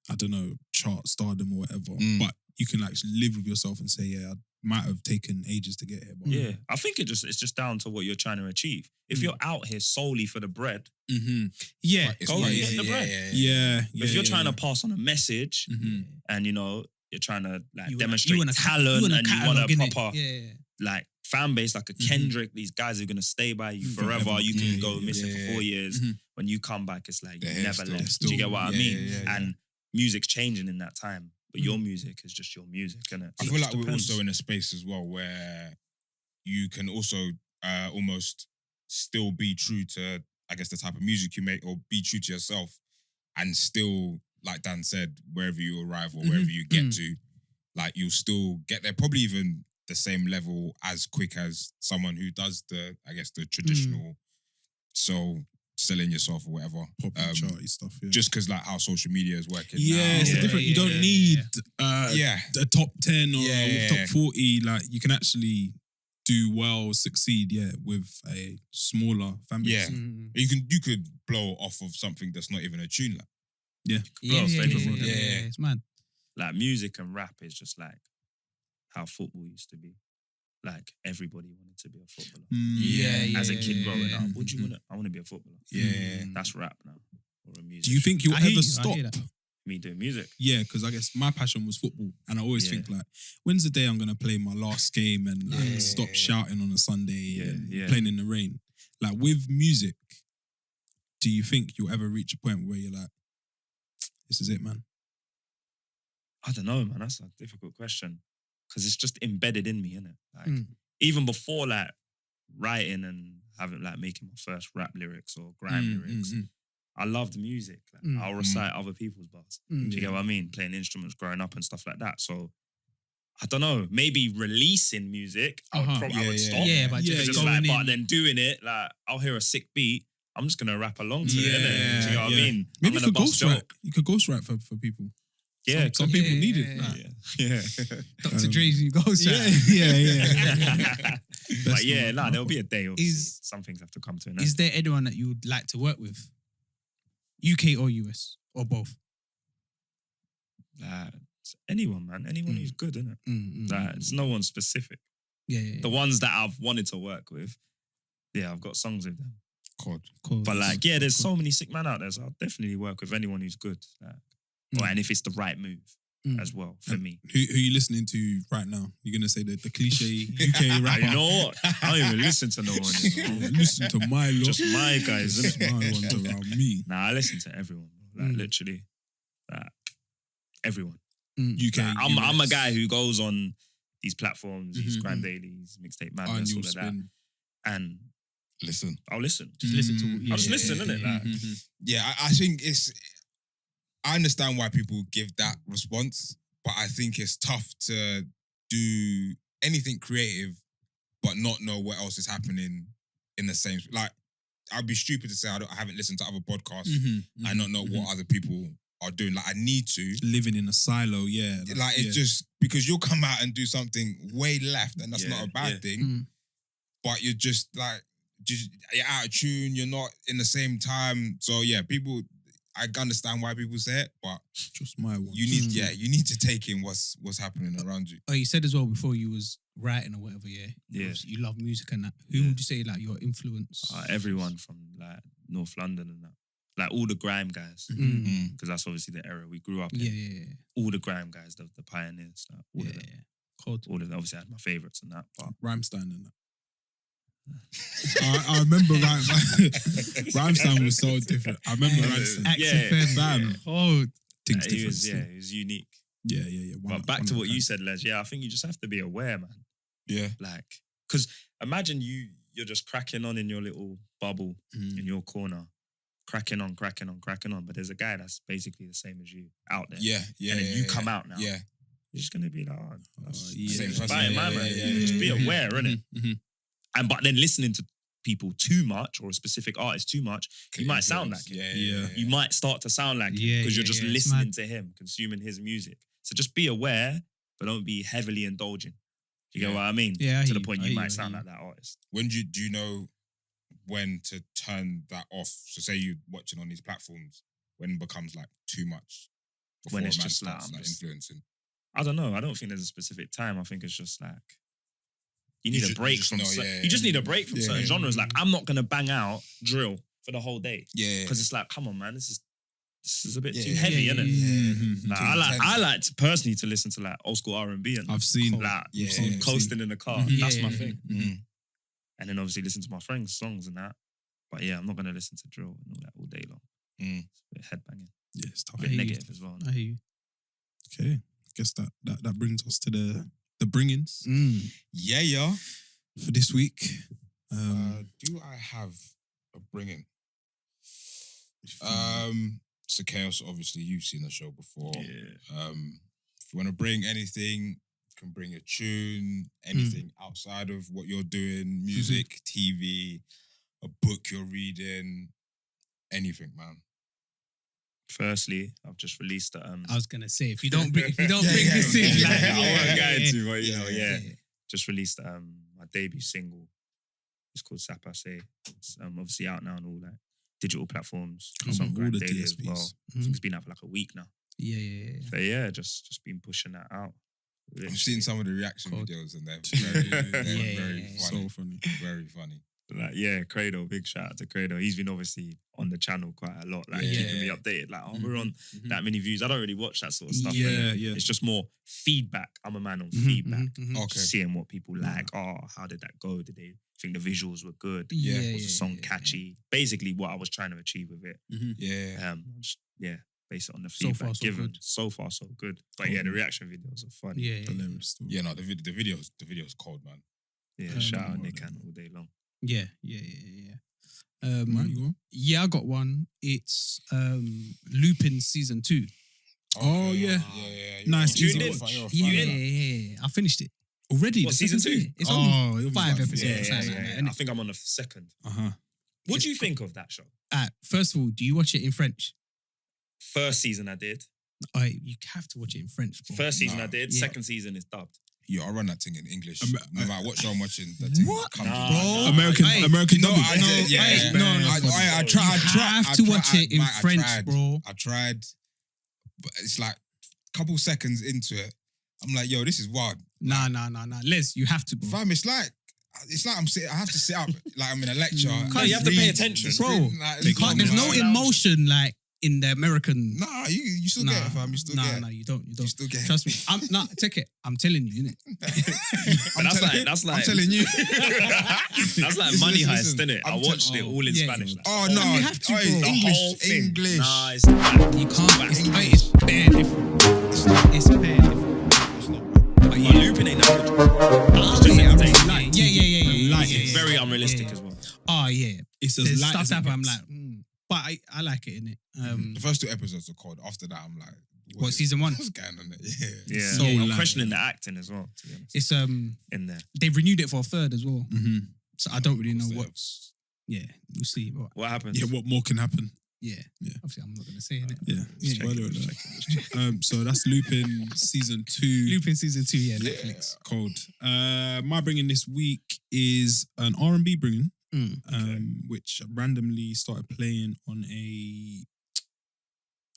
B: I don't know, chart stardom or whatever.
A: Mm.
B: But you can like live with yourself and say, yeah, I might have taken ages to get here. But
D: Yeah, I think it's just down to what you're trying to achieve. If you're out here solely for the bread,
B: Mm-hmm.
C: Yeah.
A: It's
D: Go
A: quite
D: and
A: easy.
D: get the bread.
B: Yeah.
D: but if you're trying to pass on a message
B: Mhm.
D: and you're trying to like
C: You
D: demonstrate
C: want a
D: talent and you want a proper
C: Yeah.
D: like fan base, like a Kendrick, these guys are gonna stay by you forever.
B: Forever.
D: You can
B: Yeah,
D: go
B: yeah,
D: missing
A: yeah.
D: for 4 years.
B: Mhm.
D: When you come back, it's like
A: They're
D: you
A: here
D: never
A: still.
D: left.
B: Still.
D: Do you get what I
A: Yeah,
D: mean?
A: yeah, yeah.
D: And music's changing in that time, but your music is just your music, innit?
A: I
D: So
A: feel
D: it
A: like
D: just
A: we're
D: depends.
A: also in a space as well where you can also almost still be true to, I guess, the type of music you make, or be true to yourself and still like Dan said, wherever you arrive or wherever you get to, like you'll still get there, probably even the same level as quick as someone who does the traditional selling yourself or whatever.
B: Pop charty stuff, yeah.
A: Just because like how social media is working now.
B: It's a different. You don't need a top 10 or a top 40. Like you can actually do well, succeed, with a smaller fan base.
A: Yeah, you could blow off of something that's not even a tune. Like,
C: It's mad.
D: Like music and rap is just like how football used to be. Like everybody wanted to be a footballer. As a kid growing up, what do you want? I want to be a footballer. That's rap now or a music.
B: Do you think you'll ever stop?
D: Me doing music?
B: Yeah, because I guess my passion was football, and I always think like, when's the day I'm gonna play my last game and like stop shouting on a Sunday and playing in the rain? Like with music, do you think you'll ever reach a point where you're like, this is it, man?
D: I don't know, man. That's a difficult question because it's just embedded in me, innit? Like even before like writing and having like making my first rap lyrics or grime lyrics. I loved music. Like, I'll recite other people's bars. Do you get what I mean? Playing instruments growing up and stuff like that. So I don't know. Maybe releasing music, I would stop.
C: But just
D: but then doing it, like I'll hear a sick beat. I'm just gonna rap along to it. Innit? Do you know what I mean?
B: Maybe you could ghostwrite. You could ghostwrite for people.
D: Yeah,
B: some people need it.
C: Dr. Dre's new ghostwrite.
D: But there'll be a day. Obviously, some things have to come to an end.
C: Is there anyone that you would like to work with? UK or US or both?
D: Anyone, man. Anyone who's good, innit? It's no one specific. The ones that I've wanted to work with, I've got songs with them.
C: Cool.
D: But there's so many sick men out there, so I'll definitely work with anyone who's good. And if it's the right move as well, for me.
B: Who are you listening to right now? You're going to say the cliche UK rapper?
D: You know what? I don't even listen to no one. You know?
B: Listen to my lot.
D: Just my guys.
B: Just my ones around me.
D: Nah, I listen to everyone. Like literally. Everyone.
B: UK.
D: Like, I'm a guy who goes on these platforms, these Grime Dailies, Mixtape Madness, all of that. And
A: listen.
D: I'll listen.
C: Just listen to
D: I'll just listen, innit? Like,
A: I think I understand why people give that response, but I think it's tough to do anything creative but not know what else is happening in the same. Like, I'd be stupid to say I haven't listened to other podcasts and not know what other people are doing. Like, I need to.
B: Living in a silo,
A: It's just because you'll come out and do something way left, and that's not a bad thing. But you're just like, you're out of tune. You're not in the same time. So people. I understand why people say it, but
B: just my one.
A: You need to take in what's happening around you.
C: Oh, you said as well before you was writing or whatever,
D: Yeah.
C: You love music and that. Who would you say like your influence?
D: Everyone from like North London and that. Like all the grime guys. Because that's obviously the era we grew up in.
C: Yeah.
D: All the grime guys, the pioneers. Like, all of them.
C: Cold.
D: All of them. Obviously I had my favourites and that. But
B: Rhymestein and that. I remember Rhymestein was so different. I remember Rhymestein.
C: Fam. Oh,
B: things
D: he
B: different.
D: was unique.
B: Yeah.
D: But back to what you said, Les. I think you just have to be aware, man.
A: Yeah.
D: Like, because imagine you're just cracking on in your little bubble in your corner, cracking on. But there's a guy that's basically the same as you out there.
A: Yeah.
D: And then you come out now.
A: Yeah.
D: You're just gonna be like,
A: same person.
D: Just be aware, innit? But then listening to people too much or a specific artist too much, you might sound like him. You might start to sound like him because you're just listening to him, consuming his music. So just be aware, but don't be heavily indulging. You get what I mean?
C: Yeah,
D: to the point you might sound like that artist.
A: When do you know when to turn that off? So say you're watching on these platforms, when it becomes like too much?
D: When it's
A: a man
D: just like,
A: starts influencing.
D: I don't know. I don't think there's a specific time. I think it's just like you need a break from. You just need a break from certain genres. Like I'm not gonna bang out drill for the whole day. Because it's like, come on, man, this is a bit too heavy, isn't it? Like, I like to personally to listen to like old school R&B and
B: I've seen
D: like coasting in the car. That's my thing. And then obviously listen to my friends' songs and that. But I'm not gonna listen to drill and all that all day long. It's a bit headbanging.
B: Yeah, it's tough.
D: A bit negative as well.
C: I hear you.
B: Okay, I guess that brings us to the bring-ins.
A: Yeah.
B: For this week.
A: Do I have a bring-in? So Chaos, obviously, you've seen the show before.
D: Yeah.
A: If you want to bring anything, you can bring a tune, anything outside of what you're doing, music, TV, a book you're reading, anything, man.
D: Firstly, I've just released that.
C: I was gonna say if you don't bring this in, like,
D: I wasn't going to, but
A: Yeah.
D: just released my debut single. It's called Sapase. It's obviously out now on all like digital platforms. It's on
B: all
D: Grand
B: the
D: Daily as
B: DSPs.
D: well. I think it's been out for like a week now.
C: Yeah.
D: So yeah, just been pushing that out.
A: I've seen some of the reaction
C: God.
A: videos and they're very
C: Yeah.
A: funny.
B: So funny.
A: Very funny.
D: Like, yeah, Credo, big shout out to Credo. He's been obviously on the channel quite a lot, like keeping me updated. Like, we're on that many views. I don't really watch that sort of stuff.
B: Yeah,
D: innit?
B: yeah.
D: It's just more feedback. I'm a man on feedback.
A: Okay.
D: Seeing what people like. Oh, how did that go? Did they think the visuals were good?
C: Yeah.
D: Was the song catchy? Basically, what I was trying to achieve with it.
A: Yeah.
D: Base it on the
C: So
D: feedback
C: far, so
D: given.
C: good.
D: So far, so good. But yeah, the reaction videos are funny.
C: Yeah.
B: Hilarious still.
A: Yeah, no, the video's cold, man.
D: Yeah, shout out Nick and all day long.
C: Yeah.
B: Right, you go.
C: Yeah, I got one. It's Lupin season 2.
B: Oh, yeah.
A: Yeah.
B: Nice,
A: You're
B: easy
A: a
B: watch.
A: fan, you're a
C: Yeah,
A: fan.
C: I finished it.
B: Already?
D: What,
B: The
D: season
B: second
D: 2?
C: It's
B: Oh,
C: only
B: it was
C: 5
B: like-
C: episodes.
D: Yeah,
C: something like that,
D: I
C: innit?
D: think I'm on the second.
B: Uh-huh.
D: What do you think of that show?
C: First of all, do you watch it in French?
D: First season I did.
C: You have to watch it in French, bro.
D: First season
A: Nah.
D: I did.
C: Yeah.
D: Second season is dubbed.
A: Yo, I run that thing in English.
B: Am-
A: No matter what show I'm watching, that thing
C: What?
A: comes
D: Nah,
A: with-
D: nah.
B: American
A: No,
B: dubbing.
A: I did. Yeah,
C: Hey,
A: yeah.
C: no,
A: I tried.
C: You have to watch it in French, bro.
A: I tried, but it's like a couple seconds into it, I'm like, yo, this is wild.
C: Nah. Les, you have to, bro.
A: Fam, it's like I'm sitting. I have to sit up like I'm in a lecture.
C: Can't
D: you have to pay
A: read
D: attention.
A: the
C: Bro,
A: script, like,
C: You can't, there's no
A: like-
C: emotion like in the American.
A: Nah, you still get it, fam. You still get it.
C: Nah, you don't.
A: You still get it.
C: Trust me. Take it. I'm telling you, innit?
D: But that's like
A: I'm telling you.
D: that's like
A: Listen,
D: Money
A: listen,
D: Heist,
A: listen.
D: innit? I
A: I'm
D: watched
A: tell-
D: it all in
C: yeah,
D: Spanish.
C: yeah.
D: Like,
A: Oh
C: Oh,
A: no,
C: you have to,
A: Oi,
C: bro.
D: the whole
A: English,
D: thing.
A: English.
D: Nah, it's bad.
C: You can't.
D: It's bad.
C: It's bare different. It's bare different. But
D: But
C: yeah,
D: Lupin ain't that good.
C: I
D: just
C: really
D: entertaining.
C: like. Yeah.
D: It's very unrealistic as well.
C: Oh yeah.
B: It's as
C: There's
B: light
C: stuff
B: as it
C: that I'm
B: gets.
C: like, but I like it, innit?
A: The first 2 episodes are cold. After that, I'm like,
C: What, season 1?
A: What's going on there? Yeah.
D: Yeah,
B: So
D: I'm
B: light.
D: questioning the acting as well. To be honest,
C: It's
D: in there.
C: they've renewed it for a third as well.
B: Mhm.
C: So I don't really know
A: course they
C: what's. Yeah, we'll see. But
D: What happens?
B: Yeah, what more can happen?
C: yeah, obviously I'm not gonna say it.
B: Yeah.
C: Yeah.
B: Spoiler alert. So that's Lupin season 2.
C: Lupin season 2, yeah, Netflix.
B: Cold. My bringing this week is an R&B bringing, which randomly started playing on a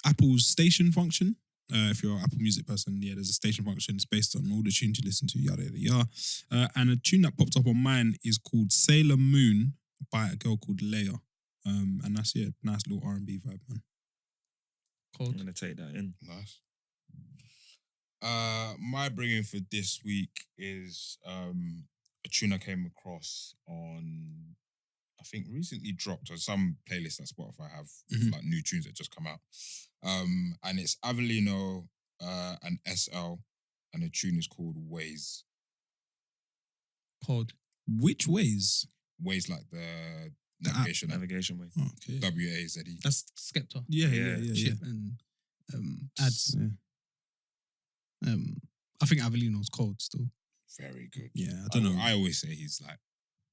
B: Apple's station function. If you're an Apple Music person, yeah, there's a station function. It's based on all the tunes you listen to, yada yada yada. And a tune that popped up on mine is called Sailor Moon by a girl called Leia. And that's nice little R&B vibe, man.
D: I'm gonna take that in.
A: Nice. My bringing for this week is a tune I came across on, I think recently dropped on some playlist that Spotify have, with, like new tunes that just come out. And it's Avellino and SL, and the tune is called Ways.
C: Cold.
B: Which ways?
A: Ways like the
B: The app.
A: navigation app.
D: Navigation way.
B: Oh, okay.
A: WAZE.
C: That's Skepta.
B: Yeah.
C: Shit and ads.
B: Yeah.
C: I think Avellino's cold still.
A: Very good.
B: Yeah, I don't know.
A: I always say he's like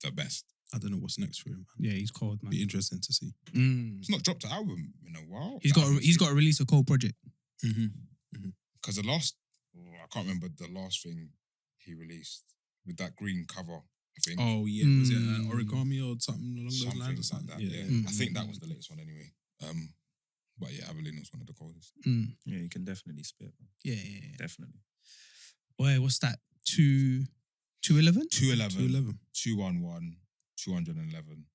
A: the best.
B: I don't know what's next for him, man.
C: Yeah, he's cold, man.
B: Be interesting to see.
A: He's not dropped an album in a while.
C: He's got to release a cold project.
A: Because the last, I can't remember the last thing he released with that green cover. I think
B: Oh yeah, was it origami or something along those
A: something
B: lines or
A: like
B: something?
A: that.
B: Yeah.
A: I think that was the latest one anyway. But yeah, Avellino's one of the coldest.
D: Yeah, you can definitely spit. Man.
C: Yeah.
D: Definitely.
C: Boy, what's that? 211?
A: 211, 211, 211.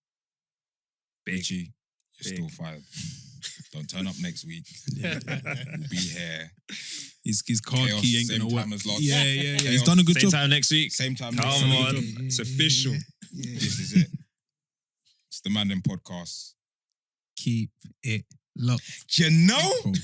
D: Big.
A: Richie, you're
D: Big.
A: still fired. Don't turn up next week. We'll be here.
B: His card
A: Chaos,
B: key ain't
A: same
B: gonna work.
A: time as last.
B: Yeah. He's
A: Chaos,
B: done a good
D: Same
B: job.
D: time next week.
A: Same time.
D: Come
A: next
D: on,
A: week.
D: it's official.
A: This is it. It's the Mandem podcast.
C: Keep it locked.
A: You know?
B: Cold.